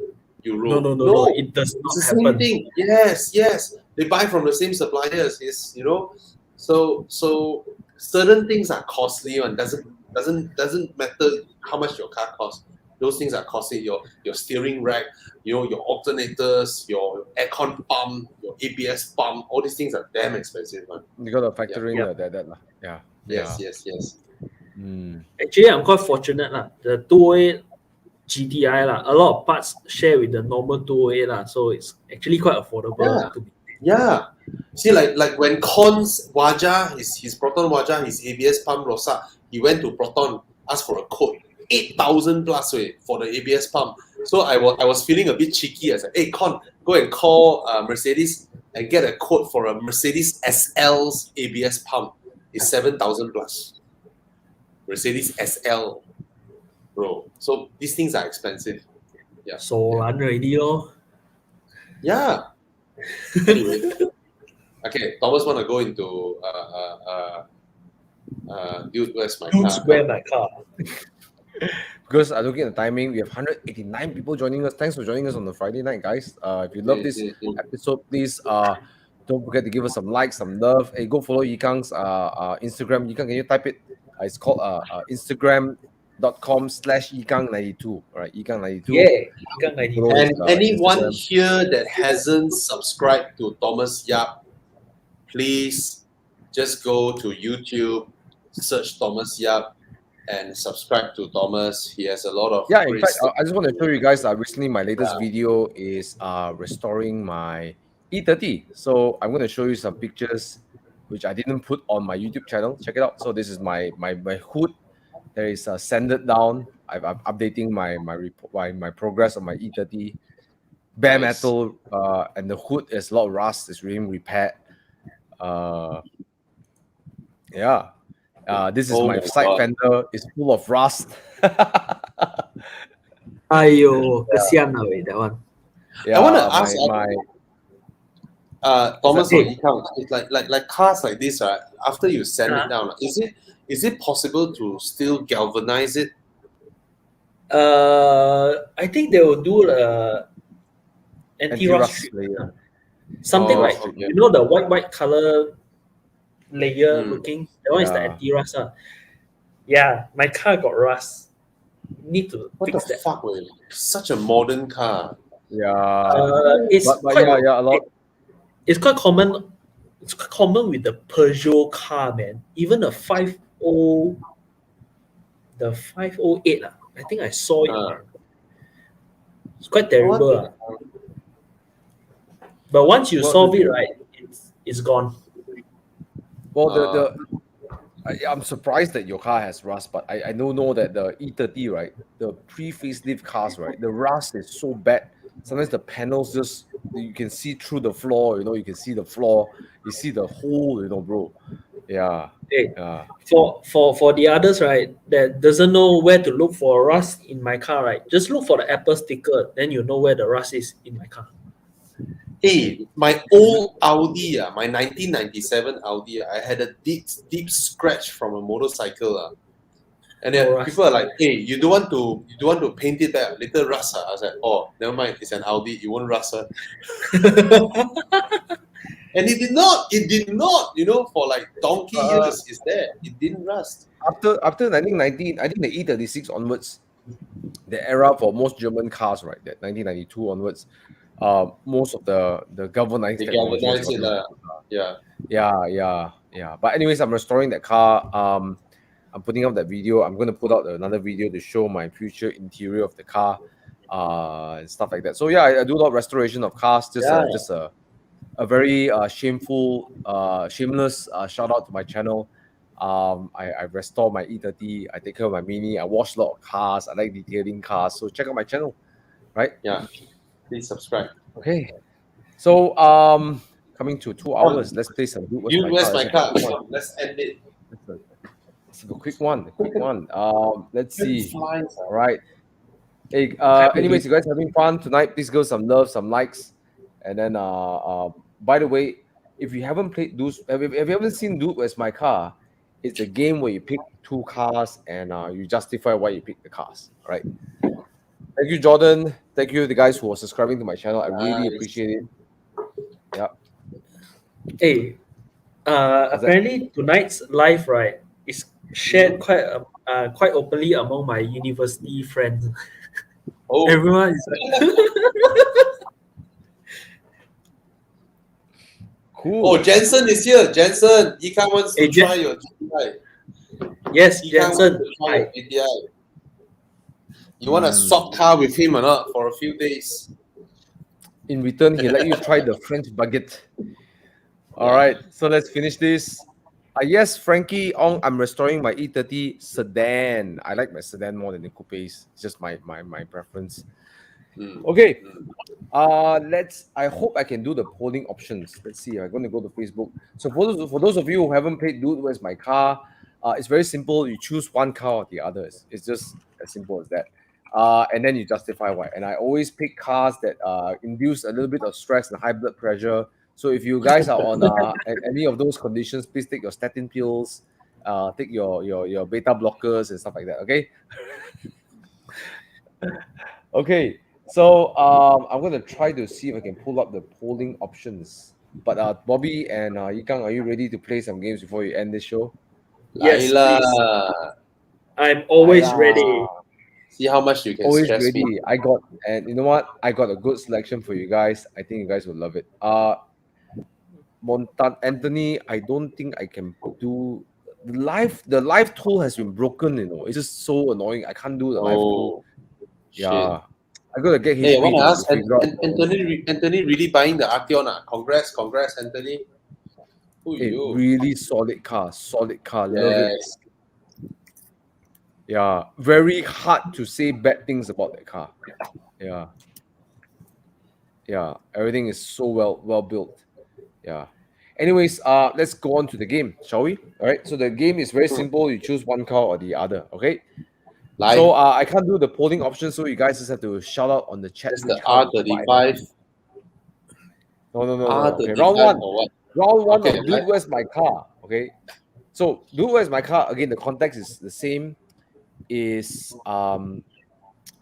euros. No, it does not happen. Same thing. Yes. They buy from the same suppliers. You know. So certain things are costly and doesn't matter how much your car costs. Those things are costly. Your steering rack, you know, your alternators, your aircon pump, your ABS pump, all these things are damn expensive, man. You got to factor in that. Yeah. Yes. Actually, I'm quite fortunate The 208 GTI a lot of parts share with the normal 208 so it's actually quite affordable to be. Yeah. See, like when Con's Wajah, his Proton Wajah, his ABS pump rosak, he went to Proton, asked for a quote, 8,000 plus for the ABS pump. So I was feeling a bit cheeky. I said, hey Con, go and call Mercedes and get a quote for a Mercedes SL's ABS pump. It's 7,000 plus. Mercedes SL, bro. So these things are expensive. Yeah. So already, lor. Yeah. Anyway. Okay, Thomas want to go into dude, where's my Dudes, car? where my car? Because looking at the timing, we have 189 people joining us. Thanks for joining us on the Friday night, guys. If you love this episode, please don't forget to give us some likes, some love. Hey, go follow Yikang's Instagram. Yikang, can you type it? It's called Instagram.com/Yikang92. All right, Yikang92. Yeah, Yikang 92. And anyone Instagram. here that hasn't subscribed to Thomas Yap, please just go to YouTube, search Thomas Yap, and subscribe to Thomas. He has a lot of Yeah, in great fact, stuff. I just want to show you guys. Recently, my latest video is restoring my E30. So I'm going to show you some pictures, which I didn't put on my YouTube channel. Check it out. So this is my hood. There is sanded down. I'm updating my progress on my E30. Bare Nice. metal, and the hood is a lot of rust. It's being repaired. Yeah. This is Oh my my side God. fender. It's full of rust. Aiyo, kesian lah, weh, that one. Yeah, I want to ask Thomas or Hey. Yikang, it's like cars like this, right? After you sand it down, is it possible to still galvanize it? I think they will do anti-rust layer. something Oh, like okay. you know the white color layer looking. That one is the Yeah. anti-rust. Yeah, my car got rust. Need to What fix the that. fuck, way? Such a modern car. Yeah. It's But quite yeah, a lot. it's quite common. It's quite common with the Peugeot car, man. Even the 508. I think I saw it. It's quite terrible. What But once you Well, solve it, right, it's gone. Well, I'm surprised that your car has rust, but I know that the E30, right, the pre-facelift cars, right, the rust is so bad. Sometimes the panels you can see through the floor, you can see the floor, you see the hole, bro. Yeah. Hey, Yeah. for the others, right, that doesn't know where to look for rust in my car, right, just look for the Apple sticker, then you know where the rust is in my car. Hey, my old Audi, my 1997 Audi, I had a deep scratch from a motorcycle. And then Oh, rust. people are like, hey, you don't want to paint it back, little rust. I was like, oh, never mind, it's an Audi, it won't rust. And it did not, for like donkey years, it's there. It didn't rust. After 1990, I think the E36 onwards, the era for most German cars, right, that 1992 onwards, most of the galvanized They technology galvanize was it. Yeah. But anyways, I'm restoring that car. I'm putting up that video. I'm going to put out another video to show my future interior of the car, and stuff like that. So yeah, I do a lot of restoration of cars. Just a very shameless shout out to my channel. I restore my E30. I take care of my Mini. I wash a lot of cars. I like detailing cars. So check out my channel, right? Yeah. Please subscribe. Okay. So coming to 2 hours. Let's play some Dude, Where's my car? Let's have a quick one. Let's end it. Let's have a quick one. Let's see. Flies, All right. Hey, anyways, you guys having fun tonight? Please go some love, some likes, and then by the way, if you haven't played Dude, if you haven't seen Dude, Where's My Car? It's a game where you pick 2 cars and you justify why you pick the cars. All right. Thank you, Jordan. Thank you, the guys who are subscribing to my channel. I really appreciate it. Yeah. Hey, apparently tonight's live, right, is shared quite openly among my university friends. Oh, Everyone is like, Cool. oh, Jensen is here. Jensen, Yikang wants to Hey, try your GTI. yes, Yikang wants Jensen. to try Hi. your GTI. You want to swap car with him or not for a few days? In return, he let you try the French baguette. All right, so let's finish this. Yes, Frankie Ong, I'm restoring my E30 sedan. I like my sedan more than the coupes. It's just my preference. Okay. I hope I can do the polling options. Let's see. I'm going to go to Facebook. So for those of you who haven't played Dude, Where's My Car? It's very simple. You choose one car or the others. It's just as simple as that. And then you justify why. And I always pick cars that induce a little bit of stress and high blood pressure. So if you guys are on any of those conditions, please take your statin pills, take your beta blockers and stuff like that. Okay. Okay. So I'm going to try to see if I can pull up the polling options. But Bobby and Yikang, are you ready to play some games before you end this show? Yes, Laila, please. I'm always ready. see how much you can Always stress ready. me. And you know what? I got a good selection for you guys. I think you guys will love it. Anthony, I don't think I can do the live tool has been broken, you know. It's just so annoying. I can't do the live tool. Yeah. I gotta get Hey, I HP want to to ask figure out. Anthony really buying the Arteon? Congrats, Anthony. Who are A you? really solid car. Love it. Yes. Yeah, very hard to say bad things about that car. Yeah, everything is so well built. Yeah. Anyways, let's go on to the game, shall we? All right. So the game is very simple. You choose one car or the other. Okay. Live. So I can't do the polling option, so you guys just have to shout out on the chat. That's the which car you buy. R35. No. R35 Okay, round one. or what? Round one Okay, of Dude, Where's My Car? Okay. So Dude, Where's My Car? Again, the context is the same. Is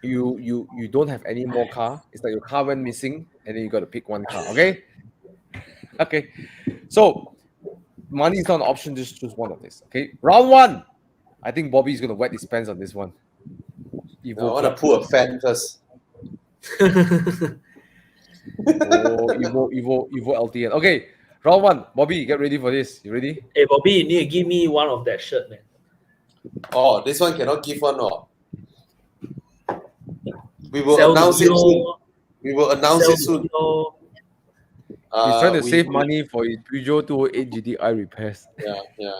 you don't have any more car. It's like your car went missing, and then you got to pick one car. Okay. Okay. So money is not an option. Just choose one of this. Okay. Round one. I think Bobby's gonna wet his pants on this one. I want to pull a fan first. Evo LTN. Okay. Round one. Bobby, get ready for this. You ready? Hey, Bobby, you need to give me one of that shirt, man. Oh, this one cannot give one, no. We will Sell announce the it soon. Euro, We will announce it soon. Euro. He's trying to We- save money for his Peugeot 208 GTI repairs. Yeah.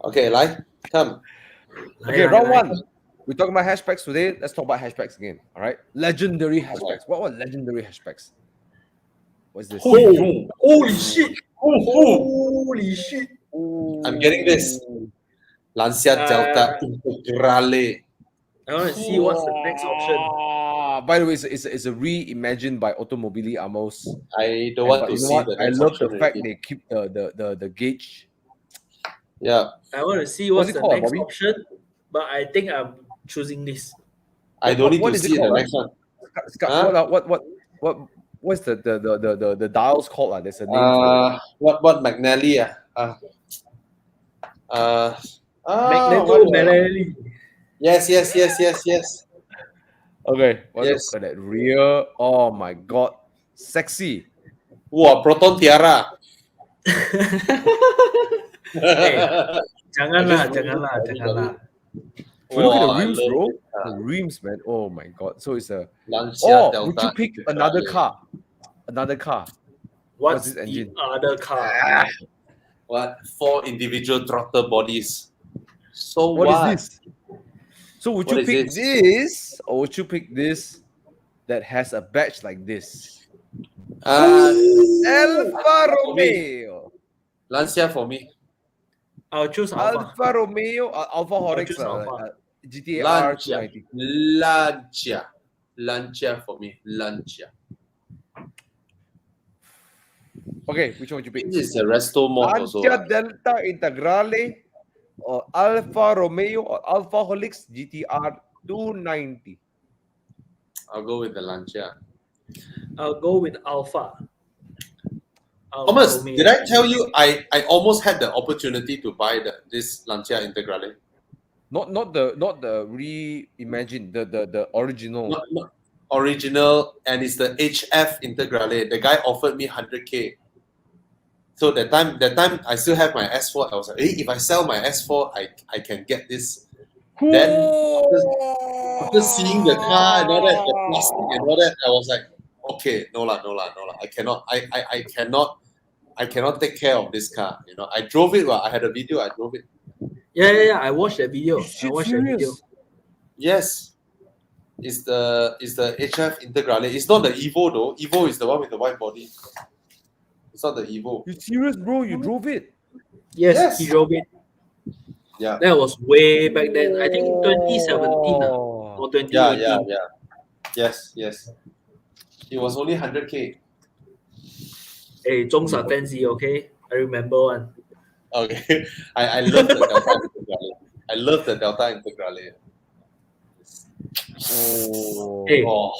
Okay, Lai, come. Okay, round one. We're talking about hatchbacks today. Let's talk about hatchbacks again. All right. Legendary hatchbacks. What were legendary hatchbacks? What's this? Holy shit! Holy shit! I'm getting this. Lancia Delta Integrale. I want to see what's the next option. By the way, it's a reimagined by Automobili Amos. I don't want But to you know see what? the I next love option the fact already. they keep the gauge. Yeah, I want to see what's it the called, next Bobby? option, but I think I'm choosing this. I don't need what to is it see the called, next one. Huh? What's the dials called? There's a name for it. What McNally? Magneto Melali. Yes. Okay, what Yes. look at that rear? Oh my god, sexy. Wow, Proton Tiara. Janganlah. Look at the Wow, I rims, love bro. it. The rims, man. Oh my god. So it's a. Lancia Delta Would you pick another car? Another car. What's this the engine? other car? What? 4 individual throttle bodies. So What what? is this? So would What you is pick this? this, or would you pick this that has a badge like this? Alfa Romeo. Lancia for me. I'll choose Alpha. Alfa Romeo. Alfa Horix. choose Alfa. GTR Lancia. 290. Lancia for me. Lancia. Okay, which one would you pick? This is a resto mod also. Lancia Delta Integrale or Alfa Romeo or Alfa Helix GTR 290. I'll go with the Lancia. I'll go with Alpha. Thomas, did I tell you I almost had the opportunity to buy this Lancia Integrale? Not the reimagined, the original. Not original, and it's the HF Integrale. The guy offered me 100K. So that time I still have my S4. I was like, hey, if I sell my S4, I can get this Then after seeing the car and all that, the plastic and all that, I was like, okay, no lah. I cannot take care of this car. You know, I drove it. Well, I had a video. I drove it. Yeah. I watched that video. I watched that video. Serious? Yes, it's the HF Integrale. It's not the Evo though. Evo is the one with the white body. It's not the Evo. You serious, bro? You drove it? Yes, he drove it. Yeah. That was way back then. I think 2017 or 2018. Yeah. Yes. It was only 100K. Hey, Zhongs are fancy, okay? I remember one. Okay. I love the Delta Integrale. I love the Delta Integrale. Oh. Hey, Oh.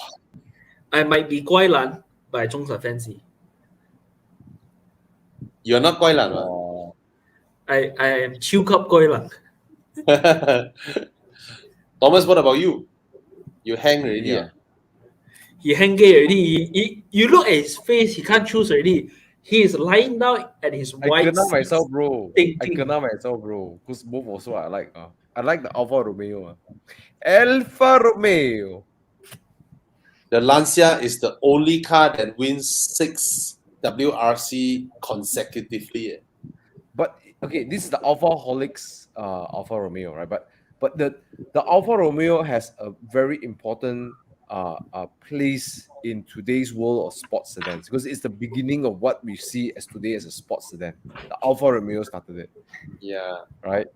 I might be Guai Lan, but Zhongs are fancy. You're not Guai Lan, I am Chiu Cup Guai Lan. right? Thomas, what about you? You hang already? Yeah. He hang gay already. You look at his face, he can't choose already. He is lying down at his I white kena seat, myself, bro. thinking. I kena myself, bro. Because both also I like. I like the Alfa Romeo. Alfa Romeo. The Lancia is the only car that wins 6 WRC consecutively. But okay, this is the Alfaholics Alfa Romeo, right? But the Alfa Romeo has a very important place in today's world of sports sedans because it's the beginning of what we see as today as a sports sedan. The Alfa Romeo started it, Yeah. right?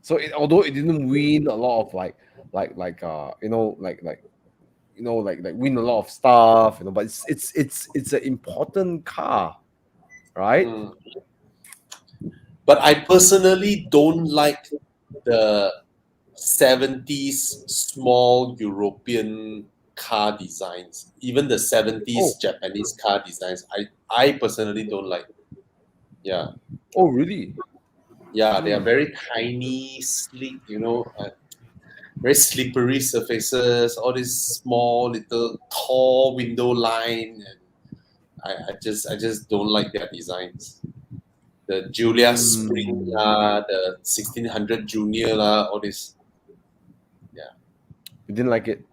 So although it didn't win a lot of like win a lot of stuff, but it's an important car, right? Mm. But I personally don't like the 70s small European car designs. Even the 70s Japanese car designs, I personally don't like. Yeah. Oh, really? Yeah, they are very tiny, sleek, very slippery surfaces, all these small little tall window line, and I just don't like their designs. The Julia Spring the 1600 Junior all this. Yeah. You didn't like it?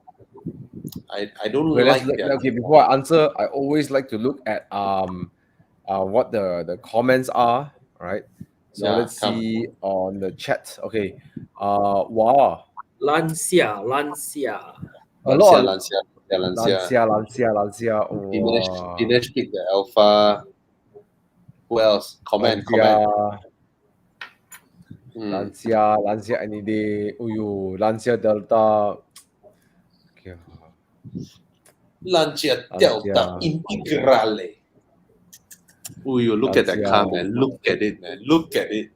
I don't Okay, like that. okay, before I answer, I always like to look at what the comments are, right? So Yeah, let's see on the chat. Okay. Wow. Lancia. A lot of Lancia. Oh, Dinesh picked the Alpha. Who else? Comment. Lancia any day. Lancia Delta. Okay. Lancia Delta Integrale. Look at that car, man. Look at it, man. Look at it.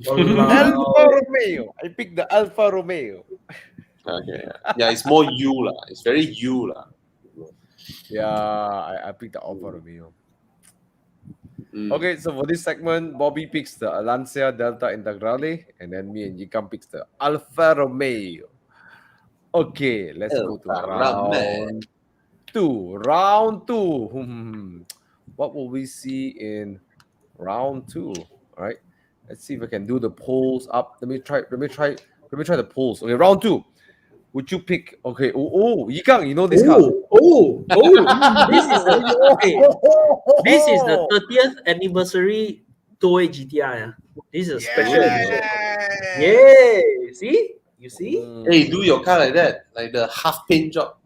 Alfa Romeo. I picked the Alfa Romeo. Okay. Yeah, it's more you lah. It's very you lah. Yeah, I picked the Alfa Romeo. Okay, so for this segment, Bobby picks the Lancia Delta Integrale, and then me and Yikam picks the Alfa Romeo. Okay, let's go to round two. Round two. What will we see in round two? All right, let's see if I can do the polls up. Let me try the polls. Okay, round two. Would you pick? Okay. Yikang, you know this car. This is the 30th anniversary Toei GTI. This is a special edition. Yeah. See? You see? Hey, do your car like that, like the half paint job.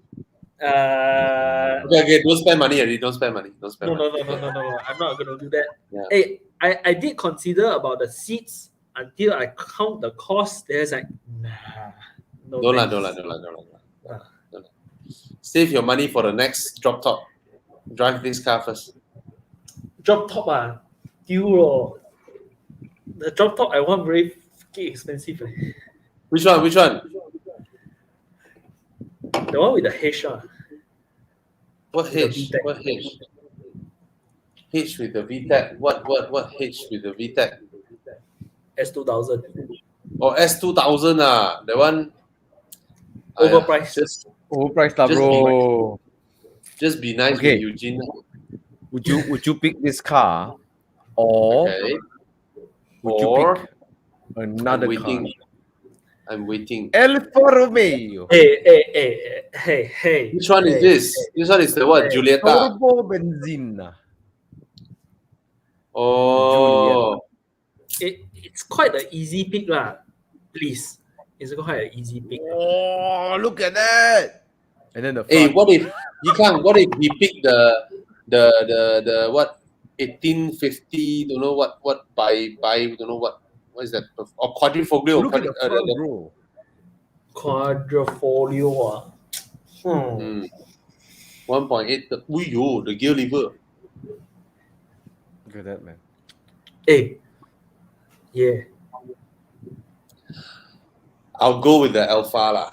Okay, don't spend money already. Don't spend money. No. I'm not gonna do that. Yeah. Hey, I did consider about the seats until I count the cost. There's like Don't lah. Save your money for the next drop top. Drive this car first. Drop top euro. The drop top I want very fucking expensive. Which one? The one with the H. What H? What H? H with the VTEC. What H with the VTEC? S2000. Oh, S2000 that one. Overpriced. Overpriced, bro. Just be nice Okay. with Eugene. Would you pick this car, or Okay. would you Or pick another I'm car? waiting. I'm waiting. Alfa Romeo. Hey. Which one is hey, this? This one is the what? Hey. Giulietta. Turbo benzina. Oh. It's quite an easy pick lah. Please, it's quite an easy pick. Oh, look at that! And then the Hey, front. what if what if we pick the what 1850? Don't know what by don't know what is that? Or quadrifoglio? Look at the front, bro. Quadrifoglio. 1.8. The gear lever. Look at that, man. Hey, yeah. I'll go with the Alpha lah.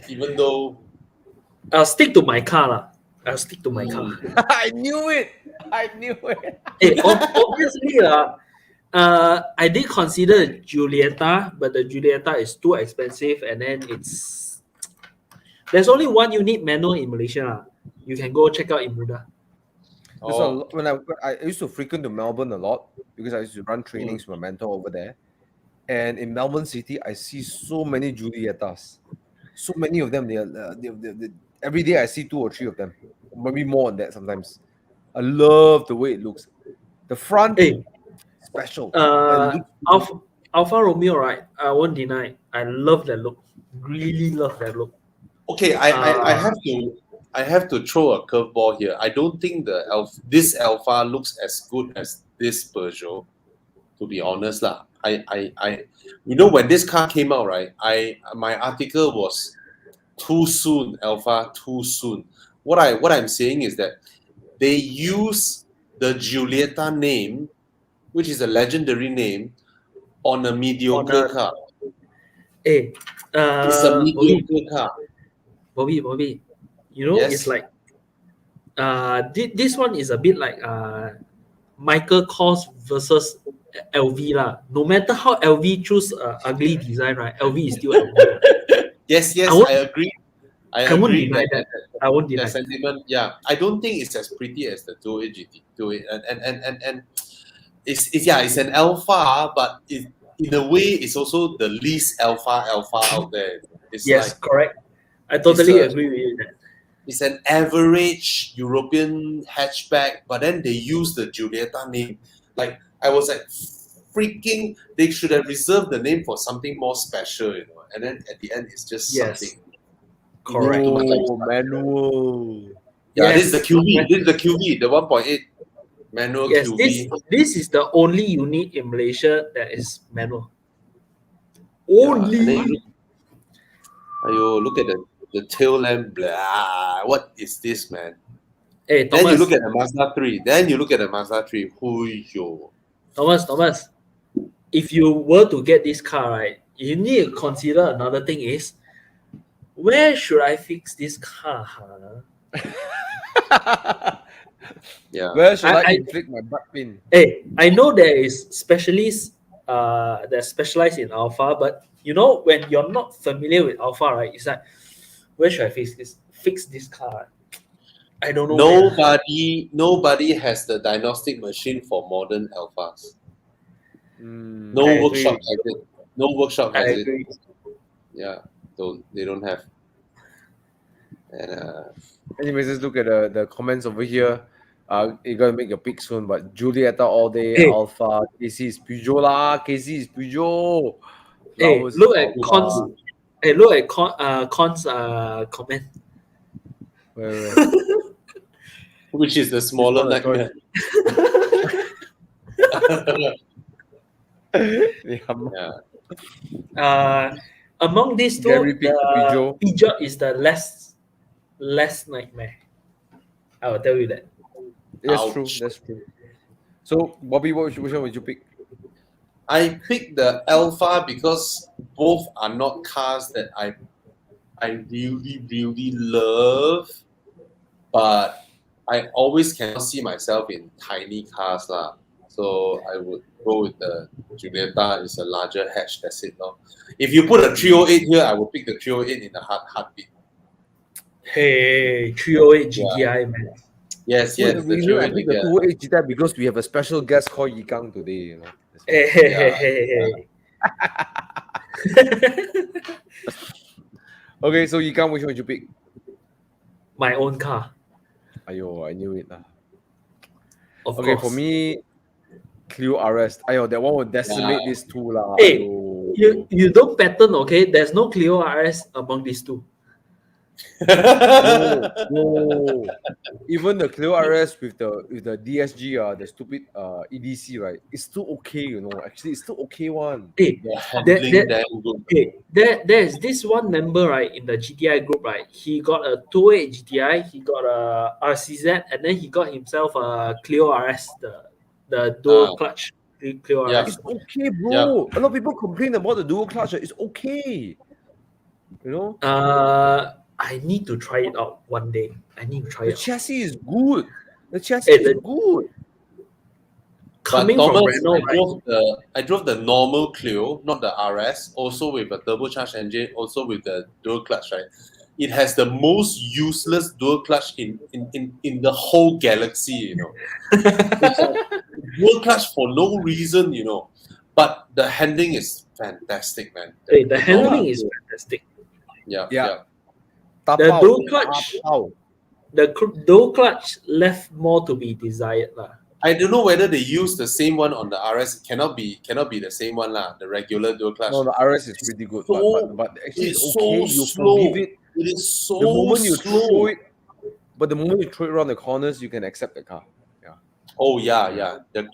Even though I'll stick to my car lah. I'll stick to my car. I knew it. Hey, obviously I did consider Giulietta, but the Giulietta is too expensive, and then there's only one unit manual in Malaysia lah. You can go check out in Muda. When I used to frequent to Melbourne a lot because I used to run trainings with my mentor over there, and in Melbourne City I see so many Giuliettas, so many of them. They every day I see 2 or 3 of them, maybe more than that sometimes. I love the way it looks. The front, special. Alfa Romeo, right? I won't deny. I love that look. Really love that look. okay, I have to throw a curveball here. I don't think this Alpha looks as good as this Peugeot. To be honest lah, when this car came out, right? My article was too soon, Alpha, too soon. What I'm saying is that they use the Giulietta name, which is a legendary name, on a mediocre car. It's a mediocre car. Bobby, you know, Yes. it's like this one is a bit like Michael Kors versus LV lah. No matter how LV choose ugly design, right? LV is still LV. Yes, I agree. I won't deny that. I won't deny the sentiment. Yeah, I don't think it's as pretty as the 208 GT. And it's an Alpha, but in a way, it's also the least Alpha out there. It's yes, like, correct. I totally agree with you. it's an average European hatchback, but then they use the Giulietta name. Like, I was like, freaking, they should have reserved the name for something more special, you know. And then at the end, it's just something. Correct. Oh, manual. Yeah, Yes. this is the QV. This is the QV, the 1.8 manual Yes, QV. this is the only unit in Malaysia that is manual. Yeah, Only. and then look at the tail lamp. Blah. What is this, man? Hey, Then Thomas. you look at the Mazda 3. Huyo. Thomas. If you were to get this car, right, you need to consider another thing is, where should I fix this car? Yeah. Where should I I- inflict my butt pin? Hey, I know there is specialists that specialize in Alpha, but you know, when you're not familiar with Alpha, right, it's like, where should I fix this car? I don't know. Nobody has the diagnostic machine for modern Alphas. No I workshop agree. has it. No workshop I has it. agree. Yeah. They don't have. And Anyways, let's look at the comments over here. You're gonna make your pick soon, but Giulietta all day, Hey. Alpha, KC is Peugeot lah, KC is Peugeot. Hey, Flowers look is at Alpha. Con's. Hey, look at Con's comment. Wait. which is the smaller Which one nightmare. Yeah. Among these two, Gary picked the Peugeot. Peugeot is the less nightmare. I will tell you that. That's true. Ouch. That's true. So, Bobby, which one would you pick? I picked the Alpha because both are not cars that I really love, but I always cannot see myself in tiny cars lah. So I would go with the Giulietta. It's a larger hatch. That's it. No? If you put a 308 here, I would pick the 308 in a heartbeat. Hey, 308 GTI, man. Yes, So yes. the The reason I children picked the get. 208 GTI because we have a special guest called Yikang today. You know. That's why. Hey, hey, hey, hey. Okay, so Yikang, which one would you pick? My own car, Ayo, I knew it. of Okay, course. for me, Clio RS. Ayo, that one will decimate Yeah. these two lah. Hey, Ayo. you don't pattern, okay? There's no Clio RS among these two. No. Even the Clio RS with the DSG, the stupid EDC, right? It's still okay, you know. Actually, it's still okay one. Hey, The handling damn good. okay, there's this one member, right, in the GTI group, right? He got a 208 GTI, he got a RCZ, and then he got himself a Clio RS, the dual clutch Clio Yeah. RS. It's okay, bro. Yeah. A lot of people complain about the dual clutch. It's okay. You know, I need to try it out one day. I need to try the it out. chassis is good. The chassis Hey, is good. Coming but from Thomas, Renault, right? I drove the normal Clio, not the RS, also with a turbocharged engine, also with the dual clutch, right? It has the most useless dual clutch in the whole galaxy, you know. It's a dual clutch for no reason, you know. But the handling is fantastic, man. Hey, the handling normal is Clio. fantastic. Yeah, Yeah. yeah. The Tapao, dual clutch, tapao. dual clutch left more to be desired, lah. I don't know whether they use the same one on the RS. It cannot be the same one, lah. The regular dual clutch. No, the RS is pretty good, but actually it's It's okay. so You slow. forgive it. It is so The moment you slow. throw it, but the moment you throw it around the corners, you can accept the car. Oh yeah. The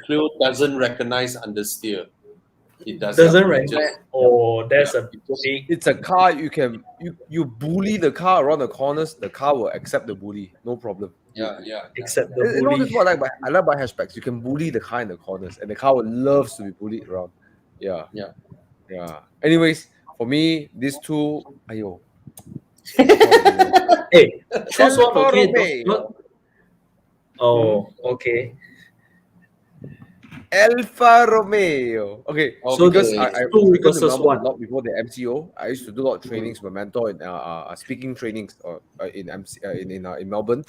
Clio doesn't recognize understeer. It doesn't. Doesn't It recognize. just- Oh, that's a it just- big. It's a car you bully the car around the corners, the car will accept the bully, no problem. yeah. Except the You know, bully. this is what I like by hatchbacks. You can bully the car in the corners, and the car will loves to be bullied around. Yeah. Anyways, for me, these two, ayo. Hey, choose one, Alfa okay? Romeo. Oh, okay. Alfa Romeo. Okay, So because Okay. I two went to versus Melbourne one. a lot before the MCO. I used to do a lot of trainings with my mentor in speaking trainings in Melbourne,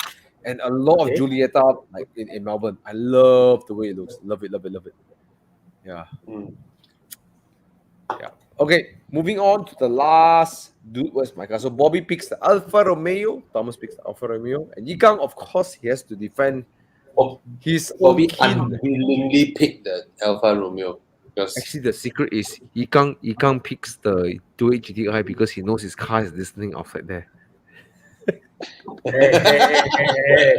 and a lot of Okay. Julieta like in Melbourne. I love the way it looks. Love it. Yeah. Mm. Yeah. Okay, moving on to the last dude. Where's my car? So Bobby picks the Alfa Romeo. Thomas picks the Alfa Romeo, and Yikang, of course, he has to defend his Bobby own kin. unwillingly picked the Alfa Romeo because Actually, the secret is Yikang picks the 2.8 GTI because he knows his car is listening outside there. Hey.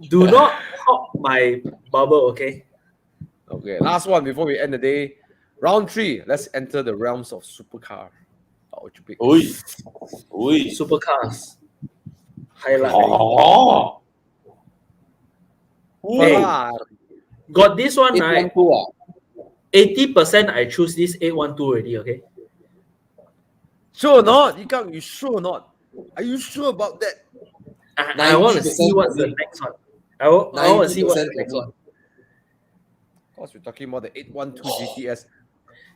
Do not hop my bubble, okay? Okay, last one before we end the day. Round 3. Let's enter the realms of supercar. What would you pick? Oi. Supercars. Highlight. Oh. Hey. Ferrari. Got this one, right? 812 ah. 80% I choose this 812 already, okay? Sure or not? Yikang, you sure or not? Are you sure about that? I want to see what's the next one. I want to see what's the 90% next one. Of course, we're talking about the 812 GTS.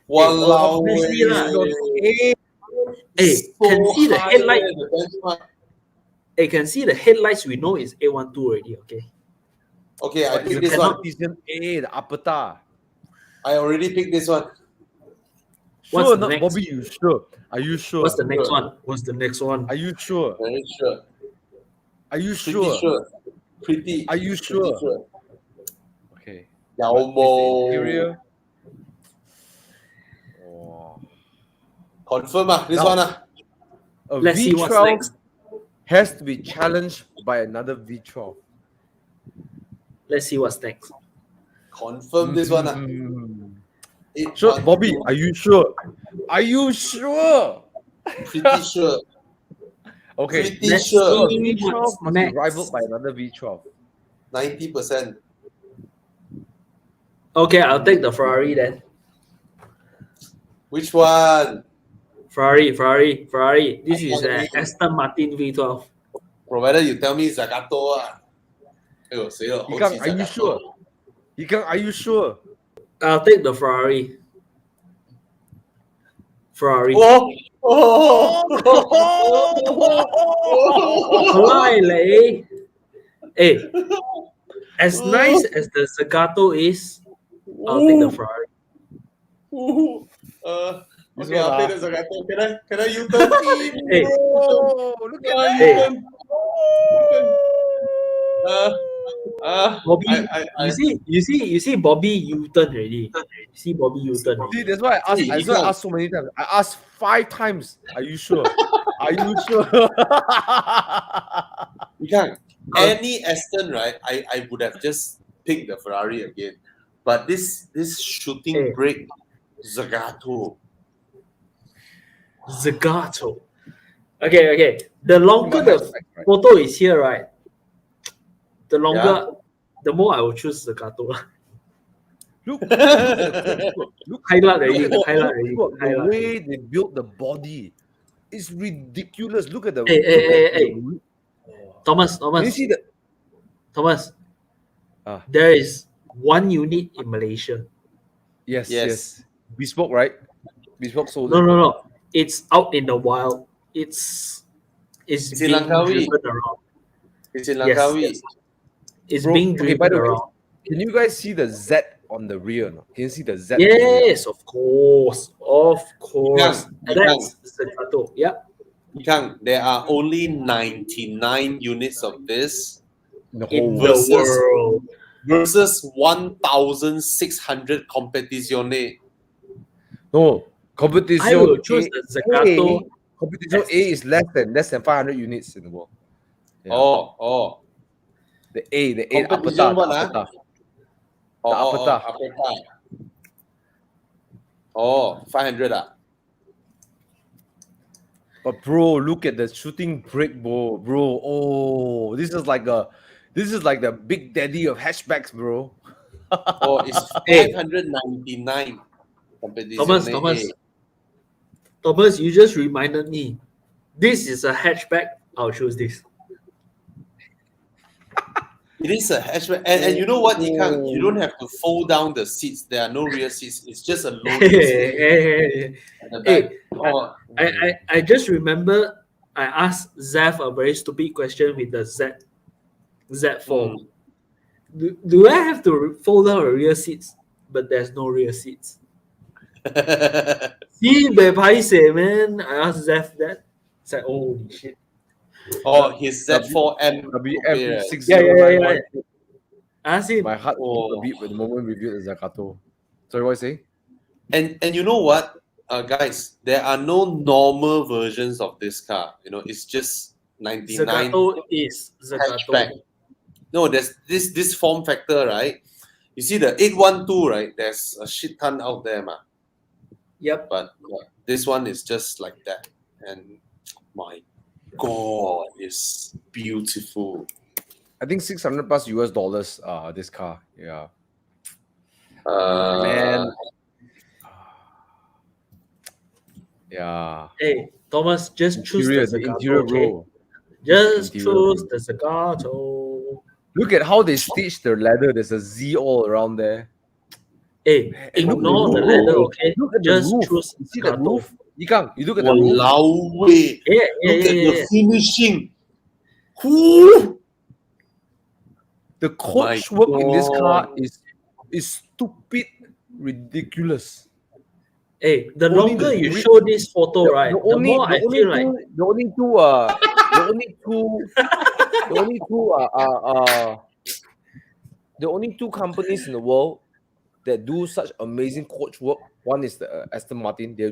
Walao obviously lah. eh. Hey, can see the high, headlight. the benchmark. Hey, can see the headlights. We know is 812 already, okay? Okay, I But picked you this cannot one. Vision A, the Apata. I already picked this one. Sure What's or the not, next? Bobby? You sure? Are you sure? What's the next one? What's the next one? Are you sure? Very sure. Are you Pretty sure? sure. Pretty. Are you pretty sure? Okay. Yao But with the Mo. interior. Oh. Confirm this Now- one ah. A Let's see what's V12 next. has to be challenged by another V12. Let's see what's next. Confirm this one ah. Mm. 812. Sure, Bobby, are you sure? Are you sure? Pretty sure. Okay. Pretty Let's sure. see V12 what's must be next. rivaled by another V12. 90%. Okay, I'll take the Ferrari then. Which one? Ferrari. This is an Aston Martin V12. Provided you tell me Zagato ah. 哎呦，谁了？ Yikang, are you sure? Yikang, are you sure? I'll take the Ferrari. Oh! Oh! Fly, leh. Hey, as nice as the Zagato is, I'll take the Ferrari. This Okay, one, I'll take the Zagato. Can I U-turn? Hey. Oh, look at that. Hey. U-turn. Bobby, I you see Bobby U-turn already. You see Bobby U-turn already. See, that's why I asked. See, That's you why I can't- asked so many times. I asked 5 times. Are you sure? Are you sure? You can't. Any Aston, right? I would have just picked the Ferrari again. But this shooting Hey. brake Zagato. Zagato. Okay. The longer the Right. photo is here, right? The longer, Yeah. the more I will choose Zagato. Look at the coach. Look Highlight already. at the Highlight already. coach. The Highlight. way they built the body is ridiculous. Look at the. Hey. Thomas. Can you see the? Thomas. Ah. There is one unit in Malaysia. Yes. Bespoke, right? Bespoke sold. No. It's out in the wild. It's It's in being Langkawi. driven around. It's in Langkawi. Yes. It's Bro, being okay, driven by the way, around. Can you guys see the Z on the rear? No? Can you see the Z? on the rear? Yes, of course. You That's can't. Zagato. Yeah. Kang, there are only 99 units of this The In whole the versus- world. versus 1,600 competizione. No, competition. I will choose A- the Zagato. Competition A is less than 500 units in the world. Yeah. Oh. The A, Competition what, Apata. Apata. Apata. Oh, 500 ah. But bro, look at the shooting brake, bro. Oh, this is like the big daddy of hatchbacks, bro. Oh, it's Hey. 599 competizione. Thomas, you just reminded me. This is a hatchback. I'll choose this. It is a hatchback, and you know what, you don't have to fold down the seats. There are no rear seats. It's just a loading seat Hey, at the back. hey, I just remember I asked Zaf a very stupid question with the Z4. Do I have to fold down the rear seats? But there's no rear seats. See, paise, man. I asked Zaf that. It's like, holy shit. Oh, his Z4M. WM 6091. Yeah. I asked him. My heart skipped a beat with the moment we viewed the Zagato. Sorry, what you say? And you know what, guys? There are no normal versions of this car. You know, it's just 99 Zagato is hatchback. Zagato. No, there's this form factor, right? You see the 812, right? There's a shit ton out there, man. Yep. But this one is just like that, and my God, it's beautiful. I think $600+ US. This car, yeah. Man, Yeah. Hey, Thomas, just choose Interior, the the Zagato, interior, okay? bro. Just Interior, choose bro. the Zagato. Look at how they stitched their leather. There's a Z all around there. Hey, And look at ignore the roof. leather, okay? Look at Just the roof. choose You see that Zagato. roof? Yikang, you look at the roof. walao way. Yeah. Look at the finishing. Whoo! The coach work in this car is stupid, ridiculous. Hey, the Only longer the you rich- show this photo, right, the more I feel like the only two companies in the world that do such amazing coach work. One is the Aston Martin. They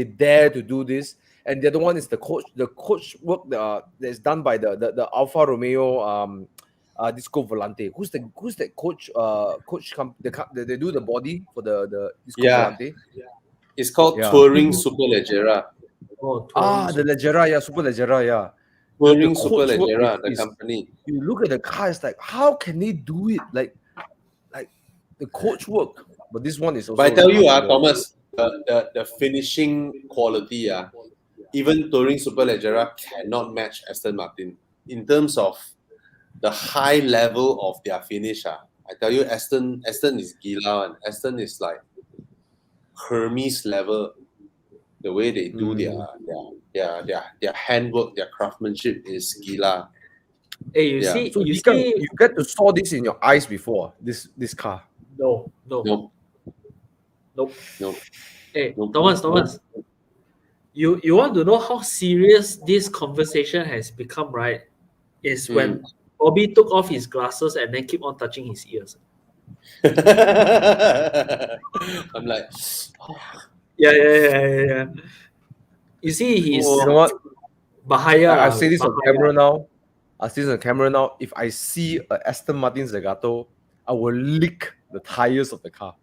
dare to do this, and the other one is the coach. The coach work that's done by the Alfa Romeo Disco Volante. Who's the coach? They do the body for the Disco Yeah. Volante. It's called Yeah. Touring Superleggera. The Leggera, yeah, Super Leggera, yeah. Touring the coach work Superleggera, the is- company. You look at the car, it's like, how can they do it? Like the coach work. But this one is also. But I tell you, Thomas, the finishing quality, even Touring Superleggera cannot match Aston Martin in terms of the high level of their finish. I tell you, Aston is gila, and Aston is like Hermes level. The way they do their handwork, their craftsmanship is gila. Hey, you Yeah. see, So you Dika, see, you get to saw this in your eyes before this car. no. Nope. Nope. Nope. Hey, Nope. Thomas. You want to know how serious this conversation has become, right? Is when Bobby took off his glasses and then keep on touching his ears. I'm like, Yeah. You see, he's You know what? Bahaya. I say this on Bahaya. camera now. I say this on camera now. If I see a Aston Martin Zagato, I will lick the tires of the car.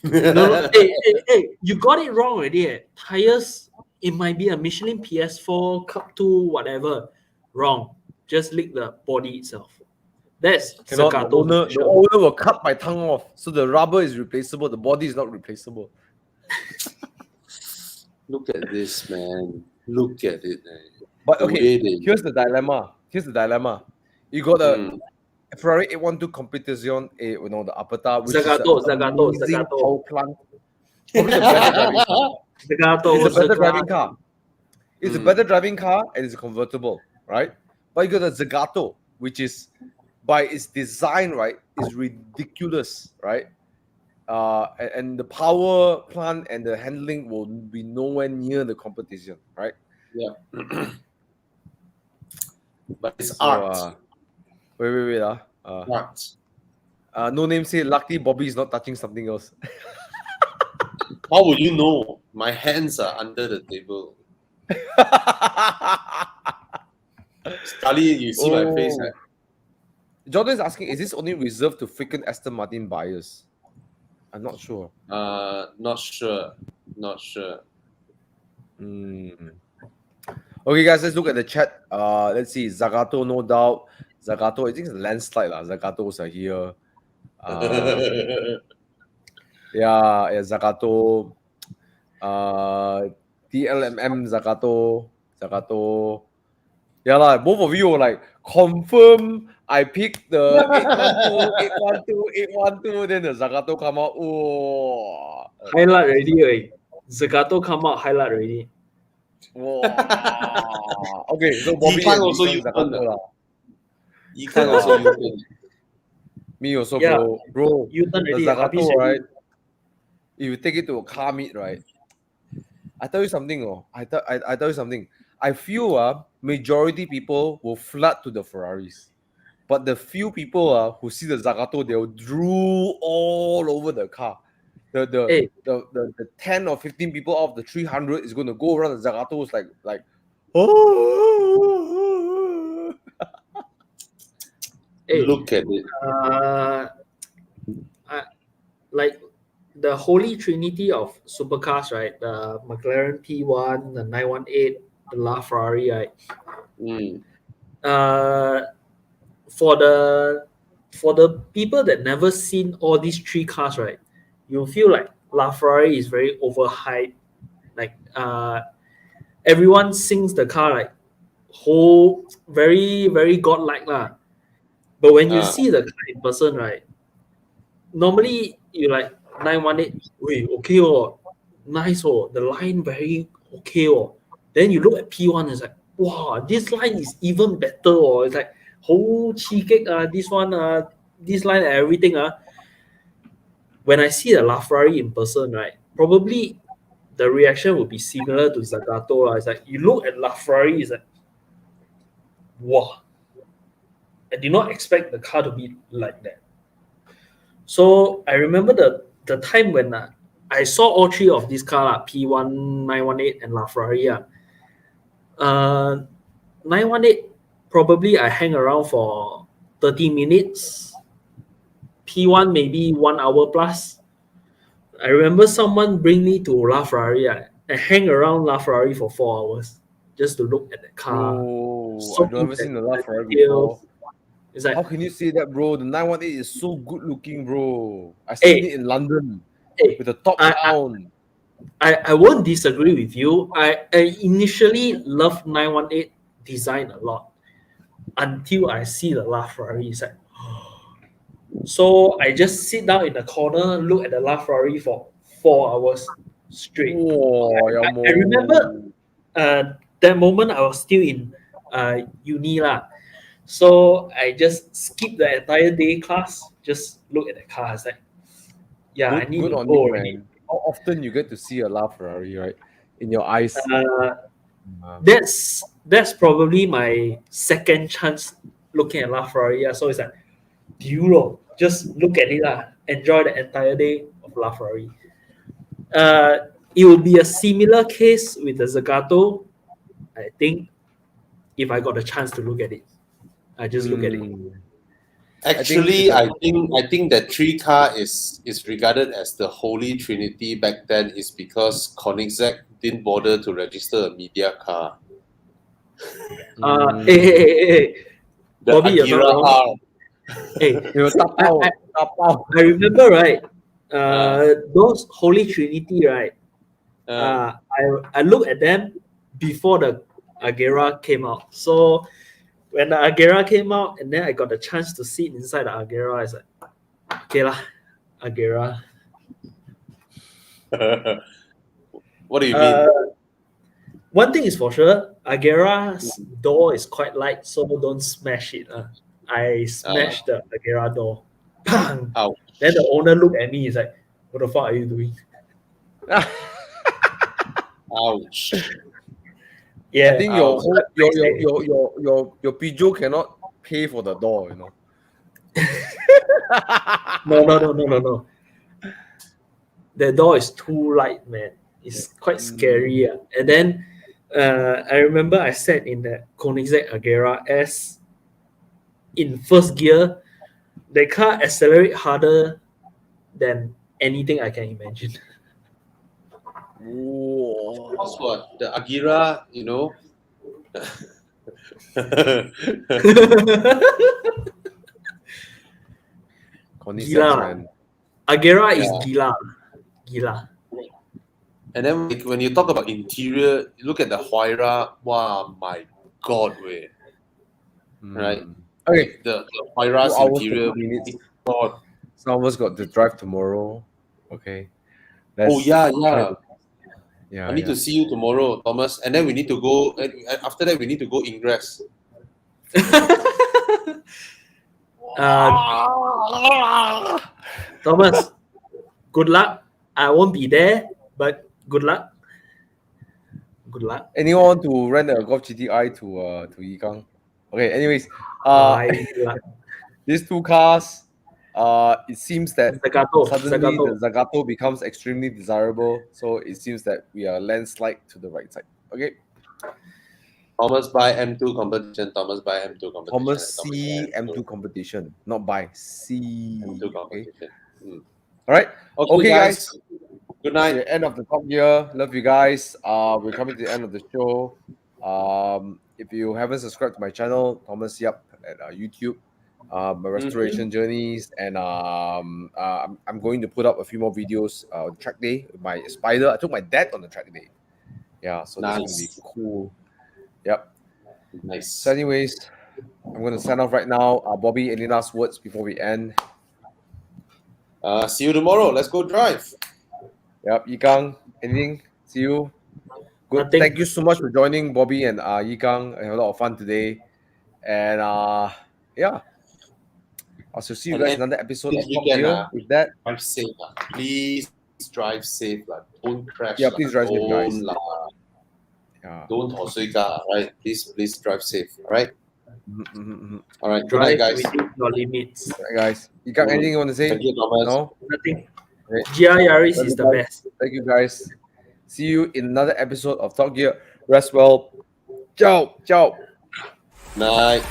No. Hey, you got it wrong already. Tires, it might be a Michelin PS4, Cup 2, whatever. Wrong. Just lick the body itself. That's Cannot. Zagato. The owner will cut my tongue off. So the rubber is replaceable. The body is not replaceable. look at this, man. Look at it, man. But The okay, way they- here's the dilemma. You got a Ferrari 812 Competizione, the Aperta, which Zagato. is an amazing power plant. Probably the better driving car. Zagato. It's a better driving car. It's a better driving car and it's a convertible, right? But you got a Zagato, which is by its design, right, is ridiculous, right? And the power plant and the handling will be nowhere near the competition, right? Yeah. But it's So, art. wait. Art. No name say luckily Bobby is not touching something else. How would you know? My hands are under the table. Scully, you see my face, right? Jordan is asking, is this only reserved to frequent Aston Martin buyers? I'm not sure. Not sure. Okay, guys, let's look at the chat. Let's see. Zagato, no doubt. Zagato, I think it's a landslide. Zagatos are here. Yeah, Zagato. TLMM, Zagato. Yeah, both of you were like, confirm I picked the 812, then the Zagato come out. Oh. Highlight already. Zagato come out, highlight already. Wow. Okay, so Bobby Yikan and also Yikan U-turn Zagato lah. You can also U-turn. Me also, Yeah. bro. U-turn The already. Zagato, habis already. right? If you take it to a car meet, right? I tell you something. I tell you something. I feel majority people will flood to the Ferraris, but the few people who see the Zagato, they'll drool all over the car. The 10 or 15 people out of the 300 is going to go around the Zagatos like oh. Hey, Look at it. like the holy trinity of supercars, right? The McLaren P1, the 918, the LaFerrari, right? For the people that never seen all these three cars, right? You feel like LaFerrari is very overhyped. Like everyone sings the car like whole very, very godlike lah. But when you see the car in person, right? Normally you like 918, wait, okay, nice, the line very okay, Then you look at P1, it's like, wow, this line is even better, It's like, whole cheesecake, this one, this line and everything, When I see the LaFerrari in person, right, probably the reaction would be similar to Zagato. It's like, you look at LaFerrari, it's like, wow. I did not expect the car to be like that. So I remember the time when I saw all three of these cars, P1, 918, and LaFerrari. 918, probably I hang around for 30 minutes. P1, maybe 1 hour plus. I remember someone bring me to LaFerrari. I hang around LaFerrari for 4 hours just to look at the car. I've never seen the LaFerrari before. It's like, how can you say that, bro? The 918 is so good looking, bro. I seen it in London with the top down. I won't disagree with you. I initially loved 918 design a lot until I see the LaFerrari. It's like, so I just sit down in the corner, look at the LaFerrari for 4 hours straight. I remember that moment I was still in uni lah. So I just skip the entire day class, just look at the car. It's like, yeah, I need Good to on go you, already. man. How often you get to see a LaFerrari, right? In your eyes. That's probably my second chance looking at LaFerrari. So it's like, just look at it, enjoy the entire day of LaFerrari. It will be a similar case with the Zagato. I think if I got a chance to look at it, I just look at it. Actually, I think that 3 car is regarded as the holy trinity back then is because Koenigsegg didn't bother to register a media car. Hey. The Bobby, you're not Agira wrong. R. Hey, They will tap out. I remember, right? Those holy trinity, right? I looked at them before the Agera came out. So when the Agera came out, and then I got the chance to sit inside the Agera, I was like, okay lah, Agera. What do you mean? One thing is for sure, Agera's door is quite light, so don't smash it. I smashed the Agera door. Bang! Ouch. Then the owner looked at me, he's like, what the fuck are you doing? Ouch. Yeah. I think your Peugeot cannot pay for the door, you know. No. The door is too light, man. It's quite scary. And then I remember I sat in the Koenigsegg Agera S in first gear. The car accelerate harder than anything I can imagine. That's what the Agira, you know. Gila. Agera is gila. And then when you talk about interior, you look at the Huayra. Wow, my God, way. Right? Okay. The Huayra's 2 hours, interior. 30 minutes. God. Some of us got to drive tomorrow. Okay. Oh yeah. Yeah. I need to see you tomorrow, Thomas. And then we need to go. And after that, we need to go ingress. Thomas, good luck. I won't be there, but good luck. Good luck. Anyone want to rent a Golf GTI to Yikang? Okay. Anyways, these 2 cars. It seems that suddenly the Zagato becomes extremely desirable. So it seems that we are landslide to the right side. Okay. Thomas by M2 competition. Thomas by M2 competition. Thomas C M2 competition, not by C. M2 competition. Okay. All right. Okay, guys. Good night. The end of the Top Gear. Love you guys. We're coming to the end of the show. If you haven't subscribed to my channel, Thomas Yap at YouTube. My restoration journeys, and I'm going to put up a few more videos on track day with my Spider. I took my dad on the track day. Yeah, so nice. This is gonna be cool. Yep. Nice. So, anyways, I'm gonna sign off right now. Bobby, any last words before we end? See you tomorrow. Let's go drive. Yep, Yikang, anything? See you. Good. Nothing. Thank you so much for joining, Bobby and Yikang. I had a lot of fun today, and yeah. I'll see you guys in another episode of Top Gear. With that, drive safe. Please drive safe. Don't crash. Yeah, please drive safe, guys. Don't right? Please drive safe. All right. All right. Good Drive night, guys. within your limits. All right, guys. You got anything you want to say? Thank you, Thomas. No. Nothing. Okay. GR Yaris is the best. Thank you, guys. See you in another episode of Top Gear. Rest well. Ciao. Night.